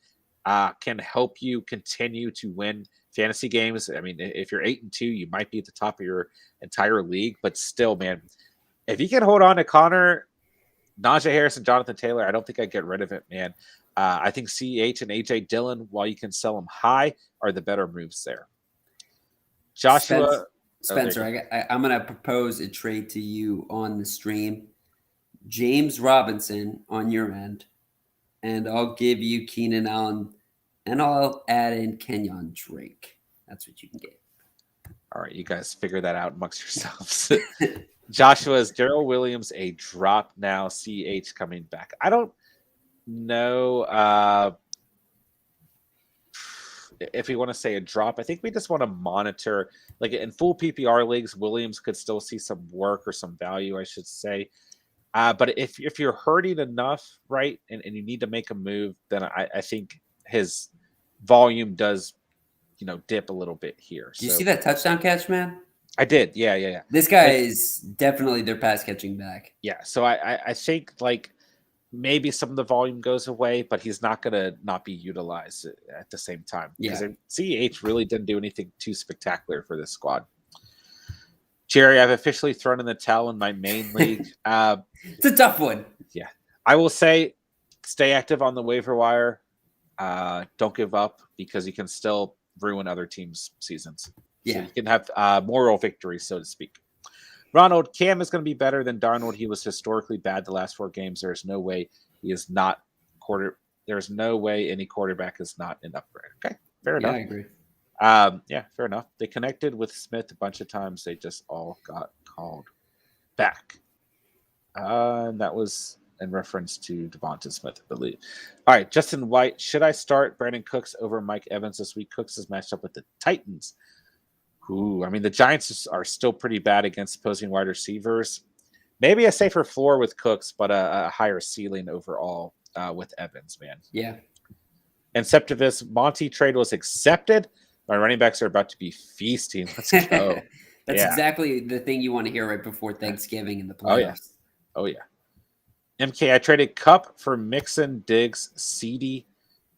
can help you continue to win fantasy games. I mean, if you're 8 and 2, you might be at the top of your entire league, but still, man, if you can hold on to Connor, Najee Harris, and Jonathan Taylor, I don't think I'd get rid of it, man. I think CH and AJ Dillon, while you can sell them high, are the better moves there. Joshua. Spencer, I'm going to propose a trade to you on the stream. James Robinson on your end, and I'll give you Keenan Allen, and I'll add in Kenyon Drake. That's what you can get. All right, you guys figure that out amongst yourselves. Joshua, is Darrell Williams a drop now? CH coming back. I don't know if we want to say a drop. I think we just want to monitor. Like in full PPR leagues, Williams could still see some work or some value, I should say. But if you're hurting enough, right, and you need to make a move, then I think his volume does, dip a little bit here. Did you see that touchdown catch, man? I did. Yeah. This guy is definitely their pass catching back. Yeah. So I think like maybe some of the volume goes away, but he's not going to not be utilized at the same time. Yeah. Because CEH really didn't do anything too spectacular for this squad. Jerry, I've officially thrown in the towel in my main league. It's a tough one. Yeah. I will say stay active on the waiver wire. Don't give up because you can still ruin other teams' seasons. Yeah. So you can have moral victories, so to speak. Ronald, Cam is going to be better than Darnold. He was historically bad the last 4 games. There's no way he is not There's no way any quarterback is not an upgrade. Okay, fair enough. I agree. Yeah, fair enough. They connected with Smith a bunch of times. They just all got called back. And that was in reference to Devonta Smith, I believe. All right, Justin White. Should I start Brandon Cooks over Mike Evans this week? Cooks is matched up with the Titans. Ooh, I mean, the Giants are still pretty bad against opposing wide receivers. Maybe a safer floor with Cooks, but a higher ceiling overall with Evans, man. Yeah. And Septimus, Monty trade was accepted. My running backs are about to be feasting. Let's go. That's exactly the thing you want to hear right before Thanksgiving in the playoffs. Oh, yeah. MK, I traded Cup for Mixon, Diggs, CD.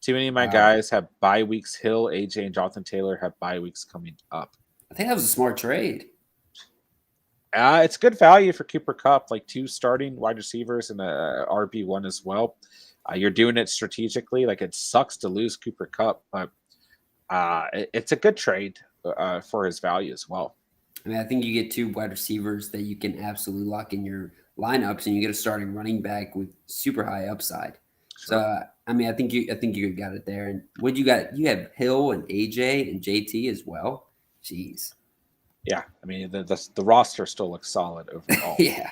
Too many of my guys have bye weeks. Hill, AJ, and Jonathan Taylor have bye weeks coming up. I think that was a smart trade. It's good value for Cooper Kupp, like 2 starting wide receivers and a RB1 as well. You're doing it strategically. Like, it sucks to lose Cooper Kupp, but it's a good trade for his value as well. I mean, I think you get 2 wide receivers that you can absolutely lock in your lineups, and you get a starting running back with super high upside. Sure. So, I mean, I think you got it there. And what you got? You have Hill and AJ and JT as well. Jeez. Yeah, I mean, the roster still looks solid overall. Yeah.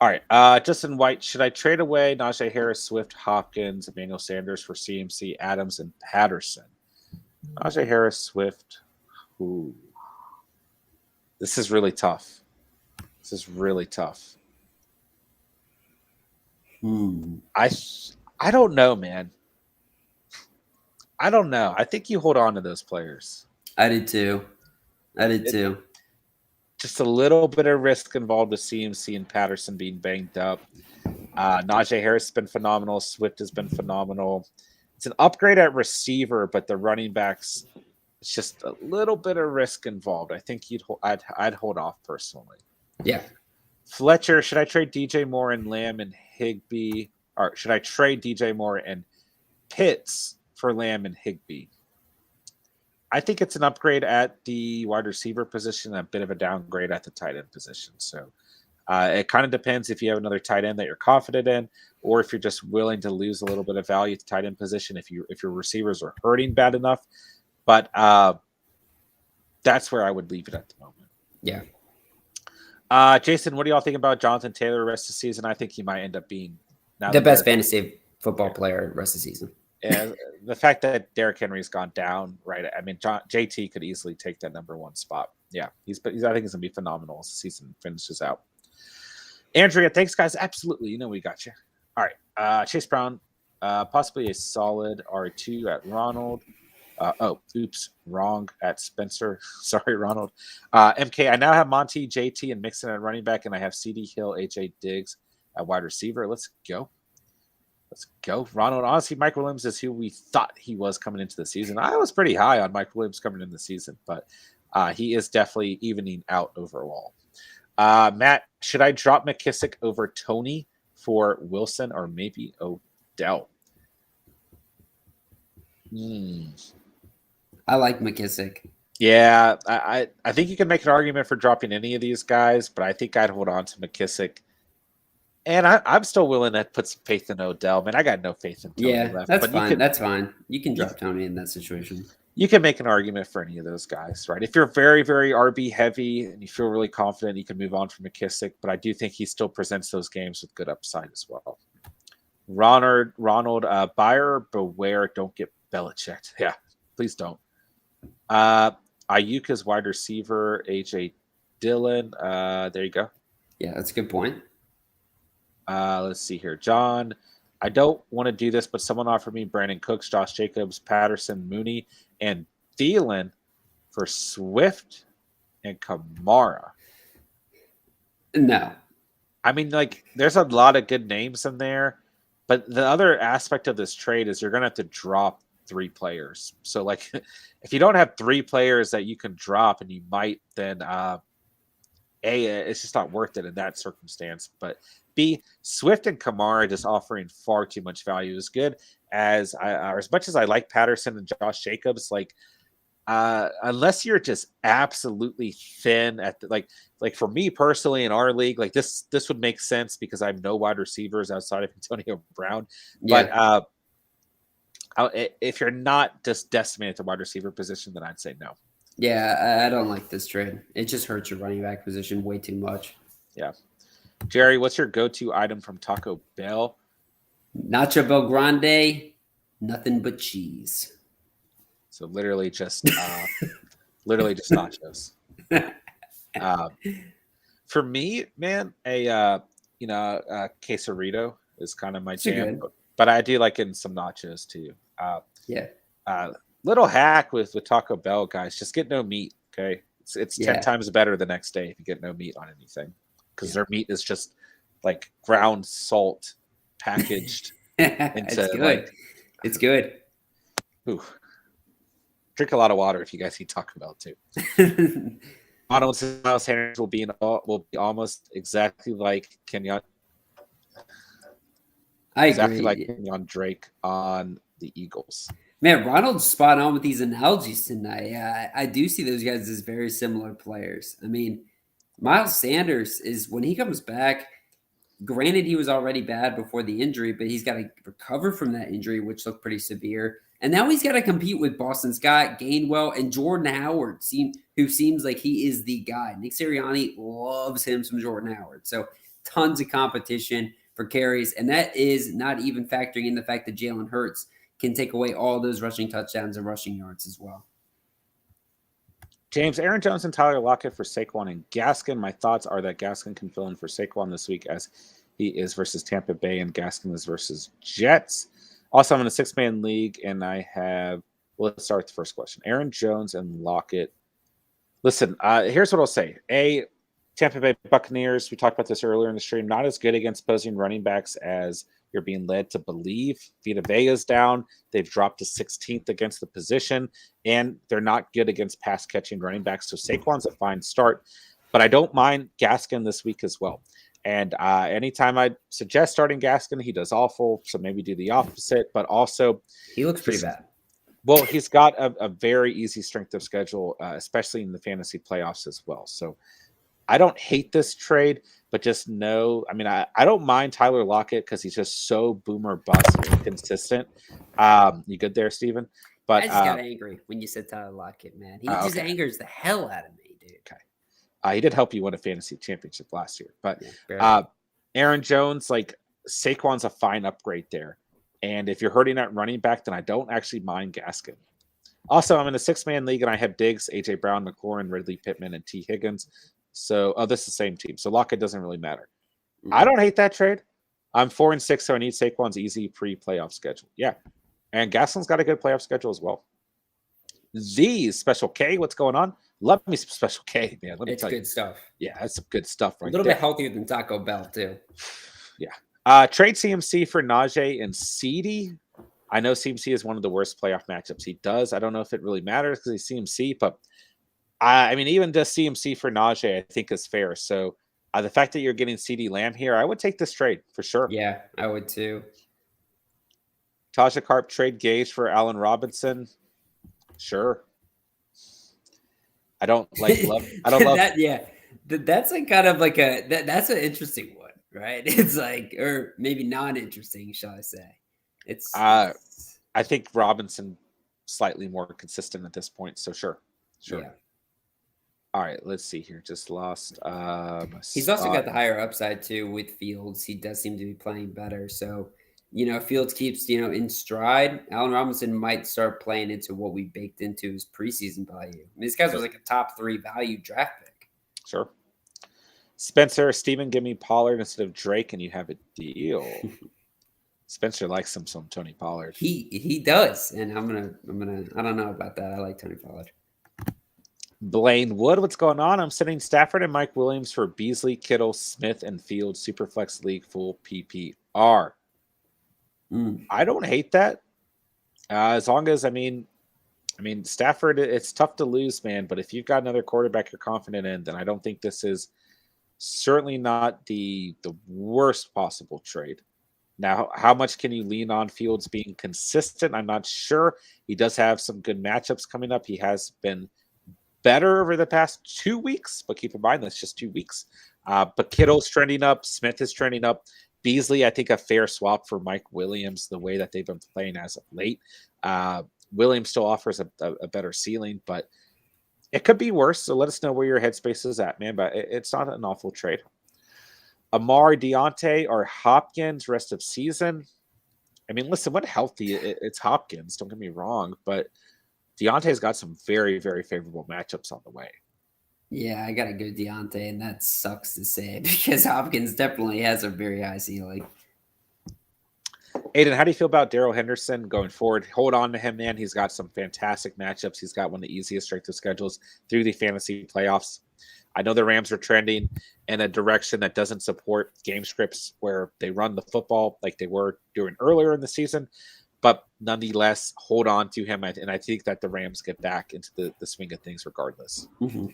All right, Justin White. Should I trade away Najee Harris, Swift, Hopkins, Emmanuel Sanders for CMC, Adams, and Patterson? Najee Harris, Swift. Ooh. This is really tough. I don't know, man. I don't know. I think you hold on to those players. I did too. Just a little bit of risk involved with CMC and Patterson being banged up. Najee Harris has been phenomenal. Swift has been phenomenal. It's an upgrade at receiver, but the running backs, it's just a little bit of risk involved. I think I'd hold off personally. Yeah. Fletcher, should I trade DJ Moore and Lamb and Higbee? Or should I trade DJ Moore and Pitts for Lamb and Higbee? I think it's an upgrade at the wide receiver position, a bit of a downgrade at the tight end position. So it kind of depends if you have another tight end that you're confident in, or if you're just willing to lose a little bit of value at the tight end position. If your receivers are hurting bad enough, But that's where I would leave it at the moment. Yeah. Jason, what do y'all think about Jonathan Taylor the rest of the season? I think he might end up being The best fantasy football player the rest of the season. Yeah, the fact that Derrick Henry's gone down, right? I mean, JT could easily take that number 1 spot. Yeah, I think he's going to be phenomenal as the season finishes out. Andrea, thanks, guys. Absolutely. You know we got you. All right. Chase Brown, possibly a solid R2 at Ronald. Wrong at Spencer. Sorry, Ronald. MK, I now have Monty, JT, and Mixon at running back, and I have CD Hill, AJ Diggs at wide receiver. Let's go. Ronald. Honestly, Mike Williams is who we thought he was coming into the season. I was pretty high on Mike Williams coming into the season, but he is definitely evening out overall. Matt, should I drop McKissick over Tony for Wilson or maybe Odell? I like McKissick. Yeah, I think you can make an argument for dropping any of these guys, but I think I'd hold on to McKissick. And I'm still willing to put some faith in Odell. Man, I got no faith in Tony left. That's fine. That's fine. You can drop Tony in that situation. You can make an argument for any of those guys, right? If you're very, very RB heavy and you feel really confident, you can move on from McKissick. But I do think he still presents those games with good upside as well. Ronald, buyer beware, don't get Belichicked. Yeah, please don't. Ayuk is wide receiver. AJ Dillon. There you go. Yeah, that's a good point. Let's see here. John, I don't want to do this, but someone offered me Brandon Cooks, Josh Jacobs, Patterson, Mooney, and Thielen for Swift and Kamara. No. I mean, like, there's a lot of good names in there, but the other aspect of this trade is you're going to have to drop 3 players. So, like, if you don't have 3 players that you can drop, and you might, then it's just not worth it in that circumstance. But B, Swift and Kamara just offering far too much value. As good as much as I like Patterson and Josh Jacobs, like unless you're just absolutely thin at like for me personally in our league, like this would make sense because I have no wide receivers outside of Antonio Brown. Yeah. But if you're not just decimated at the wide receiver position, then I'd say no. Yeah, I don't like this trade. It just hurts your running back position way too much. Yeah. Jerry, what's your go-to item from Taco Bell? Nacho Bel Grande, nothing but cheese. So literally just nachos. For me, man, a quesarito is kind of my jam, but I do like getting some nachos too. Little hack with Taco Bell, guys, just get no meat. Okay, it's 10 times better the next day if you get no meat on anything, because their meat is just like ground salt packaged into it's good. It's good. Ooh. Drink a lot of water if you guys eat Taco Bell too. Miles Sanders will be almost exactly like Kenyon. Exactly like Kenyon Drake on the Eagles. Man, Ronald's spot on with these analogies tonight. I do see those guys as very similar players. I mean, Miles Sanders is, when he comes back, granted he was already bad before the injury, but he's got to recover from that injury, which looked pretty severe. And now he's got to compete with Boston Scott, Gainwell, and Jordan Howard, who seems like he is the guy. Nick Sirianni loves him some Jordan Howard. So tons of competition for carries. And that is not even factoring in the fact that Jalen Hurts can take away all those rushing touchdowns and rushing yards as well. James, Aaron Jones and Tyler Lockett for Saquon and Gaskin. My thoughts are that Gaskin can fill in for Saquon this week as he is versus Tampa Bay and Gaskin is versus Jets. Also, I'm in a 6-man league, and I have – let's start with the first question. Aaron Jones and Lockett. Listen, here's what I'll say. Tampa Bay Buccaneers, we talked about this earlier in the stream, not as good against opposing running backs as you're being led to believe. Vita Vea's down. They've dropped to 16th against the position, and they're not good against pass-catching running backs. So Saquon's a fine start, but I don't mind Gaskin this week as well. And anytime I suggest starting Gaskin, he does awful. So maybe do the opposite. But also, he looks pretty bad. Well, he's got a very easy strength of schedule, especially in the fantasy playoffs as well. So I don't hate this trade, but just know, I mean, I don't mind Tyler Lockett because he's just so boomer bust and consistent. You good there, Steven? But I just got angry when you said Tyler Lockett, man. He just okay. angers the hell out of me, dude. Okay. He did help you win a fantasy championship last year. But Yeah, Aaron Jones, like Saquon's a fine upgrade there. And if you're hurting at running back, then I don't actually mind Gaskin. Also, I'm in a 6-man league and I have Diggs, AJ Brown, McLaurin, Ridley, Pittman, and T. Higgins. So, this is the same team. So Lockett doesn't really matter. I don't hate that trade. I'm 4-6, so I need Saquon's easy pre-playoff schedule. Yeah. And Gaskin's got a good playoff schedule as well. These Special K, what's going on? Love me some Special K, man. Let me tell you. It's good stuff. Yeah, that's some good stuff right A little there. bit healthier than Taco Bell, too. Yeah. Trade CMC for Najee and CD. I know CMC is one of the worst playoff matchups he does. I don't know if it really matters because he's CMC, but I mean, even just CMC for Najee, I think is fair. So the fact that you're getting CD Lamb here, I would take this trade for sure. Yeah, I would too. Taja Carp trade Gage for Allen Robinson. Sure. I don't love that. Yeah, that's like kind of like that's an interesting one, right? It's like, or maybe non-interesting, shall I say? It's I think Robinson slightly more consistent at this point. So sure. Yeah. All right, let's see here. Just lost. He's also got the higher upside too with Fields. He does seem to be playing better. So, Fields keeps, in stride. Allen Robinson might start playing into what we baked into his preseason value. I mean, this guy was like a top 3 value draft pick. Sure. Spencer, Steven, give me Pollard instead of Drake, and you have a deal. Spencer likes some Tony Pollard. He does, and I'm gonna. I don't know about that. I like Tony Pollard. Blaine Wood, what's going on? I'm sending Stafford and Mike Williams for Beasley, Kittle, Smith, and Fields Superflex League full PPR. I don't hate that. As long as I mean Stafford, it's tough to lose, man. But if you've got another quarterback you're confident in, then I don't think this is certainly not the worst possible trade. Now, how much can you lean on Fields being consistent? I'm not sure. He does have some good matchups coming up. He has been better over the past 2 weeks, but keep in mind that's just 2 weeks. But Kittle's trending up. Smith is trending up. Beasley, I think a fair swap for Mike Williams, the way that they've been playing as of late. Williams still offers a better ceiling, but it could be worse. So let us know where your headspace is at, man. But it's not an awful trade. Amar, Deontay, or Hopkins rest of season. I mean, listen, what healthy it's Hopkins. Don't get me wrong, but Deontay's got some very, very favorable matchups on the way. Yeah, I got to go Deontay, and that sucks to say because Hopkins definitely has a very high ceiling. Aiden, how do you feel about Darrell Henderson going forward? Hold on to him, man. He's got some fantastic matchups. He's got one of the easiest strength of schedules through the fantasy playoffs. I know the Rams are trending in a direction that doesn't support game scripts where they run the football like they were doing earlier in the season. But nonetheless, hold on to him. And I think that the Rams get back into the swing of things regardless. Mm-hmm.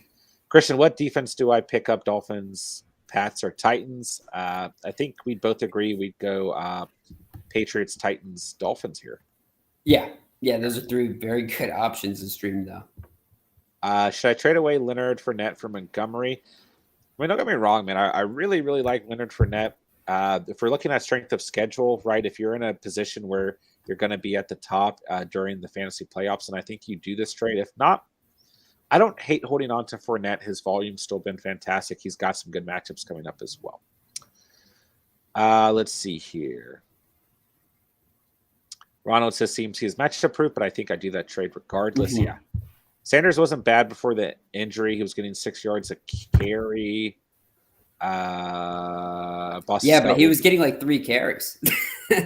Christian, what defense do I pick up? Dolphins, Pats, or Titans? I think we'd both agree we'd go Patriots, Titans, Dolphins here. Yeah, those are 3 very good options to stream, though. Should I trade away Leonard Fournette for Montgomery? I mean, don't get me wrong, man. I really, really like Leonard Fournette. If we're looking at strength of schedule, right, if you're in a position where you're going to be at the top during the fantasy playoffs, and I think you do this trade. If not, I don't hate holding on to Fournette. His volume's still been fantastic. He's got some good matchups coming up as well. Let's see here. Ronald says CMC is matchup proof, but I think I do that trade regardless. Mm-hmm. Yeah. Sanders wasn't bad before the injury. He was getting 6 yards a carry. Boston Scott but he was getting like 3 carries.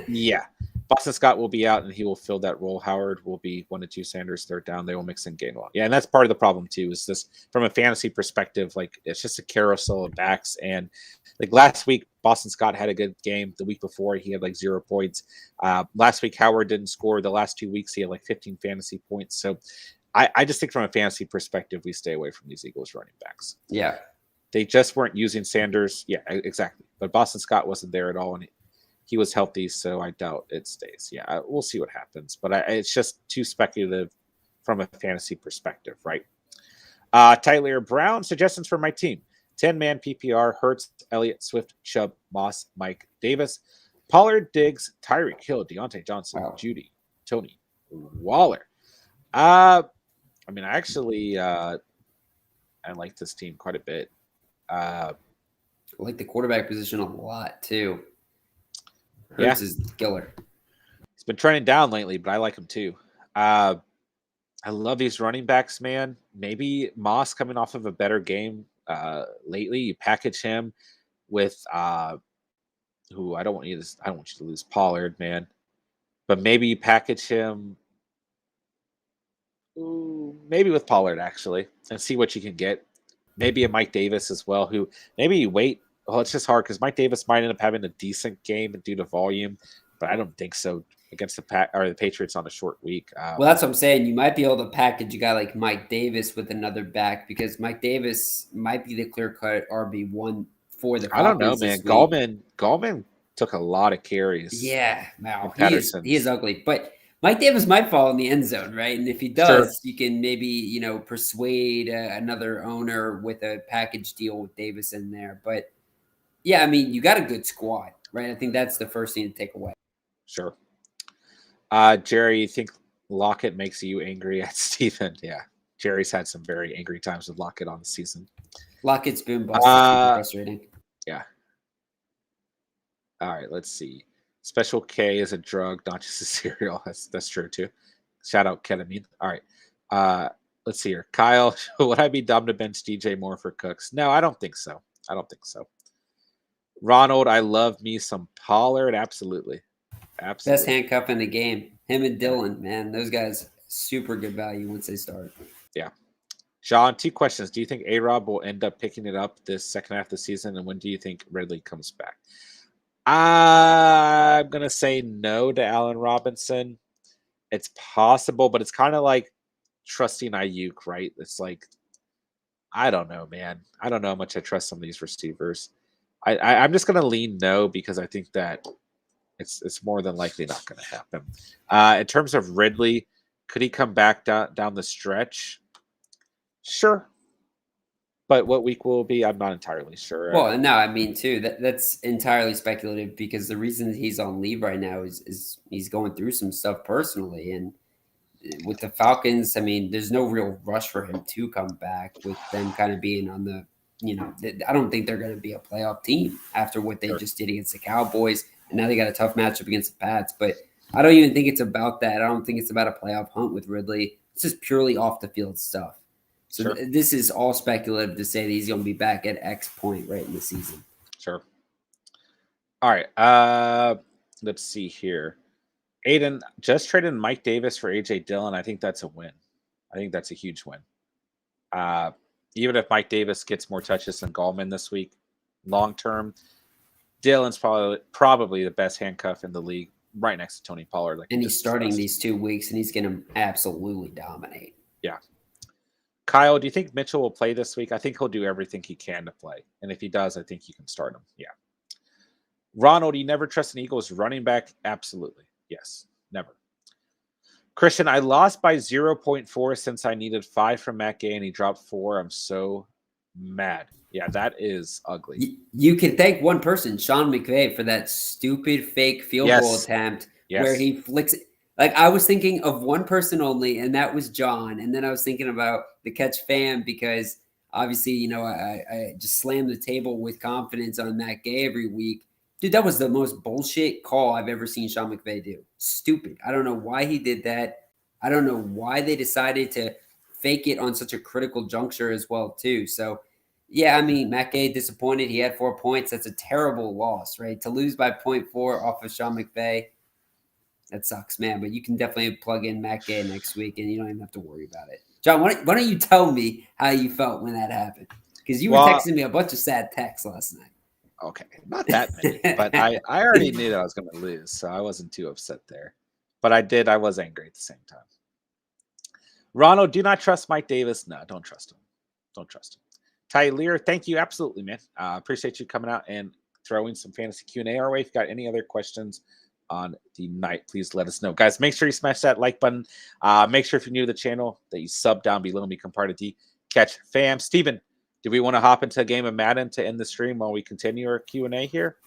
Yeah. Boston Scott will be out, and he will fill that role. Howard will be 1 to 2 Sanders, third down. They will mix in Gainwell. Yeah, and that's part of the problem, too, is this from a fantasy perspective, like it's just a carousel of backs. And like last week, Boston Scott had a good game. The week before, he had like 0 points. Last week, Howard didn't score. The last 2 weeks, he had like 15 fantasy points. So I just think from a fantasy perspective, we stay away from these Eagles running backs. Yeah. They just weren't using Sanders. Yeah, exactly. But Boston Scott wasn't there at all, and he was healthy, so I doubt it stays. Yeah, we'll see what happens. But it's just too speculative from a fantasy perspective, right? Tyler Brown, suggestions for my team. 10-man PPR, Hurts, Elliott, Swift, Chubb, Moss, Mike, Davis, Pollard, Diggs, Tyreek Hill, Deontay Johnson, Judy, Tony, Waller. I mean, I like this team quite a bit. I like the quarterback position a lot too. Yeah. Hurts is killer. He's been trending down lately, but I like him too. I love these running backs, man. Maybe Moss coming off of a better game lately. You package him with who I don't want you to lose Pollard, man. But maybe you package him maybe with Pollard actually and see what you can get. Maybe a Mike Davis as well, who maybe you wait. Well, it's just hard because Mike Davis might end up having a decent game due to volume, but I don't think so against the Patriots on a short week. Well, that's what I'm saying. You might be able to package a guy like Mike Davis with another back because Mike Davis might be the clear-cut RB1 for the I don't know, Falcons man. this week. Gallman took a lot of carries. Yeah, wow, And he is ugly. But Mike Davis might fall in the end zone, right? And if he Sure. does, you can maybe persuade another owner with a package deal with Davis in there. But yeah, I mean, you got a good squad, right? I think that's the first thing to take away. Sure. Jerry, you think Lockett makes you angry at Steven? Yeah. Jerry's had some very angry times with Lockett on the season. Lockett's boom bust is super frustrating. Yeah. All right, let's see. Special K is a drug, not just a cereal. That's true too. Shout out ketamine. All right. Let's see here. Kyle, would I be dumb to bench DJ Moore for Cooks? No, I don't think so. Ronald, I love me some Pollard. Absolutely. Best handcuff in the game. Him and Dylan, man. Those guys, super good value once they start. Yeah. John, 2 questions. Do you think A-Rob will end up picking it up this second half of the season? And when do you think Ridley comes back? I'm going to say no to Allen Robinson. It's possible, but it's kind of like trusting Ayuk, right? It's like, I don't know, man. I don't know how much I trust some of these receivers. I'm just going to lean no because I think that it's more than likely not going to happen. In terms of Ridley, could he come back down the stretch? Sure. But what week will it be? I'm not entirely sure. Well, no, I mean too. That's entirely speculative because the reason he's on leave right now is he's going through some stuff personally, and with the Falcons, I mean, there's no real rush for him to come back with them kind of being on the. I don't think they're going to be a playoff team after what they just did against the Cowboys, and now they got a tough matchup against the Pats. But I don't even think it's about that. I don't think it's about a playoff hunt with Ridley. It's just purely off the field stuff. So this is all speculative to say that he's going to be back at X point right in the season. Sure. All right. Let's see here. Aiden, just traded Mike Davis for AJ Dillon. I think that's a win. I think that's a huge win. Even if Mike Davis gets more touches than Gallman this week, long term, Dillon's probably the best handcuff in the league, right next to Tony Pollard. And he's starting these 2 weeks, and he's going to absolutely dominate. Yeah. Kyle, do you think Mitchell will play this week? I think he'll do everything he can to play. And if he does, I think you can start him. Yeah. Ronald, you never trust an Eagles running back? Absolutely. Yes. Never. Christian, I lost by 0.4 since I needed 5 from Matt Gay and he dropped 4. I'm so mad. Yeah, that is ugly. You can thank one person, Sean McVay, for that stupid fake field goal attempt where he flicks it. Like, I was thinking of one person only, and that was John. And then I was thinking about the Catch fam because obviously, I just slammed the table with confidence on Matt Gay every week. Dude, that was the most bullshit call I've ever seen Sean McVay do. Stupid. I don't know why he did that. I don't know why they decided to fake it on such a critical juncture as well, too. So, yeah, I mean, Matt Gay disappointed. He had 4 points. That's a terrible loss, right? To lose by 0.4 off of Sean McVay, that sucks, man. But you can definitely plug in Matt Gay next week, and you don't even have to worry about it. John, why don't you tell me how you felt when that happened? Because you were texting me a bunch of sad texts last night. Okay, not that many, but I already knew that I was going to lose, so I wasn't too upset there. But I was angry at the same time. Ronald, do not trust Mike Davis. No, don't trust him. Don't trust him. Tyler, thank you. Absolutely, man. Appreciate you coming out and throwing some fantasy Q&A our way. If you got any other questions on the night, please let us know. Guys, make sure you smash that like button. Make sure if you're new to the channel that you sub down below and become part of the Catch fam. Steven, do we want to hop into a game of Madden to end the stream while we continue our Q&A here?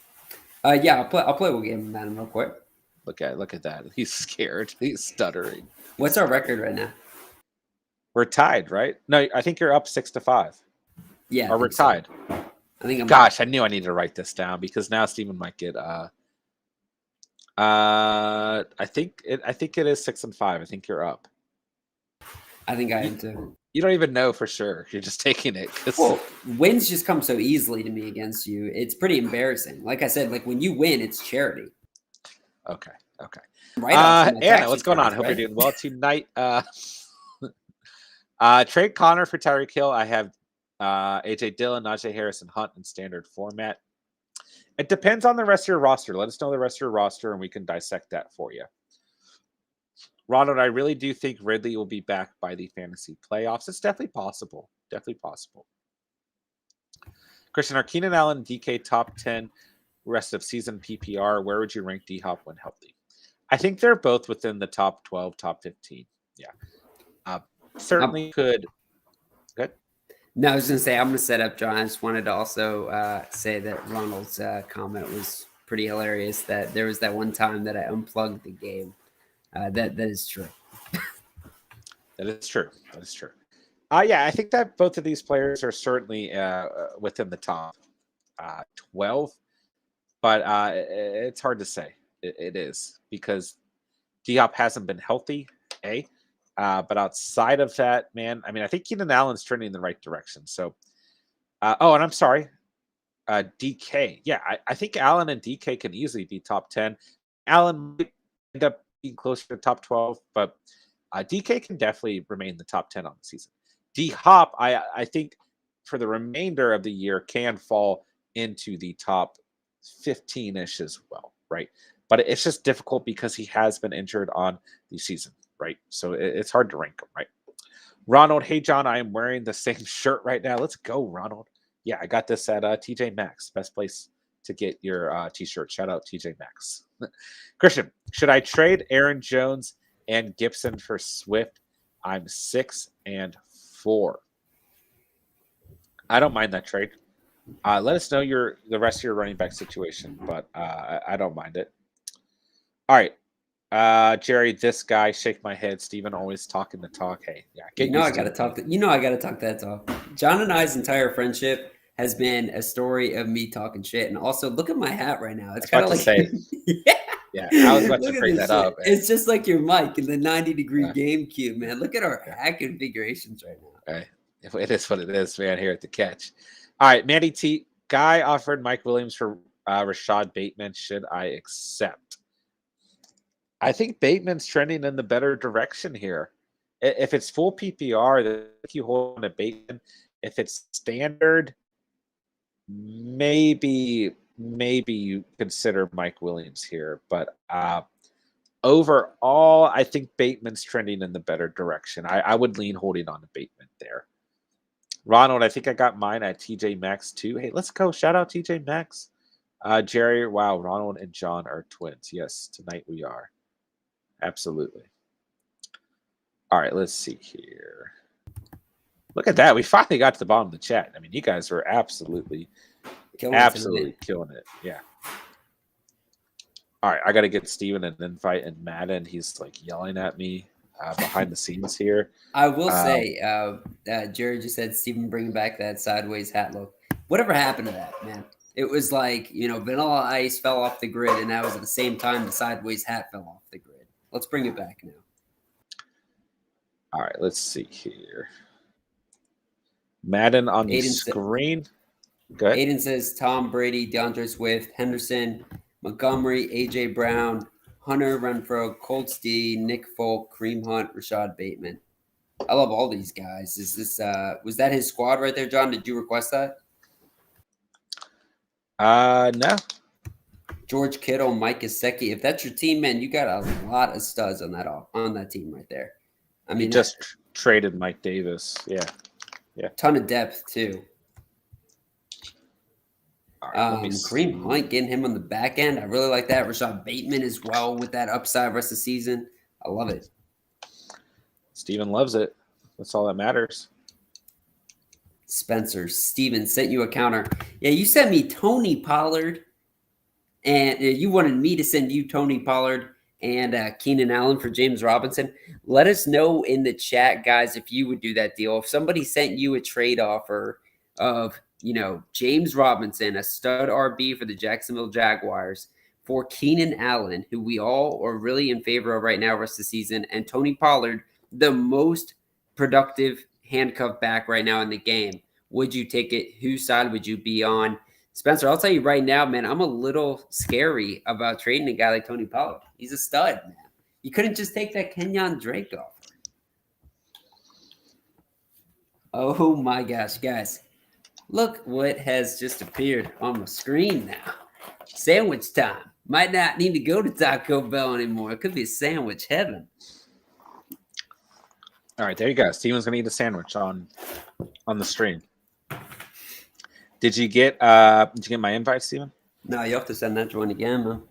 Yeah, I'll play a game of Madden real quick. Look at that. He's scared. He's stuttering. What's our record right now? We're tied, right? No, I think you're up 6-5. Yeah, I Or we're think so. tied. I think I'm. Gosh, I knew I needed to write this down because now Steven might get I think it is 6-5. I think you're up. I think I am too. You don't even know for sure. You're just taking it. Well, wins just come so easily to me against you. It's pretty embarrassing. Like I said, like when you win, it's charity. Okay. Anna, what's going on? Hope you're doing well tonight. Trade Connor for Tyreek Hill. I have AJ Dillon, Najee Harris, and Hunt in standard format. It depends on the rest of your roster. Let us know the rest of your roster, and we can dissect that for you. Ronald, I really do think Ridley will be back by the fantasy playoffs. It's definitely possible. Christian, are Keenan Allen, DK top 10 rest of season PPR? Where would you rank D-Hop when healthy? I think they're both within the top 12, top 15. Yeah. Certainly could. Good. No, I was going to say, I'm going to set up, John. I just wanted to also say that Ronald's comment was pretty hilarious, that there was that one time that I unplugged the game. That is true. That is true. Yeah, I think that both of these players are certainly within the top 12, but it's hard to say. It is because D-Hop hasn't been healthy, but outside of that, man, I mean, I think Keenan Allen's trending in the right direction. So, and I'm sorry, DK. Yeah, I think Allen and DK can easily be top 10. Allen might end up being closer to top 12, but DK can definitely remain the top 10 on the season. D-Hop, I think for the remainder of the year can fall into the top 15-ish as well, right? But it's just difficult because he has been injured on the season, right? So it's hard to rank him, right? Ronald, hey, John, I am wearing the same shirt right now. Let's go, Ronald. Yeah, I got this at TJ Maxx. Best place to get your t-shirt. Shout out TJ Maxx. Christian, should I trade Aaron Jones and Gibson for Swift? I'm 6 and 4. I don't mind that trade. Let us know the rest of your running back situation, but I don't mind it. All right, Jerry, this guy, shake my head. Steven always talking the talk. Hey, yeah, I got to talk. I got to talk that talk. John and I's entire friendship has been a story of me talking shit, and also look at my hat right now. It's kind of like yeah. I was about to bring that up. It's just like your mic in the 90-degree GameCube, man. Look at our hat configurations right now. Okay. It is what it is, man. Here at the catch. All right, Mandy T. Guy offered Mike Williams for Rashad Bateman. Should I accept? I think Bateman's trending in the better direction here. If it's full PPR, then you hold on to Bateman. If it's standard, maybe you consider Mike Williams here. But overall, I think Bateman's trending in the better direction. I would lean holding on to Bateman there. Ronald, I think I got mine at TJ Maxx too. Hey, let's go. Shout out TJ Maxx. Jerry, wow, Ronald and John are twins. Yes, tonight we are. Absolutely. All right, let's see here. Look at that. We finally got to the bottom of the chat. I mean, you guys were absolutely killing it. Yeah. All right, I got to get Steven an invite and Madden. He's like yelling at me behind the scenes here. I will say, Jerry just said Steven bringing back that sideways hat look. Whatever happened to that, man? It was like, Vanilla Ice fell off the grid, and that was at the same time the sideways hat fell off the grid. Let's bring it back now. All right, let's see here. Madden on the screen. Go ahead. Aiden says Tom Brady, DeAndre Swift, Henderson, Montgomery, AJ Brown, Hunter Renfro, Colts D, Nick Folk, Kareem Hunt, Rashad Bateman. I love all these guys. Is this was that his squad right there, John? Did you request that? No. George Kittle, Mike Gesicki. If that's your team, man, you got a lot of studs on that team right there. I mean, he just traded Mike Davis. Yeah. Ton of depth too. All right, Kareem Hunt, getting him on the back end. I really like that. Rashad Bateman as well with that upside rest of the season. I love it. Steven loves it. That's all that matters. Spencer, Steven sent you a counter. Yeah, you sent me Tony Pollard, and you wanted me to send you Tony Pollard and Keenan Allen for James Robinson. Let us know in the chat, guys, if you would do that deal. If somebody sent you a trade offer of, James Robinson, a stud RB for the Jacksonville Jaguars, for Keenan Allen, who we all are really in favor of right now, rest of the season, and Tony Pollard, the most productive handcuff back right now in the game, would you take it? Whose side would you be on? Spencer, I'll tell you right now, man, I'm a little scary about trading a guy like Tony Pollard. He's a stud, man. You couldn't just take that Kenyon Drake off. Oh my gosh, guys. Look what has just appeared on the screen now. Sandwich time. Might not need to go to Taco Bell anymore. It could be sandwich heaven. All right, there you go. Steven's gonna eat a sandwich on the stream. Did you get my invite, Steven? No, you have to send that one again, man.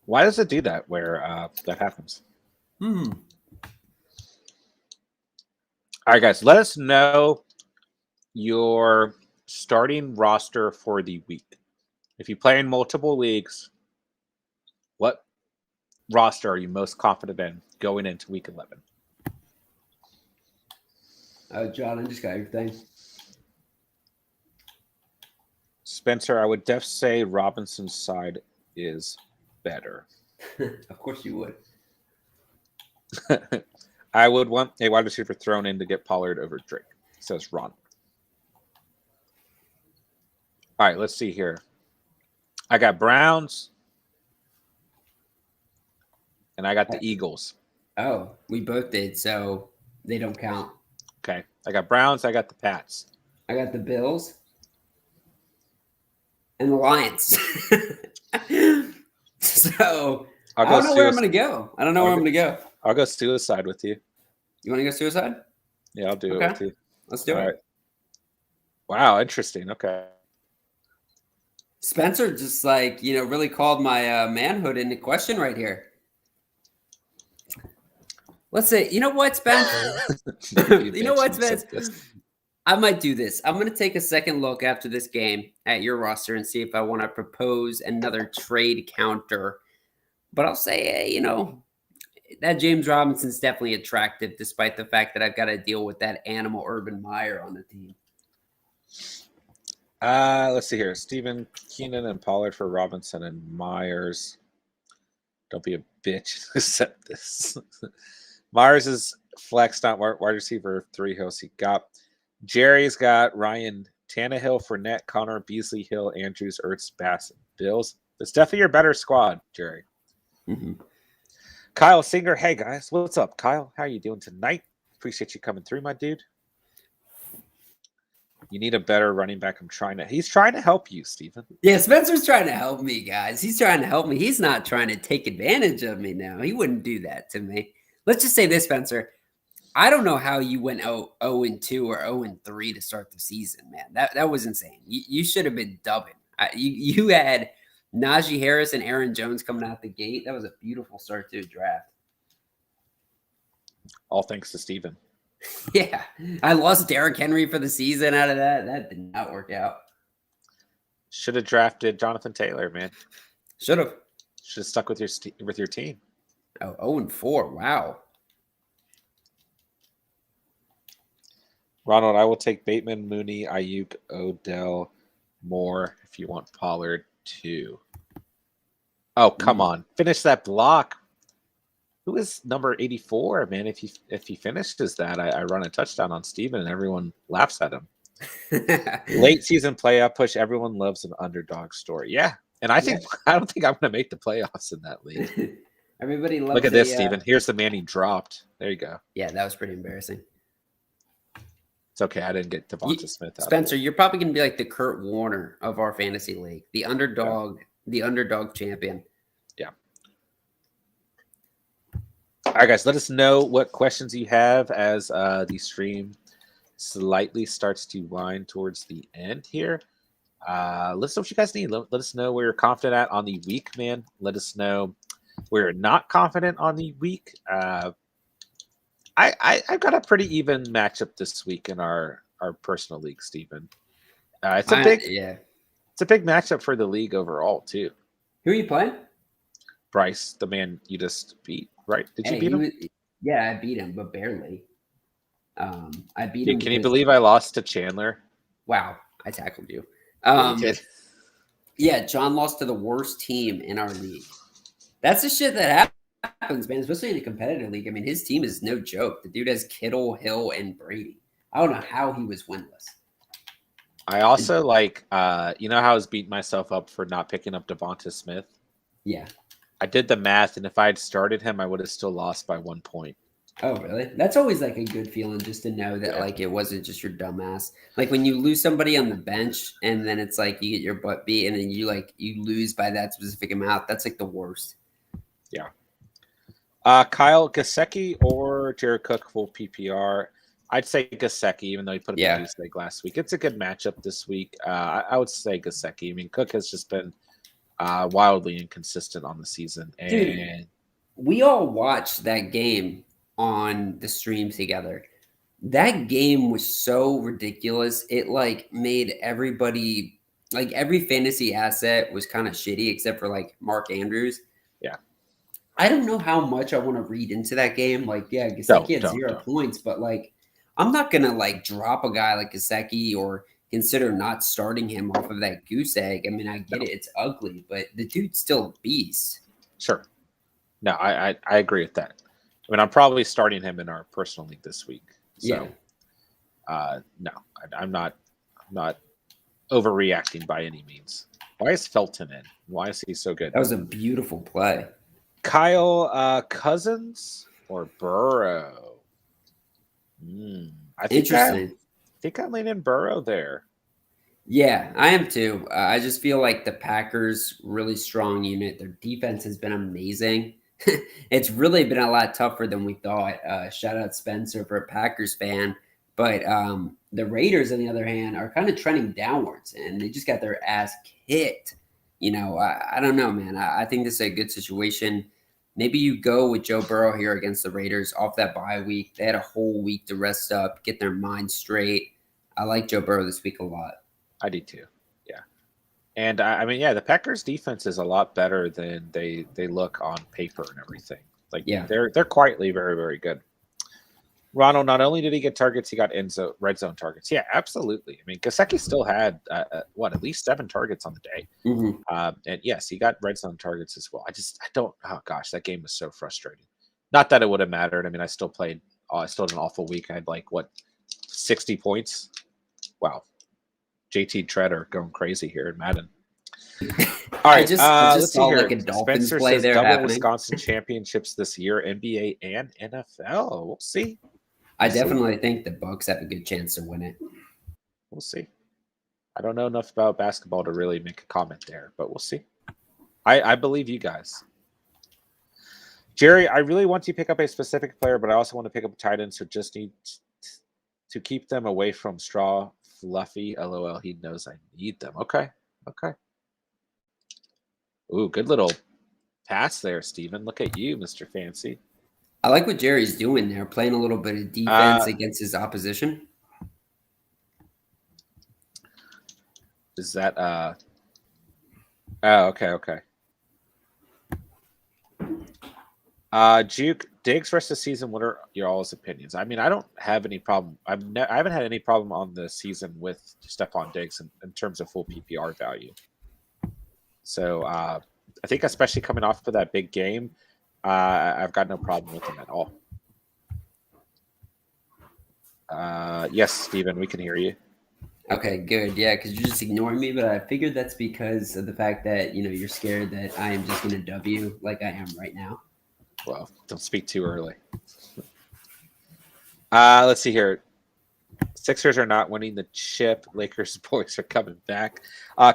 Why does it do that where that happens? All right, guys, let us know your starting roster for the week. If you play in multiple leagues, what roster are you most confident in going into week 11? John, I just got your thing. Spencer, I would def say Robinson's side is better. Of course you would. I would want a wide receiver thrown in to get Pollard over Drake, says Ron. All right, let's see here. I got Browns, and I got the Eagles. Oh, we both did, so they don't count. Okay, I got Browns. I got the Pats. I got the Bills and the Lions. So I don't know where I'm going to go. I don't know where I'm going to go. I'll go suicide with you. You want to go suicide? Yeah, I'll do it with you. Let's do it. Right. Wow, interesting. Okay. Spencer just really called my manhood into question right here. Let's say, you know what, Spencer? You know what, Spencer? I might do this. I'm going to take a second look after this game at your roster and see if I want to propose another trade counter. But I'll say, that James Robinson's definitely attractive, despite the fact that I've got to deal with that animal Urban Meyer on the team. Let's see here. Steven, Keenan, and Pollard for Robinson and Myers. Don't be a bitch. Accept this. Myers is flexed on wide receiver 3 hills. He got Jerry's got Ryan Tannehill, Fournette, Connor, Beasley, Hill, Andrews, Ertz, Bass, Bills. It's definitely your better squad, Jerry. Mm-hmm. Kyle Singer. Hey guys, what's up, Kyle? How are you doing tonight? Appreciate you coming through, my dude. You need a better running back. He's trying to help you, Steven. Yeah, Spencer's trying to help me, guys. He's trying to help me. He's not trying to take advantage of me now. He wouldn't do that to me. Let's just say this, Spencer. I don't know how you went 0-2 or 0-3 to start the season, man. That was insane. You should have been dubbing. You had Najee Harris and Aaron Jones coming out the gate. That was a beautiful start to a draft. All thanks to Steven. Yeah. I lost Derrick Henry for the season out of that. That did not work out. Should have drafted Jonathan Taylor, man. Should have. Should have stuck with your team. Oh, 0-4. Wow. Ronald, I will take Bateman, Mooney, Ayuk, Odell, Moore if you want Pollard too. Oh, come on. Finish that block. Who is number 84, man? If he finishes that, I run a touchdown on Steven and everyone laughs at him. Late season playoff push. Everyone loves an underdog story. Yeah. And I don't think I'm going to make the playoffs in that league. Everybody loves Look at this, Steven. Here's the man he dropped. There you go. Yeah, that was pretty embarrassing. It's okay. I didn't get Devonta Smith out. Spencer, you're probably going to be like the Kurt Warner of our fantasy league, the underdog champion. Yeah. All right, guys. Let us know what questions you have as the stream slightly starts to wind towards the end here. Let us know what you guys need. Let us know where you're confident at on the week, man. Let us know where you're not confident on the week. I've got a pretty even matchup this week in our personal league, Stephen. It's a big matchup for the league overall too. Who are you playing? Bryce, the man you just beat, right? Did you Hey, beat him? yeah, I beat him, but barely. I beat him. Can you Because, believe I lost to Chandler? wow, I tackled you. Yeah, you did. Yeah, John lost to the worst team in our league. That's the shit that happens, man, especially in a competitive league. I mean, his team is no joke. The dude has Kittle, Hill, and Brady. I don't know how he was winless. I also like, you know how I was beating myself up for not picking up Devonta Smith? Yeah. I did the math, and if I had started him, I would have still lost by 1 point. Oh, really? That's always like a good feeling just to know that like it wasn't just your dumbass. Like when you lose somebody on the bench and then it's like you get your butt beat and then you lose by that specific amount. That's like the worst. Yeah. Kyle Gasecki or Jared Cook full PPR. I'd say Gasecki, even though he put up a deuce leg last week. It's a good matchup this week. I would say Gasecki. I mean, Cook has just been wildly inconsistent on the season. And dude, we all watched that game on the stream together. That game was so ridiculous. It like made everybody like every fantasy asset was kind of shitty except for like Mark Andrews. Yeah. I don't know how much I want to read into that game. Like, yeah, Gesicki had 0 points, but like I'm not gonna like drop a guy like Gesicki or consider not starting him off of that goose egg. I mean, I get it, it's ugly, but the dude's still a beast. Sure. No, I agree with that. I mean, I'm probably starting him in our personal league this week. So, no, I'm not overreacting by any means. Why is Felton in? Why is he so good? That was a beautiful play. Kyle Cousins or Burrow? I think I'm leaning Burrow there. Yeah, I am too. I just feel like the Packers really strong unit. Their defense has been amazing. It's really been a lot tougher than we thought. Shout out Spencer for a Packers fan. But the Raiders, on the other hand, are kind of trending downwards, and they just got their ass kicked. You know, I don't know, man. I think this is a good situation. Maybe you go with Joe Burrow here against the Raiders off that bye week. They had a whole week to rest up, get their mind straight. I like Joe Burrow this week a lot. I do too. Yeah. And I mean, yeah, the Packers defense is a lot better than they look on paper and everything. Like, they're quietly very, very good. Ronald, not only did he get targets, he got red zone targets. Yeah, absolutely. I mean, Gesicki still had at least 7 targets on the day. Mm-hmm. And yes, he got red zone targets as well. I don't. Oh gosh, that game was so frustrating. Not that it would have mattered. I mean, I still played. I still had an awful week. I had 60 points. Wow, JT Treader going crazy here in Madden. All right, I let's saw see here. like a Dolphins Spencer play says there double happening. Wisconsin championships this year, NBA and NFL. We'll see. I definitely think the Bucks have a good chance to win it. We'll see. I don't know enough about basketball to really make a comment there, but we'll see. I believe you guys. Jerry, I really want you to pick up a specific player, but I also want to pick up a tight end, so just need to keep them away from straw fluffy. LOL, he knows I need them. Okay. Ooh, good little pass there, Steven. Look at you, Mr. Fancy. I like what Jerry's doing there, playing a little bit of defense against his opposition. Is that oh, okay. Juke, Diggs rest of the season, what are your all's opinions? I mean, I don't have any problem. I haven't had any problem on the season with Stephon Diggs in terms of full PPR value. So I think especially coming off of that big game, I've got no problem with him at all. Yes, Steven, we can hear you. Okay, good. Yeah, because you're just ignoring me, but I figured that's because of the fact that, you're scared that I am just going to dub you like I am right now. Well, don't speak too early. Let's see here. Sixers are not winning the chip. Lakers boys are coming back.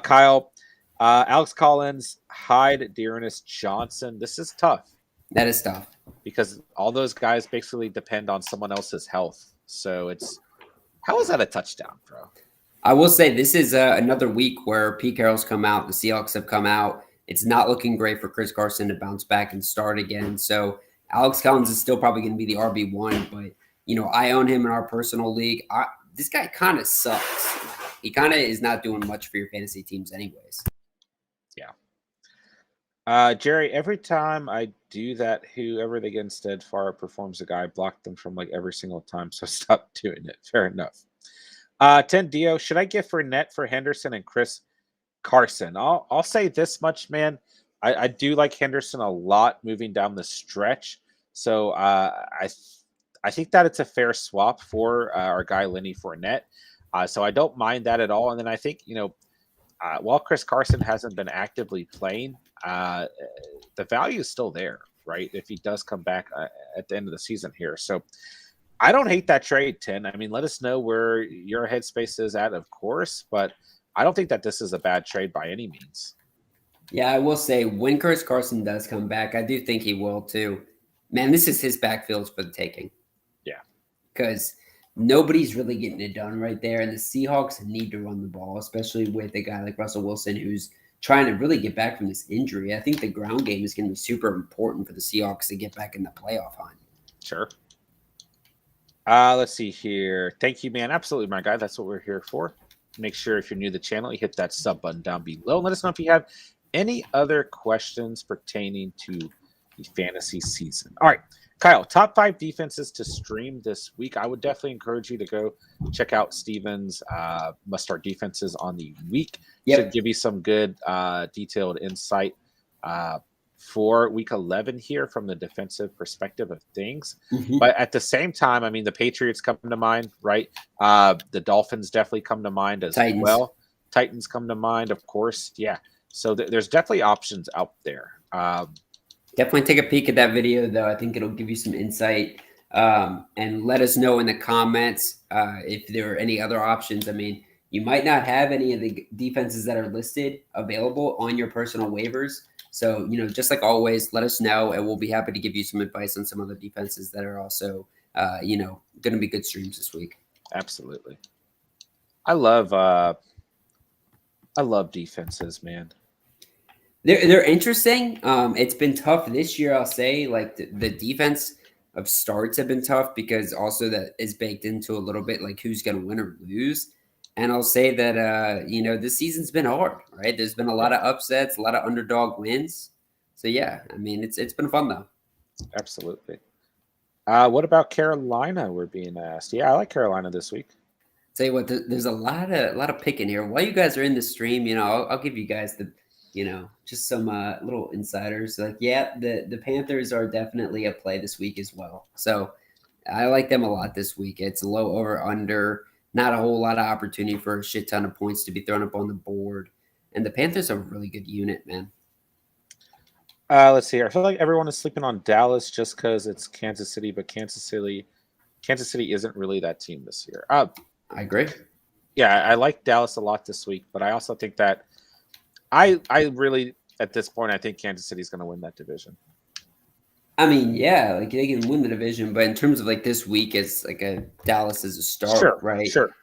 Kyle, Alex Collins, Hyde, Dearness, Johnson. This is tough. That is tough. Because all those guys basically depend on someone else's health. So how is that a touchdown, bro? I will say this is another week where Pete Carroll's come out. The Seahawks have come out. It's not looking great for Chris Carson to bounce back and start again. So Alex Collins is still probably going to be the RB1, but, I own him in our personal league. This guy kind of sucks. He kind of is not doing much for your fantasy teams anyways. Yeah. Jerry, every time I do that, whoever they get instead far performs a guy, I block them from like every single time. So stop doing it. Fair enough. 10 Dio, should I get Fournette for Henderson and Chris Carson? I'll say this much, man. I do like Henderson a lot moving down the stretch. So I think that it's a fair swap for our guy Lenny Fournette. So I don't mind that at all. And then I think, while Chris Carson hasn't been actively playing, the value is still there, right? If he does come back at the end of the season here. So I don't hate that trade, 10. I mean, let us know where your headspace is at, of course, but I don't think that this is a bad trade by any means. Yeah, I will say when Chris Carson does come back, I do think he will too. Man, this is his backfield for the taking. Yeah. Because nobody's really getting it done right there. And the Seahawks need to run the ball, especially with a guy like Russell Wilson who's trying to really get back from this injury. I think the ground game is going to be super important for the Seahawks to get back in the playoff hunt. Sure. Let's see here. Thank you, man. Absolutely, my guy. That's what we're here for. Make sure if you're new to the channel, you hit that sub button down below. Let us know if you have any other questions pertaining to the fantasy season. All right, Kyle, top 5 defenses to stream this week. I would definitely encourage you to go check out Steven's must-start defenses on the week. Yep. Should give you some good detailed insight for week 11 here from the defensive perspective of things. Mm-hmm. But at the same time, I mean, the Patriots come to mind, right? The Dolphins definitely come to mind as well. Titans come to mind, of course. Yeah. So there's definitely options out there. Definitely take a peek at that video, though. I think it'll give you some insight. And let us know in the comments if there are any other options. I mean, you might not have any of the defenses that are listed available on your personal waivers. So, just like always, let us know, and we'll be happy to give you some advice on some other defenses that are also, going to be good streams this week. Absolutely. I love defenses, man. They're interesting. It's been tough this year, I'll say. Like the defense of starts have been tough because also that is baked into a little bit like who's going to win or lose. And I'll say that this season's been hard, right? There's been a lot of upsets, a lot of underdog wins. So yeah, I mean it's been fun though. Absolutely. What about Carolina? We're being asked. Yeah, I like Carolina this week. Tell you what, there's a lot of picking here. While you guys are in the stream, I'll give you guys the. Just some little insiders. Like, yeah, the Panthers are definitely a play this week as well. So I like them a lot this week. It's a low over under, not a whole lot of opportunity for a shit ton of points to be thrown up on the board. And the Panthers are a really good unit, man. Let's see here. I feel like everyone is sleeping on Dallas just because it's Kansas City, but Kansas City isn't really that team this year. I agree. Yeah, I like Dallas a lot this week, but I also think that I really, at this point, I think Kansas City is going to win that division. I mean, yeah, like they can win the division, but in terms of like this week, it's like Dallas as a start, right? Sure.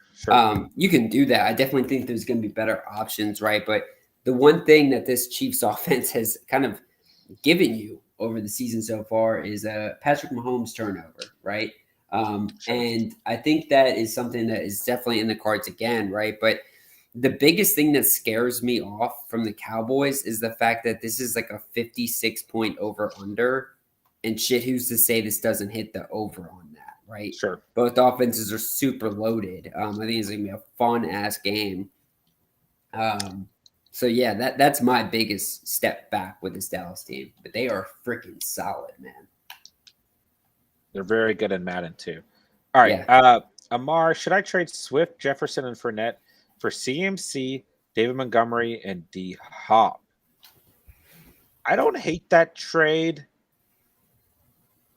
You can do that. I definitely think there's going to be better options, right? But the one thing that this Chiefs offense has kind of given you over the season so far is a Patrick Mahomes turnover, right? And I think that is something that is definitely in the cards again, right? But the biggest thing that scares me off from the Cowboys is the fact that this is like a 56-point over-under, and shit, who's to say this doesn't hit the over on that, right? Sure. Both offenses are super loaded. I think it's going to be a fun-ass game. So, yeah, that's my biggest step back with this Dallas team. But they are freaking solid, man. They're very good in Madden, too. All right. Yeah. Amar, should I trade Swift, Jefferson, and Fournette for CMC, David Montgomery, and D Hop? I don't hate that trade,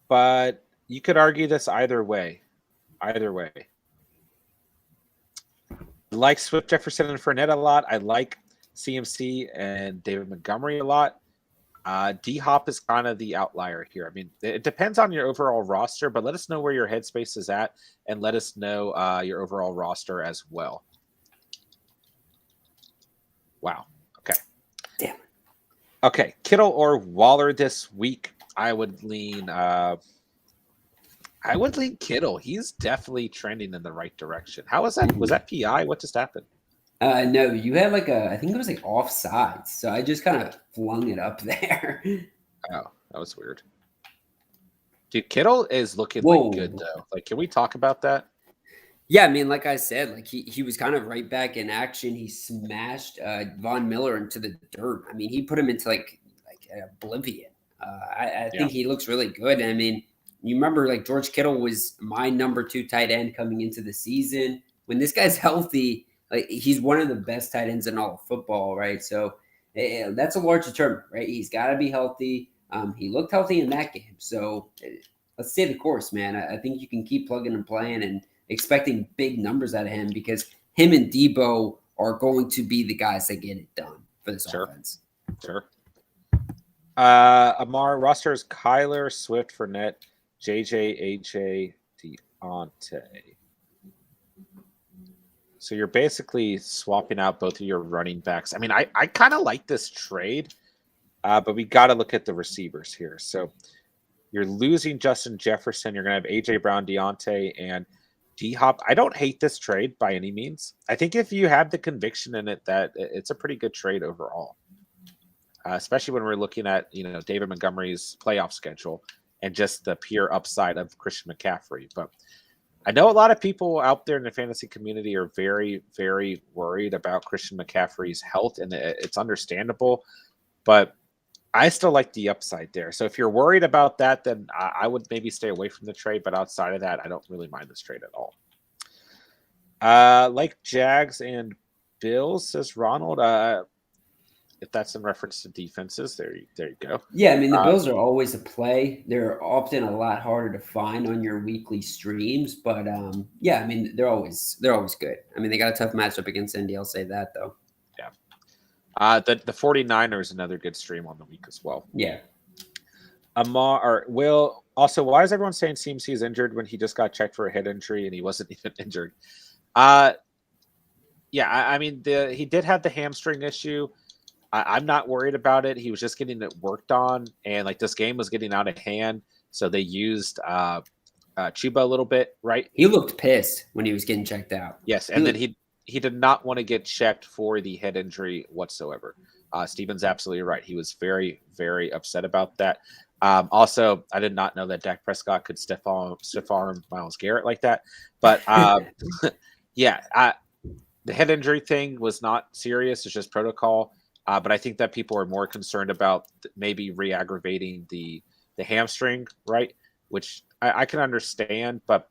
but you could argue this either way. I like Swift, Jefferson, and Fournette a lot. I like CMC and David Montgomery a lot. D Hop is kind of the outlier here. I mean, it depends on your overall roster, but let us know where your headspace is at, and let us know your overall roster as well. Wow. Okay. Damn. Okay. Kittle or Waller this week? I would lean Kittle. He's definitely trending in the right direction. How was that? Was that PI? What just happened? No, you had like I think it was like offsides. So I just kind of flung it up there. Oh, that was weird. Dude, Kittle is looking like good Whoa. though. Like, can we talk about that? Yeah, I mean, like I said, like he was kind of right back in action. He smashed Von Miller into the dirt. I mean, he put him into like oblivion. I Yeah, think he looks really good. I mean, you remember like George Kittle was my number 2 tight end coming into the season. When this guy's healthy, like he's one of the best tight ends in all of football, right? So that's a large determinant, right? He's got to be healthy. He looked healthy in that game, so let's stay the course, man. I think you can keep plugging and playing and expecting big numbers out of him because him and Debo are going to be the guys that get it done for this sure, offense. sure. Amar roster is Kyler, Swift, Fournette, JJ, AJ, Deontay. So you're basically swapping out both of your running backs. I mean, I kind of like this trade, but we got to look at the receivers here. So you're losing Justin Jefferson. You're going to have AJ Brown, Deontay, and D Hop. I don't hate this trade by any means. I think if you have the conviction in it, that it's a pretty good trade overall. Especially when we're looking at David Montgomery's playoff schedule and just the pure upside of Christian McCaffrey. But I know a lot of people out there in the fantasy community are very, very worried about Christian McCaffrey's health, and it's understandable. But I still like the upside there. So if you're worried about that, then I would maybe stay away from the trade. But outside of that, I don't really mind this trade at all. Like Jags and Bills, says Ronald. If that's in reference to defenses, there you go. Yeah, I mean the Bills are always a play. They're often a lot harder to find on your weekly streams, but yeah, I mean they're always good. I mean they got a tough matchup against Indy. I'll say that though. Yeah. The 49ers another good stream on the week as well. Yeah. Amar or Will also, why is everyone saying CMC is injured when he just got checked for a head injury and he wasn't even injured? Yeah, I mean he did have the hamstring issue. I'm not worried about it. He was just getting it worked on, and like this game was getting out of hand, so they used Chuba a little bit, right? He looked pissed when he was getting checked out. Yes, and then he did not want to get checked for the head injury whatsoever. Steven's absolutely right. He was very, very upset about that. Also, I did not know that Dak Prescott could stiff arm Myles Garrett like that. But yeah, the head injury thing was not serious. It's just protocol. But I think that people are more concerned about maybe re-aggravating the hamstring, right? Which I can understand. But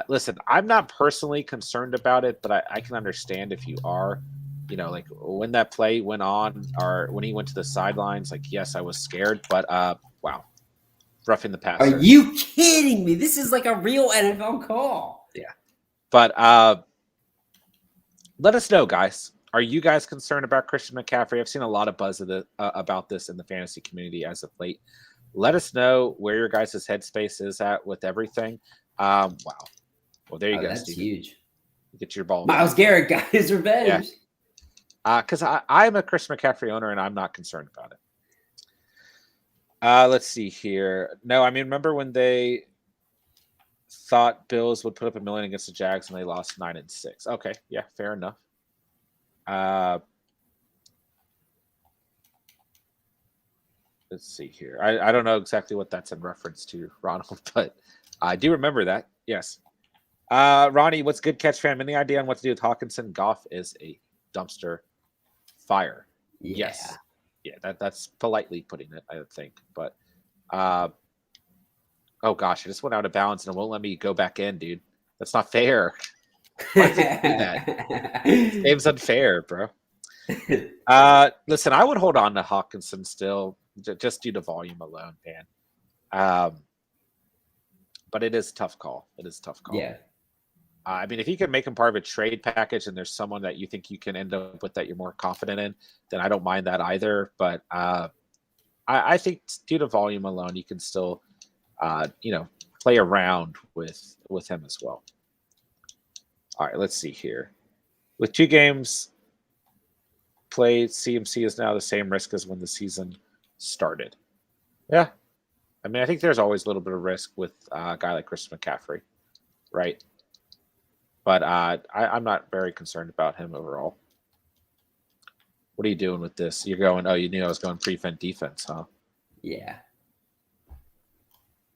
listen, I'm not personally concerned about it, but I can understand if you are. Like when that play went on or when he went to the sidelines, like, yes, I was scared, but wow. Roughing the passer. Are you kidding me? This is like a real NFL call. Yeah. But let us know, guys. Are you guys concerned about Christian McCaffrey? I've seen a lot of buzz about this in the fantasy community as of late. Let us know where your guys' headspace is at with everything. Wow. Well, there you go. That's Steven. huge. Get your ball. Myles Garrett got his revenge. Yeah. Because I'm a Christian McCaffrey owner and I'm not concerned about it. Let's see here. No, I mean, remember when they thought Bills would put up $1 million against the Jags and they lost 9-6? Okay, yeah, fair enough. Let's see here. I don't know exactly what that's in reference to, Ronald, but I do remember that. Yes. Ronnie, what's good, Catch fan? Any idea on what to do with Hawkinson? Goff is a dumpster fire. Yeah. Yes. Yeah, that's politely putting it, I would think. But oh gosh, I just went out of bounds and it won't let me go back in, dude. That's not fair. Why does it do that? This game's unfair, bro. Listen, I would hold on to Hawkinson still, just due to volume alone, man. But it is a tough call. It is a tough call. Yeah. I mean, if you can make him part of a trade package and there's someone that you think you can end up with that you're more confident in, then I don't mind that either. But I think due to volume alone, you can still, play around with him as well. All right, let's see here. With 2 games played, CMC is now the same risk as when the season started. Yeah. I mean, I think there's always a little bit of risk with a guy like Christian McCaffrey, right? But I'm not very concerned about him overall. What are you doing with this? You're going, oh, you knew I was going prevent defense, huh? Yeah. I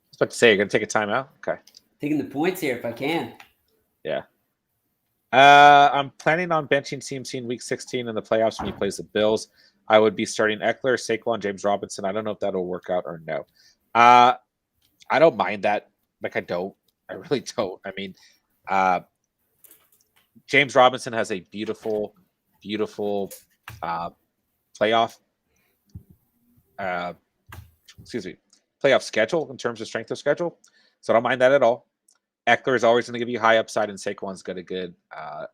was about to say, you're going to take a timeout? Okay. Taking the points here if I can. Yeah. I'm planning on benching CMC in week 16 in the playoffs when he plays the Bills. I would be starting Eckler, Saquon, James Robinson. I don't know if that'll work out or no. I don't mind that. Like, I don't. I really don't. I mean, James Robinson has a beautiful, beautiful playoff. Excuse me, playoff schedule in terms of strength of schedule. So I don't mind that at all. Eckler is always going to give you high upside, and Saquon's got a good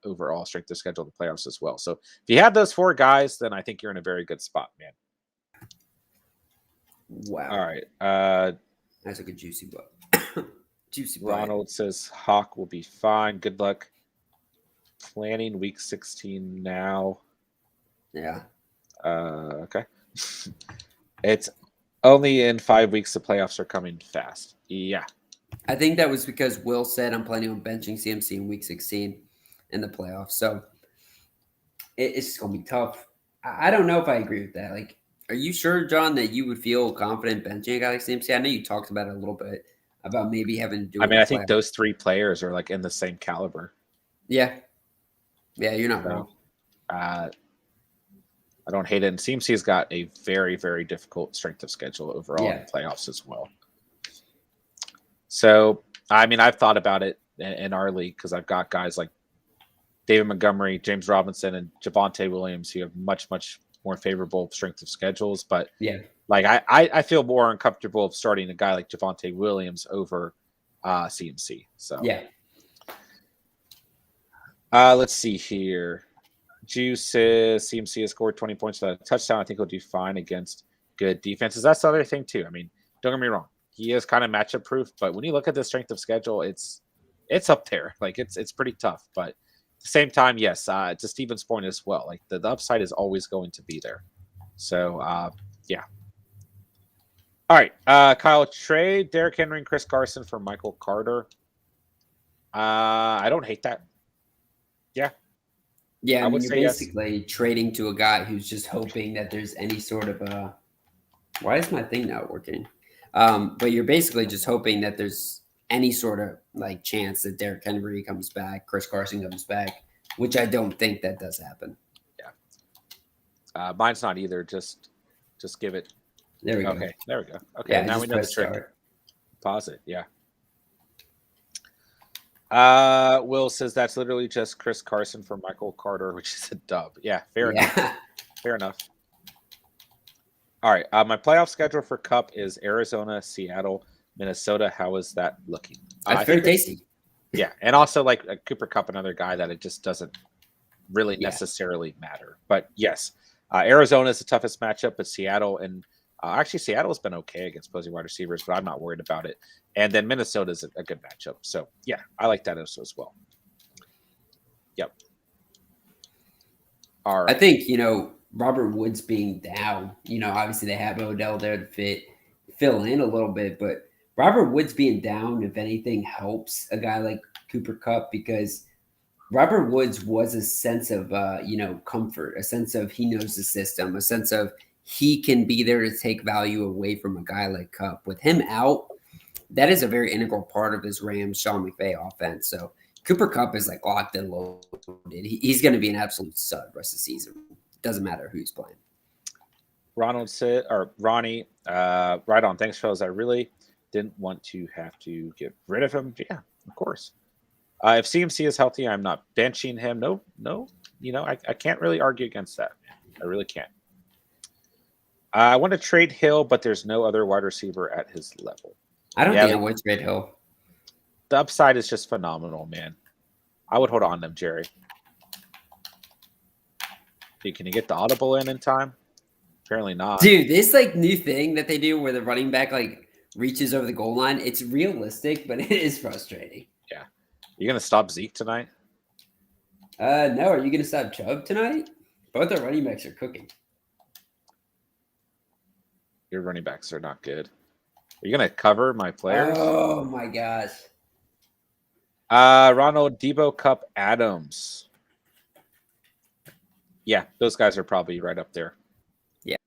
overall strength of schedule in the playoffs as well. So if you have those four guys, then I think you're in a very good spot, man. Wow. All right. That's like a juicy butt. Juicy butt. Ronald says Hawk will be fine. Good luck planning week 16 now. Yeah. Okay. It's only in 5 weeks the playoffs are coming fast. Yeah. I think that was because Will said I'm planning on benching CMC in week 16 in the playoffs. So it's just going to be tough. I don't know if I agree with that. Like, are you sure, John, that you would feel confident benching a guy like CMC? I know you talked about it a little bit about maybe having to do it. I mean, I think those three players are like in the same caliber. Yeah. Yeah, you're not So, wrong. I don't hate it. And CMC's got a very, very difficult strength of schedule overall in the playoffs as well. So, I mean, I've thought about it in our league because I've got guys like David Montgomery, James Robinson, and Javonte Williams who have much, much more favorable strength of schedules. But like I feel more uncomfortable of starting a guy like Javonte Williams over CMC. So let's see here. Juice says CMC has scored 20 points without a touchdown. I think he'll do fine against good defenses. That's the other thing too. I mean, don't get me wrong. He is kind of matchup proof, but when you look at the strength of schedule, it's up there. Like it's pretty tough. But at the same time, yes, to Steven's point as well, like the upside is always going to be there. So yeah. All right. Kyle, trade Derrick Henry and Chris Carson for Michael Carter. I don't hate that. Yeah. Yeah, I mean, you're basically trading to a guy who's just hoping that there's any sort of a. Why is my thing not working? But you're basically just hoping that there's any sort of like chance that Derrick Henry comes back, Chris Carson comes back, which I don't think that does happen. Yeah. Mine's not either. Just give it. There we go. Okay, there we go. Okay, yeah, now we know the trick. Start. Pause it. Yeah. Will says that's literally just Chris Carson for Michael Carter, which is a dub. Yeah, fair enough. Fair enough. All right. My playoff schedule for Cup is Arizona, Seattle, Minnesota. How is that looking? That's very tasty. Yeah, and also like a Cooper Cup, another guy that it just doesn't really necessarily matter. But yes, Arizona is the toughest matchup, but Seattle and actually Seattle's been okay against opposing wide receivers, but I'm not worried about it. And then Minnesota is a good matchup. So yeah, I like that also as well. Yep. All right. I think, Robert Woods being down, obviously they have Odell there to fill in a little bit, but Robert Woods being down, if anything, helps a guy like Cooper Kupp because Robert Woods was a sense of, comfort, a sense of he knows the system, a sense of he can be there to take value away from a guy like Kupp. With him out, that is a very integral part of this Rams Sean McVay offense. So Cooper Kupp is like locked and loaded. He's going to be an absolute stud rest of the season. Doesn't matter who's playing. Ronald said, or Ronnie, right on. Thanks, fellas. I really didn't want to have to get rid of him. Yeah, of course. If CMC is healthy, I'm not benching him. No. I can't really argue against that. I really can't. I want to trade Hill, but there's no other wide receiver at his level. I don't think I would trade Hill. The upside is just phenomenal, man. I would hold on to him, Jerry. Can you get the audible in time? Apparently not. Dude, this like new thing that they do where the running back like reaches over the goal line, it's realistic, but it is frustrating. Yeah. You going to stop Zeke tonight? No. Are you going to stop Chubb tonight? Both our running backs are cooking. Your running backs are not good. Are you going to cover my players? Oh, my gosh. Ronald, Debo, Cup, Adams. Yeah, those guys are probably right up there. Yeah.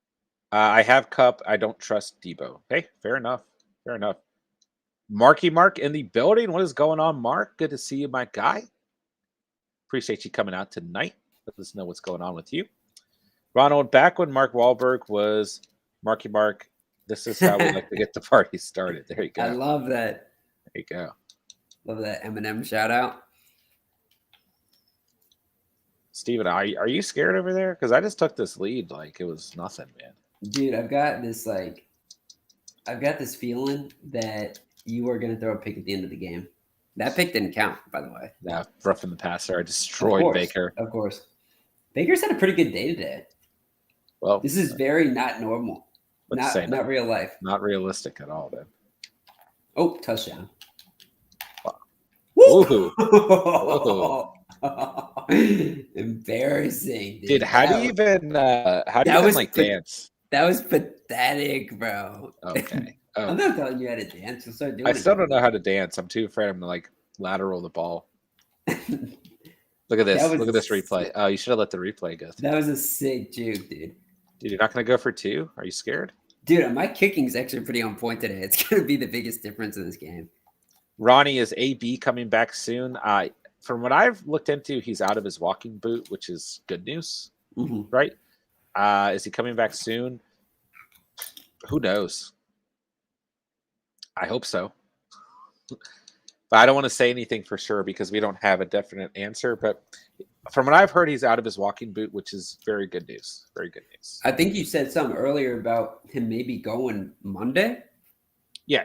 I have Cup. I don't trust Debo. Hey, fair enough. Fair enough. Marky Mark in the building. What is going on, Mark? Good to see you, my guy. Appreciate you coming out tonight. Let us know what's going on with you. Ronald, back when Mark Wahlberg was Marky Mark, this is how we like to get the party started. There you go. I love that. There you go. Love that Eminem shout out. Steven, are you scared over there? Because I just took this lead like it was nothing, man. Dude, I've got this feeling that you are gonna throw a pick at the end of the game. That pick didn't count, by the way. Yeah, roughing the passer. I destroyed Baker. Of course. Baker's had a pretty good day today. Well, this is very not normal. Not real life. Not realistic at all, then. Oh, touchdown. Wow. Woo! Woohoo. Embarrassing, dude. How do you even dance? That was pathetic, bro. Okay. Oh. I'm not telling you how to dance. You'll start doing it. I still don't know how to dance. I'm too afraid I'm gonna like lateral the ball. Look at this. Look at this replay. Oh, you should have let the replay go. That was a sick juke, dude. Dude, you're not gonna go for 2? Are you scared? Dude, my kicking's actually pretty on point today. It's gonna be the biggest difference in this game. Ronnie, is AB coming back soon? From what I've looked into, he's out of his walking boot, which is good news, right? Is he coming back soon? Who knows? I hope so. But I don't want to say anything for sure because we don't have a definite answer. But from what I've heard, he's out of his walking boot, which is very good news. Very good news. I think you said something earlier about him maybe going Monday. Yeah.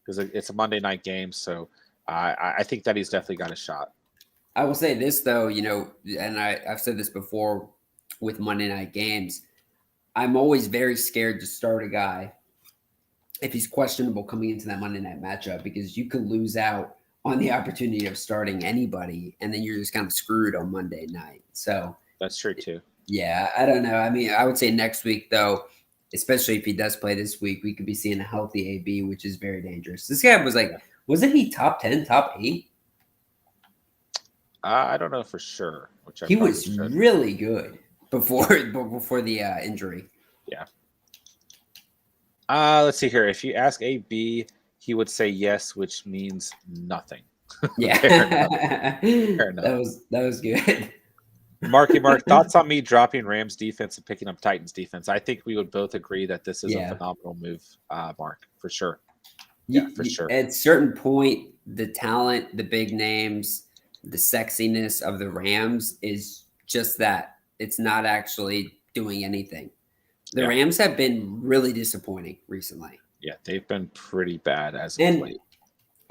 Because it's a Monday night game, so I think that he's definitely got a shot. I will say this though, and I've said this before with Monday night games. I'm always very scared to start a guy if he's questionable coming into that Monday night matchup because you could lose out on the opportunity of starting anybody, and then you're just kind of screwed on Monday night. So that's true too. Yeah, I don't know. I mean, I would say next week though, especially if he does play this week, we could be seeing a healthy AB, which is very dangerous. This guy was wasn't he top 10, top 8? I don't know for sure. He was really good before the injury. Yeah. Let's see here. If you ask AB, he would say yes, which means nothing. Yeah. Fair enough. That was good. Marky Mark, thoughts on me dropping Rams defense and picking up Titans defense? I think we would both agree that this is a phenomenal move, Mark, for sure. Yeah, for sure. At a certain point, the talent, the big names, the sexiness of the Rams is just that. It's not actually doing anything. The Rams have been really disappointing recently. Yeah, they've been pretty bad as of late.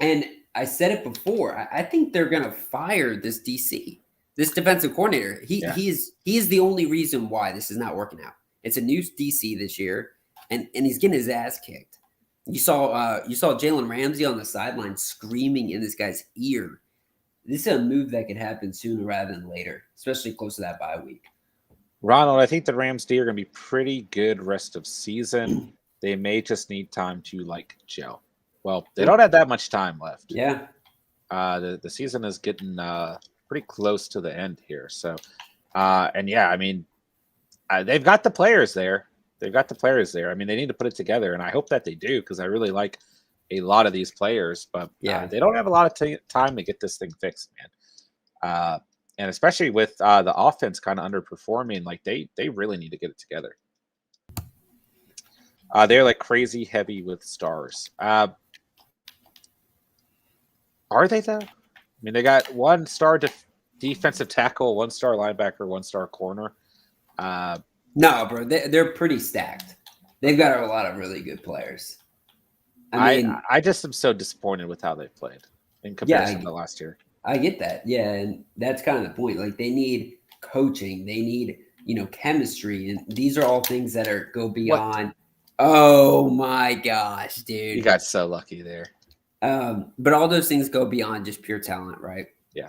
And I said it before. I think they're going to fire this DC, this defensive coordinator. He is the only reason why this is not working out. It's a new DC this year, and he's getting his ass kicked. You saw Jalen Ramsey on the sideline screaming in this guy's ear. This is a move that could happen sooner rather than later, especially close to that bye week. Ronald, I think the Rams D are going to be pretty good rest of season. They may just need time to gel. Well, they don't have that much time left. Yeah. The season is getting pretty close to the end here. So, I mean, they've got the players there. I mean, they need to put it together, and I hope that they do because I really like a lot of these players. But they don't have a lot of time to get this thing fixed, man. And especially with the offense kind of underperforming, they really need to get it together. They're crazy heavy with stars. Are they though? I mean, they got 1-star defensive tackle, 1-star linebacker, 1-star corner. No, bro, they're pretty stacked. They've got a lot of really good players. I just am so disappointed with how they played in comparison to last year. I get that. Yeah, and that's kind of the point. They need coaching. They need, chemistry. And these are all things that go beyond. What? Oh, my gosh, dude. You got so lucky there. But all those things go beyond just pure talent, right? Yeah.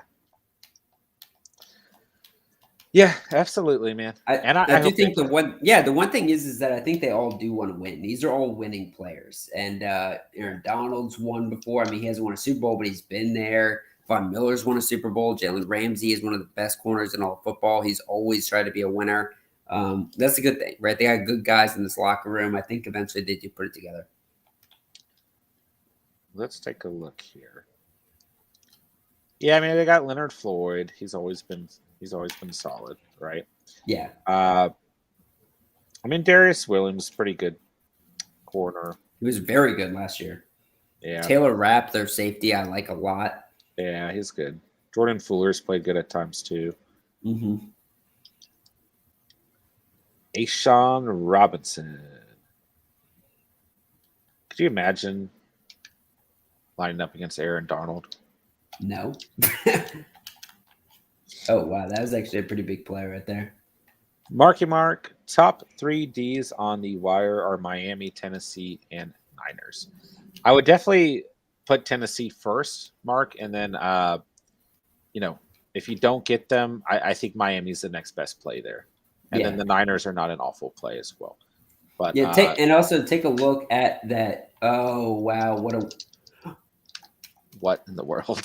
Yeah, absolutely, man. I do think the one thing is that I think they all do want to win. These are all winning players. And Aaron Donald's won before. I mean, he hasn't won a Super Bowl, but he's been there. Von Miller's won a Super Bowl. Jalen Ramsey is one of the best corners in all of football. He's always tried to be a winner. That's a good thing, right? They got good guys in this locker room. I think eventually they do put it together. Let's take a look here. Yeah, I mean they got Leonard Floyd. He's always been solid, right? Yeah. I mean Darius Williams, pretty good corner. He was very good last year. Yeah. Taylor Rapp, their safety, I like a lot. Yeah, he's good. Jordan Fuller's played good at times too. Mm-hmm. Ashawn Robinson. Could you imagine lining up against Aaron Donald? No. Oh, wow. That was actually a pretty big play right there. Marky Mark, top 3 Ds on the wire are Miami, Tennessee, and Niners. I would definitely put Tennessee first, Mark, and then, if you don't get them, I think Miami's the next best play there. And then the Niners are not an awful play as well. But yeah, and also take a look at that. Oh, wow. What in the world?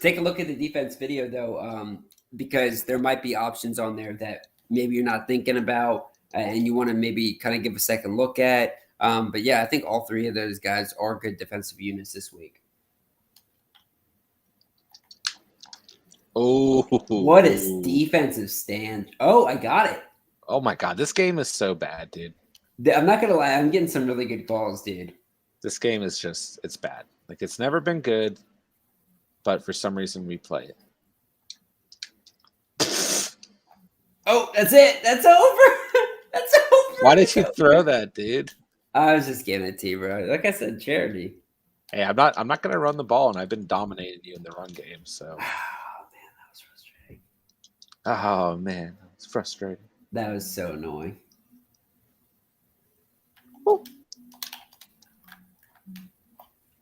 Take a look at the defense video, though, because there might be options on there that maybe you're not thinking about and you want to maybe kind of give a second look at. But yeah, I think all 3 of those guys are good defensive units this week. Oh, what is defensive stand? Oh, I got it. Oh my God, this game is so bad, dude. I'm not gonna lie, I'm getting some really good calls, dude. This game is it's bad. Like it's never been good, but for some reason we play it. Oh, that's it. That's over. That's over. Why did you throw that, dude? I was just giving it to you, bro. Like I said, charity. Hey, I'm not gonna run the ball, and I've been dominating you in the run game. So. Oh man, that was frustrating. That was so annoying. Oh,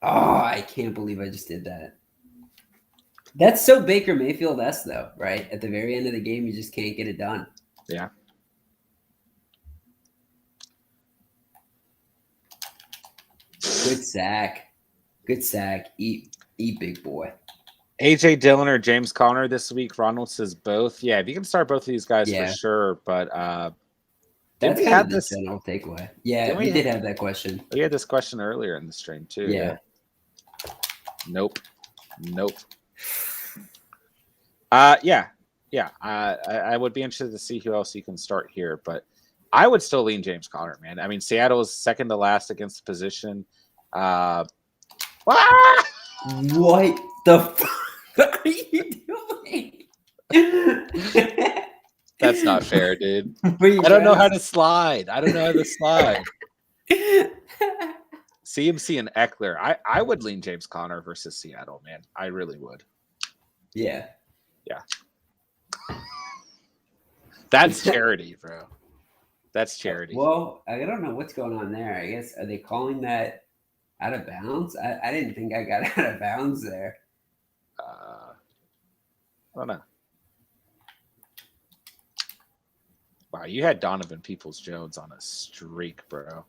I can't believe I just did that. That's so Baker Mayfield-esque, though, right? At the very end of the game, you just can't get it done. Yeah. Good sack. Good sack. Eat, big boy. AJ Dillon or James Conner this week. Ronald says both. Yeah, if you can start both of these guys for sure. But that's we have this general takeaway. Yeah, we did have that question. We had this question earlier in the stream too. Yeah. Nope. Yeah. I would be interested to see who else you can start here, but I would still lean James Conner, man. I mean, Seattle is second to last against the position. What the fuck are you doing? That's not fair, dude. I don't know how to slide. CMC and Eckler. I would lean James Conner versus Seattle, man. I really would. Yeah. That's charity, bro. That's charity. Well, I don't know what's going on there. I guess, are they calling that out of bounds? I didn't think I got out of bounds there. I don't know. Wow, you had Donovan Peoples-Jones on a streak, bro.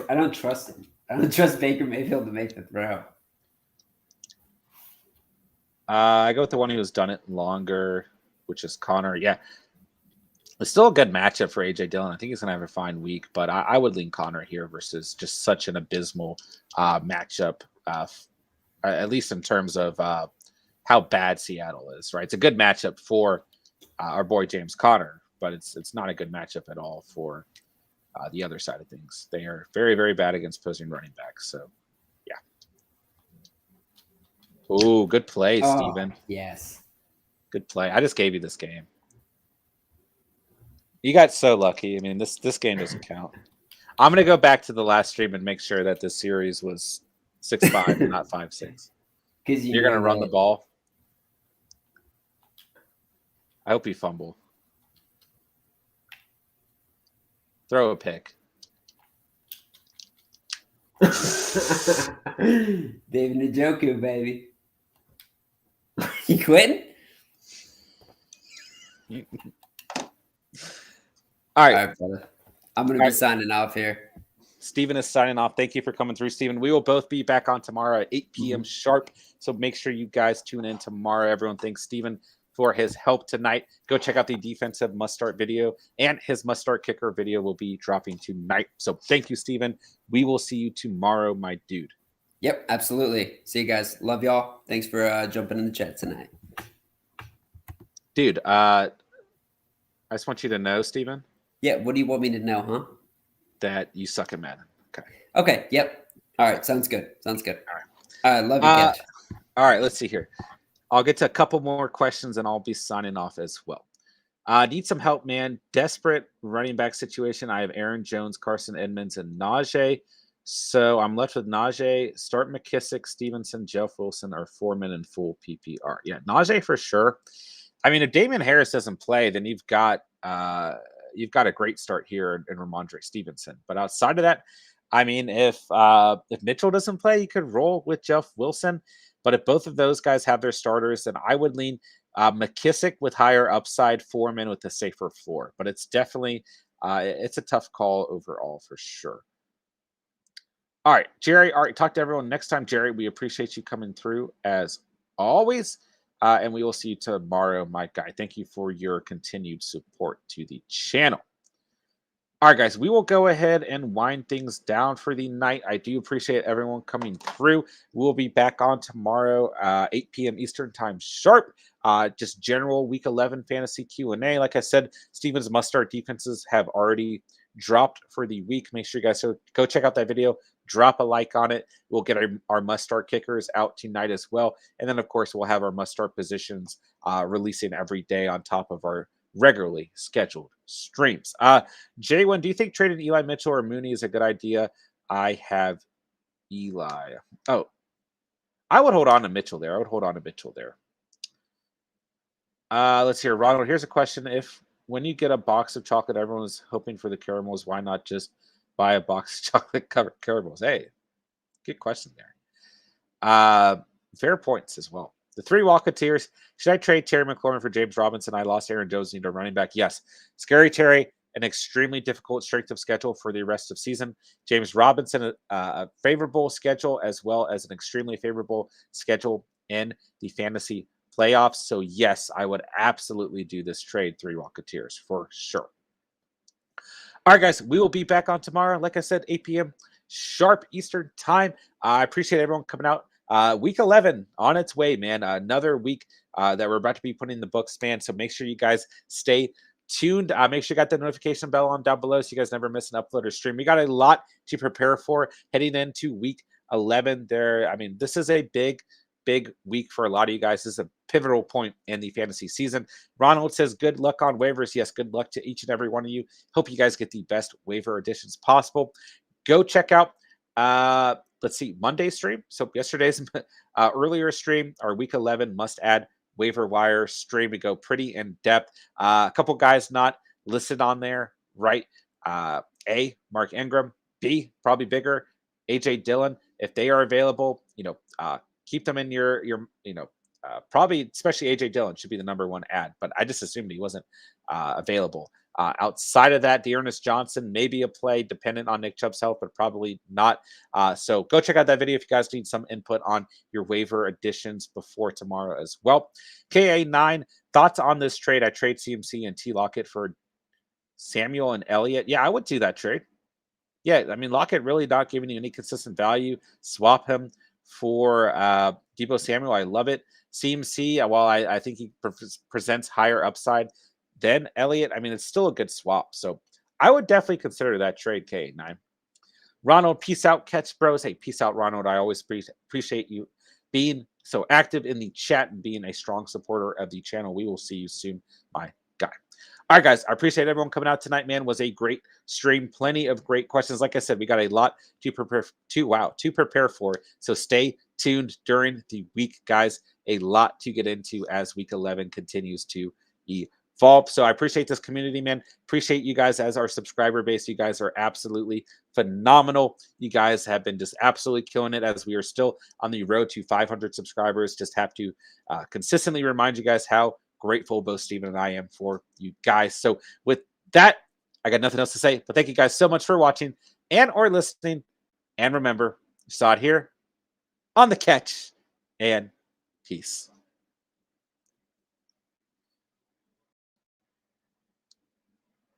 I don't trust him. I don't trust Baker Mayfield to make the throw. I go with the one who's done it longer, which is Connor. Yeah. It's still a good matchup for AJ Dillon. I think he's going to have a fine week, but I would lean Connor here versus just such an abysmal matchup, at least in terms of how bad Seattle is, right? It's a good matchup for our boy James Conner, but it's not a good matchup at all for the other side of things. They are very, very bad against opposing running backs. So, yeah. Oh, good play, Steven. Yes. Good play. I just gave you this game. You got so lucky. I mean, this game doesn't count. I'm going to go back to the last stream and make sure that this series was 6-5 and not 5-6. Because you're going to run the ball. I hope you fumble. Throw a pick. David Njoku, baby. You quitting? All right, brother. I'm going to be signing off here. Steven is signing off. Thank you for coming through, Steven. We will both be back on tomorrow at 8 p.m. sharp. So make sure you guys tune in tomorrow. Everyone thanks Steven for his help tonight. Go check out the defensive must start video, and his must start kicker video will be dropping tonight. So thank you, Steven. We will see you tomorrow, my dude. Yep, absolutely. See you guys. Love y'all. Thanks for jumping in the chat tonight. Dude, I just want you to know, Steven. Yeah, what do you want me to know, huh? That you suck at Madden. Okay. Okay, yep. All right, sounds good. Sounds good. All right. Love you, Catch. All right, let's see here. I'll get to a couple more questions and I'll be signing off as well. Need some help, man. Desperate running back situation. I have Aaron Jones, Carson Edmonds, and Najee. So I'm left with Najee. Start McKissick, Stevenson, Jeff Wilson, or Foreman in full PPR. Yeah, Najee for sure. I mean, if Damian Harris doesn't play, then you've got a great start here in Ramondre Stevenson. But outside of that, I mean, if Mitchell doesn't play, you could roll with Jeff Wilson. But if both of those guys have their starters, then I would lean McKissick with higher upside, Foreman with a safer floor. But it's definitely it's a tough call overall for sure. All right, Jerry. All right, talk to everyone next time, Jerry. We appreciate you coming through as always. And we will see you tomorrow, my guy. Thank you for your continued support to the channel. All right, guys, we will go ahead and wind things down for the night. I do appreciate everyone coming through. We'll be back on tomorrow, 8 p.m. Eastern time sharp. Just general Week 11 fantasy Q&A. Like I said, Steven's must-start defenses have already dropped for the week. Make sure you guys go check out that video. Drop a like on it. We'll get our must-start kickers out tonight as well. And then, of course, we'll have our must-start positions releasing every day on top of our regularly scheduled streams. J1, do you think trading Eli Mitchell or Mooney is a good idea? I have Eli. Oh, I would hold on to Mitchell there. Let's hear. Ronald, here's a question. If when you get a box of chocolate, everyone is hoping for the caramels, why not just buy a box of chocolate covered caramels? Hey, good question there. Fair points as well. The three Walketeers. Should I trade Terry McLaurin for James Robinson? I lost Aaron Jones, need a running back. Yes. Scary Terry, an extremely difficult strength of schedule for the rest of season. James Robinson, a favorable schedule as well as an extremely favorable schedule in the fantasy playoffs. So yes, I would absolutely do this trade, three Walketeers for sure. All right, guys, we will be back on tomorrow. Like I said, 8 p.m. sharp Eastern time. I appreciate everyone coming out. Week 11 on its way, man. Another week that we're about to be putting in the books, man. So make sure you guys stay tuned. Make sure you got the notification bell on down below so you guys never miss an upload or stream. We got a lot to prepare for heading into week 11 there. I mean, this is a big week for a lot of you guys. This is a pivotal point in the fantasy season. Ronald says, good luck on waivers. Yes, good luck to each and every one of you. Hope you guys get the best waiver additions possible. Go check out let's see, Monday stream. So yesterday's earlier stream, our week 11 must add waiver wire stream. We go pretty in depth. A couple guys not listed on there, right? A, Mark Ingram. B, probably bigger, AJ Dillon. If they are available, keep them in your probably, especially AJ Dillon should be the number one ad, but I just assumed he wasn't available. Outside of that, Dearness Johnson may be a play dependent on Nick Chubb's health, but probably not. So go check out that video if you guys need some input on your waiver additions before tomorrow as well. KA9, thoughts on this trade? I trade CMC and T. Lockett for Samuel and Elliott. Yeah, I would do that trade. Yeah, I mean, Lockett really not giving you any consistent value. Swap him for Deebo Samuel. I love it. CMC, while I think he presents higher upside than Elliott, I mean, it's still a good swap. So I would definitely consider that trade, K9. Ronald, peace out, Catch Bros. Hey, peace out, Ronald. I always appreciate you being so active in the chat and being a strong supporter of the channel. We will see you soon, my guy. All right, guys, I appreciate everyone coming out tonight, man. Was a great stream. Plenty of great questions. Like I said, we got a lot to prepare for. So stay tuned during the week, guys. A lot to get into as week 11 continues to evolve. So I appreciate this community, man. Appreciate you guys as our subscriber base. You guys are absolutely phenomenal. You guys have been just absolutely killing it as we are still on the road to 500 subscribers. Just have to consistently remind you guys how grateful both Steven and I am for you guys. So with that, I got nothing else to say, but thank you guys so much for watching. and or listening. And remember, you saw it here on The Catch, and peace.